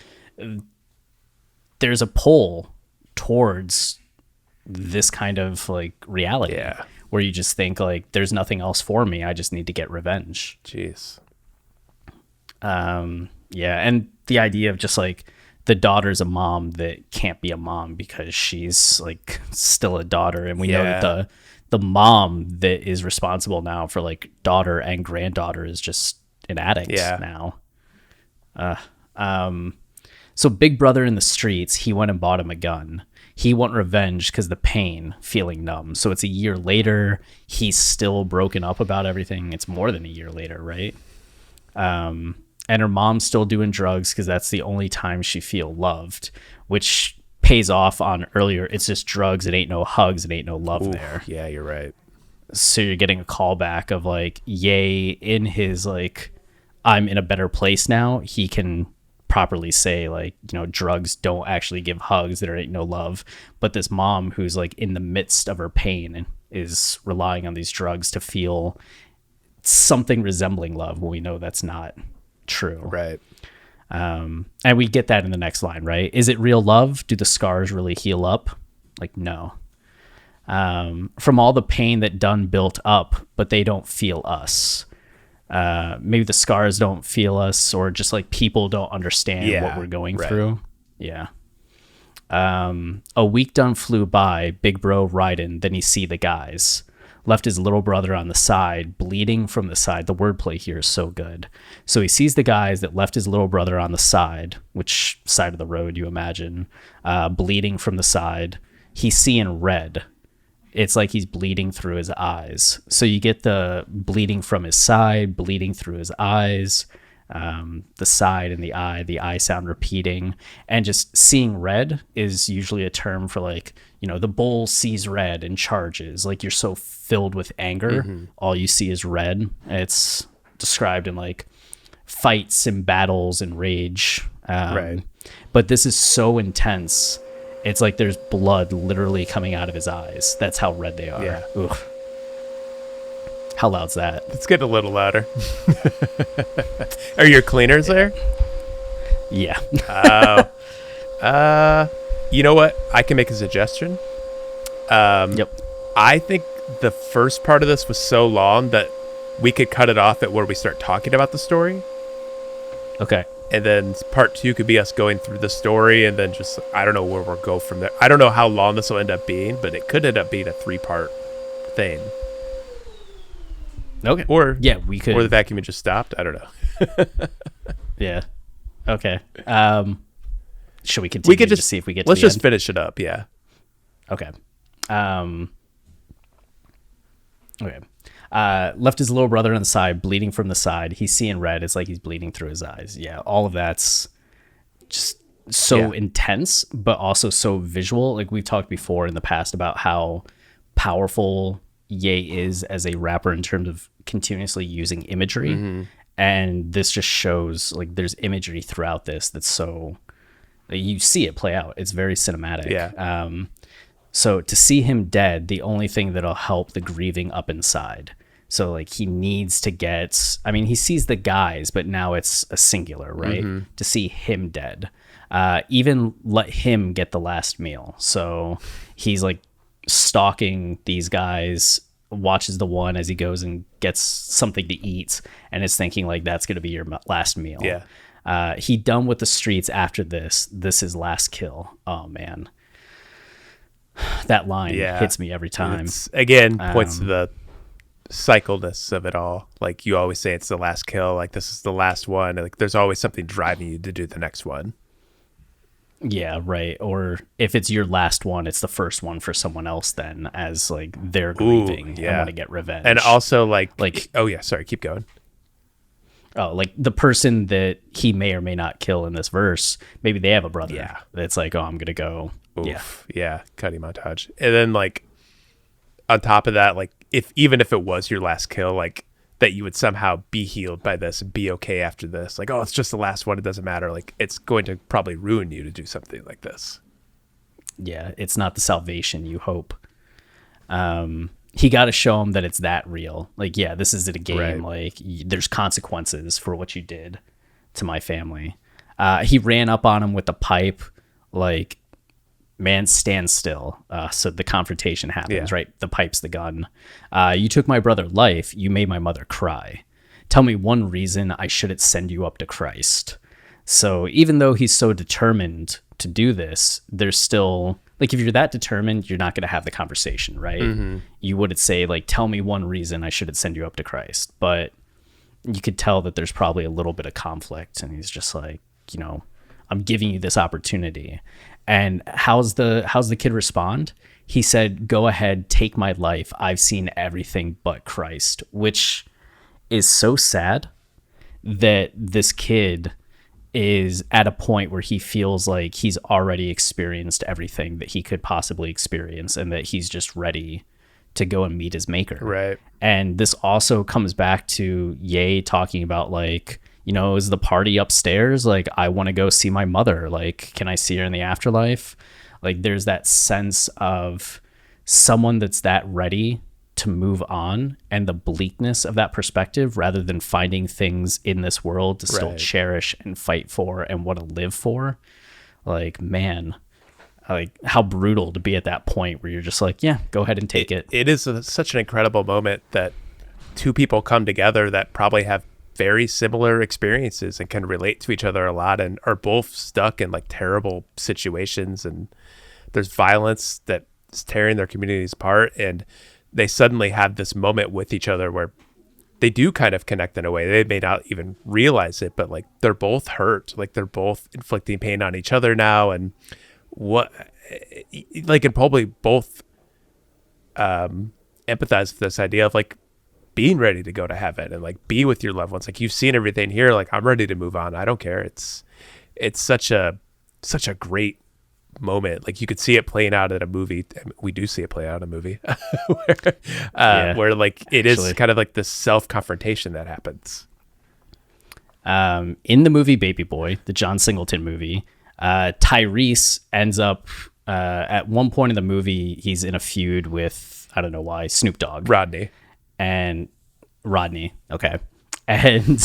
There's a pull towards this kind of like reality where you just think like, there's nothing else for me. I just need to get revenge. Jeez. Yeah. And the idea of just like the daughter's a mom that can't be a mom because she's like still a daughter. And we know that the mom that is responsible now for like daughter and granddaughter is just an addict now. So big brother in the streets, he went and bought him a gun. He want revenge because the pain, feeling numb. So it's a year later. He's still broken up about everything. It's more than a year later, right? And her mom's still doing drugs because that's the only time she feel loved, which pays off on earlier. It's just drugs. It ain't no hugs. It ain't no love there. Yeah, you're right. So you're getting a callback of like, Ye in his like, I'm in a better place now. He can properly say like, drugs don't actually give hugs. There ain't no love. But this mom who's like in the midst of her pain and is relying on these drugs to feel something resembling love when we know that's not true. Right. And we get that in the next line, right? Is it real love? Do the scars really heal up? Like, no. From all the pain that done built up, but they don't feel us. Maybe the scars don't feel us, or just like people don't understand what we're going through. Yeah. A week done flew by, big bro riding, then he see the guys. Left his little brother on the side, bleeding from the side. The wordplay here is so good. So he sees the guys that left his little brother on the side, which side of the road you imagine, bleeding from the side. He's seeing red. It's like he's bleeding through his eyes. So you get the bleeding from his side, bleeding through his eyes, the side and the eye sound repeating, and just seeing red is usually a term for like, the bull sees red and charges. Like you're so filled with anger, all you see is red. It's described in like fights and battles and rage. Right. But this is so intense. It's like there's blood literally coming out of his eyes. That's how red they are. Yeah. Ugh. How loud's that? Let's get a little louder. Are your cleaners there? Yeah. You know what? I can make a suggestion. Yep. I think the first part of this was so long that we could cut it off at where we start talking about the story. Okay. And then part 2 could be us going through the story, and then just, I don't know where we'll go from there. I don't know how long this will end up being, but it could end up being a 3-part thing. Okay. Or yeah, we could. Or the vacuum had just stopped. I don't know. Yeah. Okay. Should we continue? We could just see if we get. Let's to the just end? finish it up. Yeah. Okay. Okay. Left his little brother on the side, bleeding from the side. He's seeing red. It's like he's bleeding through his eyes. Yeah. All of that's just so intense, but also so visual. Like we've talked before in the past about how powerful Ye is as a rapper in terms of continuously using imagery. And this just shows like there's imagery throughout this that's so you see it play out. It's very cinematic. Yeah. So to see him dead, the only thing that'll help the grieving up inside. So like he needs to get, he sees the guys, but now it's a singular, right? To see him dead, even let him get the last meal. So he's like stalking these guys, watches the one as he goes and gets something to eat, and is thinking like that's going to be your last meal. Yeah. He done with the streets after this. This is last kill. Oh man. That line hits me every time. It's, again, points to the cycleness of it all. Like you always say, it's the last kill. Like this is the last one. Like there's always something driving you to do the next one. Yeah, right. Or if it's your last one, it's the first one for someone else. Then, as like they're grieving and want to get revenge. And also like oh yeah, sorry, keep going. Oh, like the person that he may or may not kill in this verse, maybe they have a brother. Yeah. That's like, oh, I'm gonna go. Oof. Yeah. Cutting montage. And then like on top of that, like even if it was your last kill, like that you would somehow be healed by this and be okay after this. Like, oh, it's just the last one. It doesn't matter. Like it's going to probably ruin you to do something like this. Yeah. It's not the salvation you hope. He got to show him that it's that real. Like, yeah, this isn't a game. Right. Like, there's consequences for what you did to my family. He ran up on him with the pipe, like, man, stand still. So the confrontation happens, right? The pipe's the gun. You took my brother life. You made my mother cry. Tell me one reason I shouldn't send you up to Christ. So even though he's so determined to do this, there's still... Like, if you're that determined, you're not going to have the conversation, right? Mm-hmm. You wouldn't say, like, tell me one reason I shouldn't send you up to Christ. But you could tell that there's probably a little bit of conflict. And he's just like, you know, I'm giving you this opportunity. And how's the kid respond? He said, go ahead, take my life. I've seen everything but Christ, which is so sad that this kid is at a point where he feels like he's already experienced everything that he could possibly experience and that he's just ready to go and meet his maker. Right. And this also comes back to Ye talking about, like, you know, is the party upstairs? Like, I want to go see my mother. Like, can I see her in the afterlife? Like, there's that sense of someone that's that ready to move on, and the bleakness of that perspective, rather than finding things in this world to still cherish and fight for and want to live for. Like, man, like how brutal to be at that point where you're just like, yeah, go ahead and take it. It is such an incredible moment that two people come together that probably have very similar experiences and can relate to each other a lot and are both stuck in like terrible situations, and there's violence that is tearing their communities apart, and they suddenly have this moment with each other where they do kind of connect in a way. They may not even realize it, but like they're both hurt. Like they're both inflicting pain on each other now. And and probably both empathize with this idea of like being ready to go to heaven and like be with your loved ones. Like, you've seen everything here. Like, I'm ready to move on. I don't care. It's such a great moment. Like, you could see it playing out at a movie. We do see it play out in a movie where like it is kind of like this self-confrontation that happens. In the movie Baby Boy, the John Singleton movie, Tyrese ends up at one point in the movie, he's in a feud with, I don't know why, Snoop Dogg. Rodney. Okay. And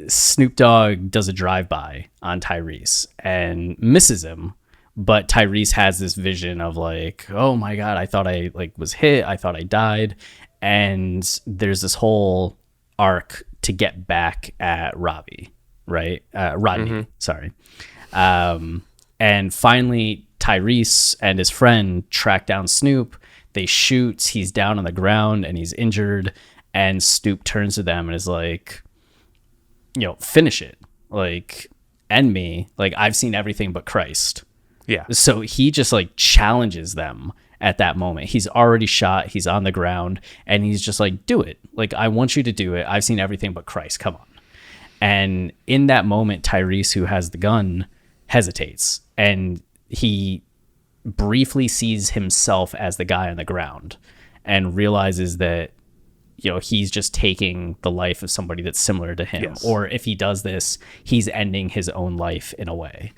Snoop Dogg does a drive-by on Tyrese and misses him, but Tyrese has this vision of like, oh my God, I thought I like was hit. I thought I died. And there's this whole arc to get back at Rodney, sorry. And finally, Tyrese and his friend track down Snoop. They shoot. He's down on the ground and he's injured. And Snoop turns to them and is like, you know, finish it. Like, end me. Like, I've seen everything but Christ. Yeah. So he just like challenges them at that moment. He's already shot. He's on the ground. And he's just like, do it. Like, I want you to do it. I've seen everything but Christ. Come on. And in that moment, Tyrese, who has the gun, hesitates. And he briefly sees himself as the guy on the ground and realizes that, you know, he's just taking the life of somebody that's similar to him. Yes. Or if he does this, he's ending his own life in a way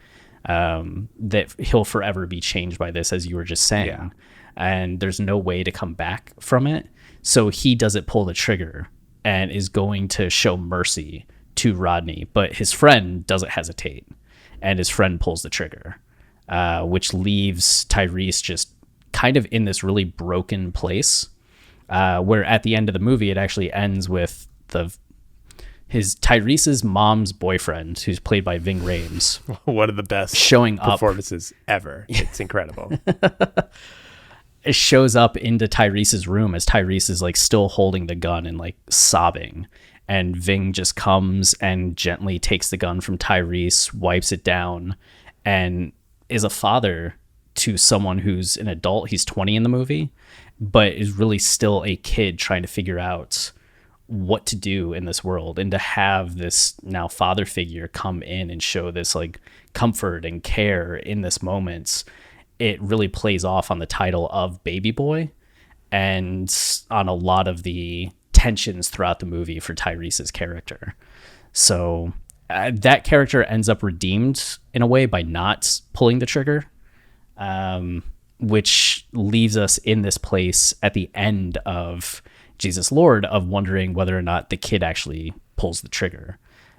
that he'll forever be changed by this, as you were just saying. Yeah. And there's no way to come back from it. So he doesn't pull the trigger and is going to show mercy to Rodney. But his friend doesn't hesitate. And his friend pulls the trigger, which leaves Tyrese just kind of in this really broken place. Where at the end of the movie, it actually ends with Tyrese's mom's boyfriend, who's played by Ving Rhames. One of the best showing performances ever. It's incredible. It shows up into Tyrese's room as Tyrese is like still holding the gun and like sobbing. And Ving just comes and gently takes the gun from Tyrese, wipes it down, and is a father to someone who's an adult. He's 20 in the movie, but is really still a kid trying to figure out what to do in this world, and to have this now father figure come in and show this like comfort and care in this moment, it really plays off on the title of Baby Boy and on a lot of the tensions throughout the movie for Tyrese's character. So that character ends up redeemed in a way by not pulling the trigger, which leaves us in this place at the end of Jesus Lord of wondering whether or not the kid actually pulls the trigger.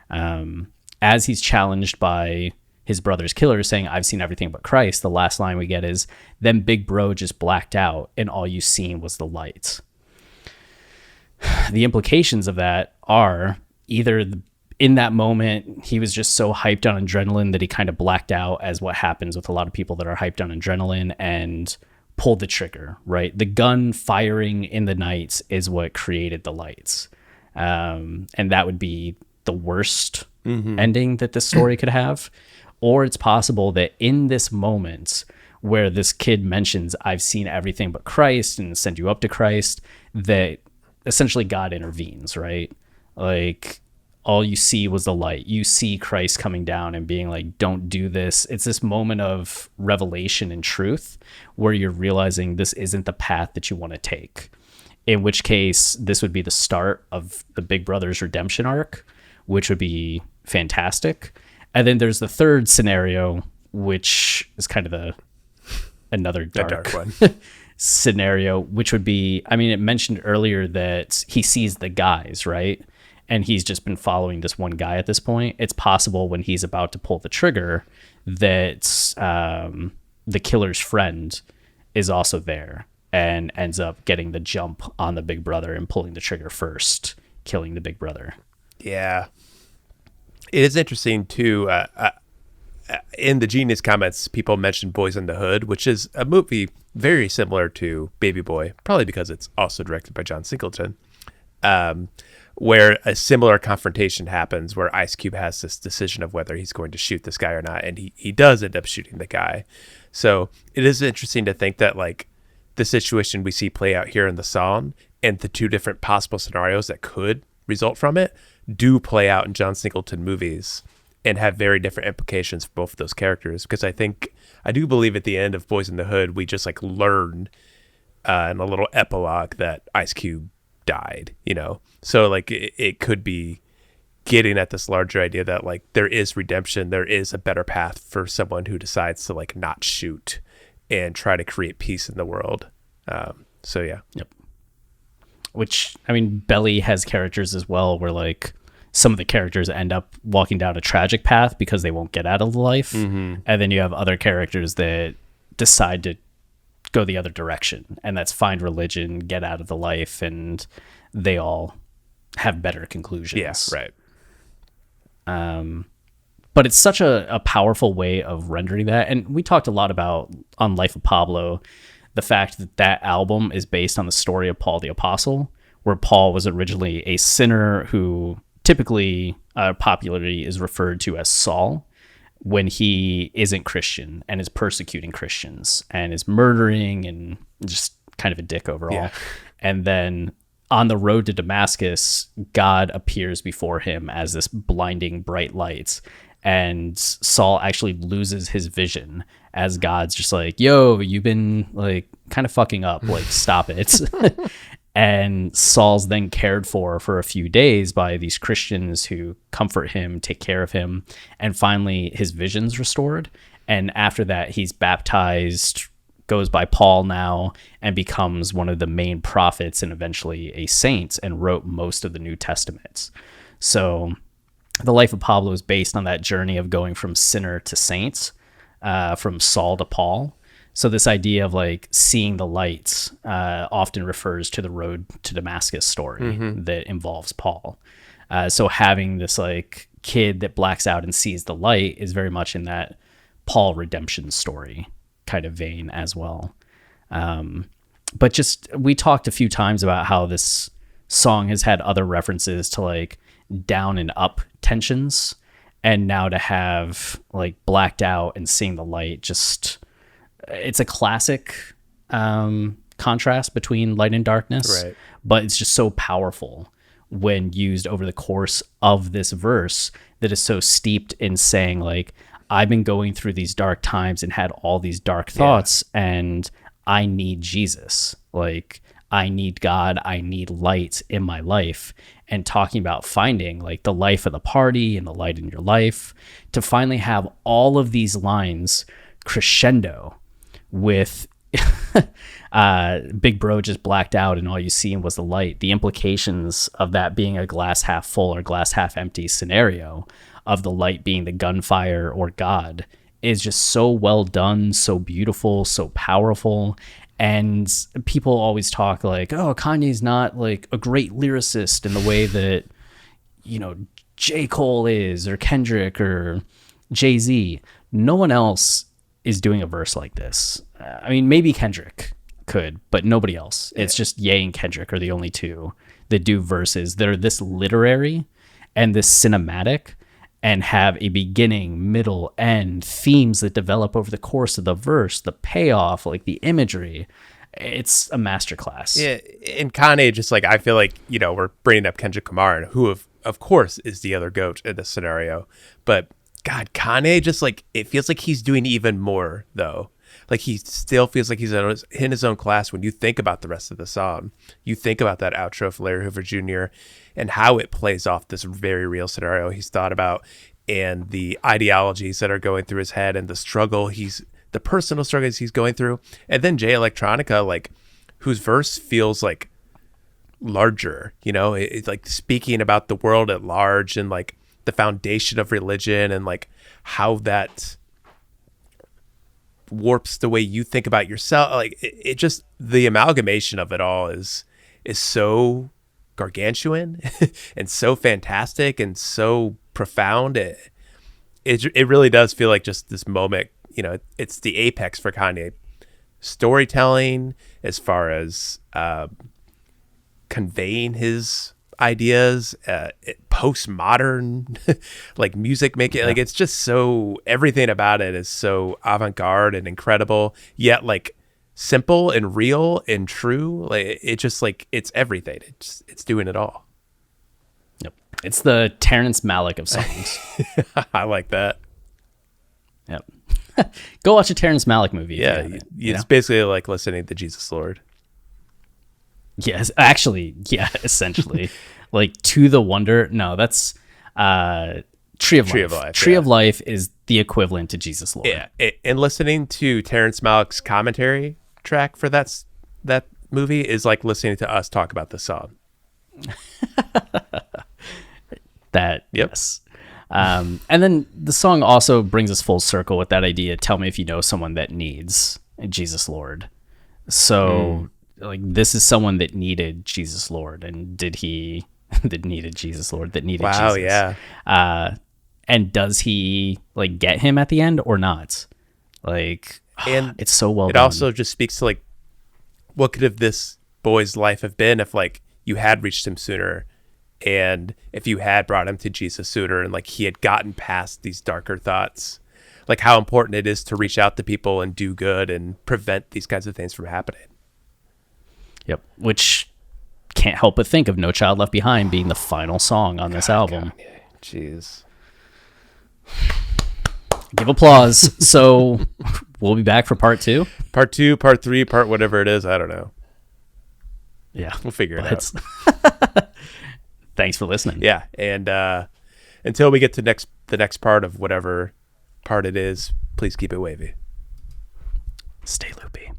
As he's challenged by his brother's killer saying, "I've seen everything but Christ," the last line we get is, "Then Big Bro just blacked out and all you seen was the light." The implications of that are either in that moment, he was just so hyped on adrenaline that he kind of blacked out, as what happens with a lot of people that are hyped on adrenaline, and pulled the trigger, right? The gun firing in the night is what created the lights. And that would be the worst ending that this story could have. Or it's possible that in this moment where this kid mentions, "I've seen everything but Christ and send you up to Christ," that essentially God intervenes, right? Like, all you see was the light. You see Christ coming down and being like, "Don't do this." It's this moment of revelation and truth where you're realizing this isn't the path that you want to take. In which case, this would be the start of the Big Brother's redemption arc, which would be fantastic. And then there's the third scenario, which is kind of another dark one. scenario, which would be, I mean, it mentioned earlier that he sees the guys, right? And he's just been following this one guy at this point. It's possible when he's about to pull the trigger that the killer's friend is also there and ends up getting the jump on the Big Brother and pulling the trigger first, killing the Big Brother. Yeah. It is interesting, too. In the Genius comments, people mentioned Boys in the Hood, which is a movie very similar to Baby Boy, probably because it's also directed by John Singleton, where a similar confrontation happens where Ice Cube has this decision of whether he's going to shoot this guy or not, and he does end up shooting the guy. So it is interesting to think that, like, the situation we see play out here in the song and the two different possible scenarios that could result from it do play out in John Singleton movies and have very different implications for both of those characters. Because I do believe at the end of Boys in the Hood, we just like learn in a little epilogue that Ice Cube died, you know? So like it could be getting at this larger idea that like there is redemption, there is a better path for someone who decides to like not shoot and try to create peace in the world. So yeah. Yep. Which, I mean, Belly has characters as well where like some of the characters end up walking down a tragic path because they won't get out of the life. And then you have other characters that decide to go the other direction, and that's find religion, get out of the life, and they all have better conclusions. Yeah, right. But it's such a powerful way of rendering that. And we talked a lot about on Life of Pablo, the fact that that album is based on the story of Paul the Apostle, where Paul was originally a sinner who typically popularly is referred to as Saul when he isn't Christian and is persecuting Christians and is murdering and just kind of a dick overall. Yeah. And then on the road to Damascus, God appears before him as this blinding bright light, and Saul actually loses his vision as God's just like, "Yo, you've been like kind of fucking up, like stop it." And Saul's then cared for a few days by these Christians who comfort him, take care of him, and finally his vision's restored. And after that, he's baptized, goes by Paul now, and becomes one of the main prophets and eventually a saint, and wrote most of the New Testaments. So the Life of Pablo is based on that journey of going from sinner to saint, from Saul to Paul. So this idea of like seeing the lights often refers to the road to Damascus story that involves Paul. So having this like kid that blacks out and sees the light is very much in that Paul redemption story kind of vein as well. But just, we talked a few times about how this song has had other references to like down and up tensions, and now to have like blacked out and seeing the light, just, it's a classic contrast between light and darkness, Right. but it's just so powerful when used over the course of this verse that is so steeped in saying like, I've been going through these dark times and had all these dark thoughts, and I need Jesus. Like, I need God. I need light in my life. And talking about finding like the life of the party and the light in your life, to finally have all of these lines crescendo with Big Bro just blacked out and all you seen was the light. The implications of that being a glass half full or glass half empty scenario, of the light being the gunfire or God, is just so well done, so beautiful, so powerful. And people always talk like, oh, Kanye's not like a great lyricist in the way that, you know, J. Cole is, or Kendrick, or Jay-Z. No one else is doing a verse like this. I mean, maybe Kendrick could, but nobody else. It's just Ye and Kendrick are the only two that do verses that are this literary and this cinematic, and have a beginning, middle, end, themes that develop over the course of the verse, the payoff, like the imagery. It's a masterclass. Yeah, and Kanye, just like, I feel like, you know, we're bringing up Kendrick Lamar, who of course is the other GOAT in this scenario, but God, Kanye, just like, it feels like he's doing even more though. Like, he still feels like he's in his own class when you think about the rest of the song. You think about that outro for Larry Hoover Jr. and how it plays off this very real scenario he's thought about, and the ideologies that are going through his head, and the personal struggles he's going through. And then Jay Electronica, like, whose verse feels like larger, you know, it's like speaking about the world at large and like the foundation of religion, and like how that warps the way you think about yourself. Like, it just, the amalgamation of it all is so gargantuan and so fantastic and so profound. It really does feel like just this moment, you know, it's the apex for Kanye storytelling, as far as conveying his ideas, postmodern like music making. Like, it's just so, everything about it is so avant-garde and incredible, yet like simple and real and true. Like, it just, like, it's everything. It's doing it all. Yep. It's the Terrence Malick of songs. I like that. Yep. Go watch a Terrence Malick movie. Yeah, it's basically like listening to Jesus Lord. Yes, actually, yeah, essentially. Like, To the Wonder. No, that's Tree of Life. Tree of Life is the equivalent to Jesus Lord. Yeah, and listening to Terrence Malick's commentary track for that movie is like listening to us talk about the song. Yes. And then the song also brings us full circle with that idea. Tell me if you know someone that needs Jesus Lord. So like, this is someone that needed Jesus Lord, and that needed Jesus Lord, that needed Jesus. Wow, yeah. And does he like get him at the end or not? Like, and it's so well done. It also just speaks to like, what could have this boy's life have been if like you had reached him sooner, and if you had brought him to Jesus sooner, and like he had gotten past these darker thoughts. Like, how important it is to reach out to people and do good and prevent these kinds of things from happening. Yep. Which can't help but think of No Child Left Behind being the final song on this album. God, jeez. Give applause. So we'll be back for part 2. Part 2, part 3, part whatever it is. I don't know. Yeah. We'll figure it out. Thanks for listening. Yeah. And until we get to the next part of whatever part it is, please keep it wavy. Stay loopy.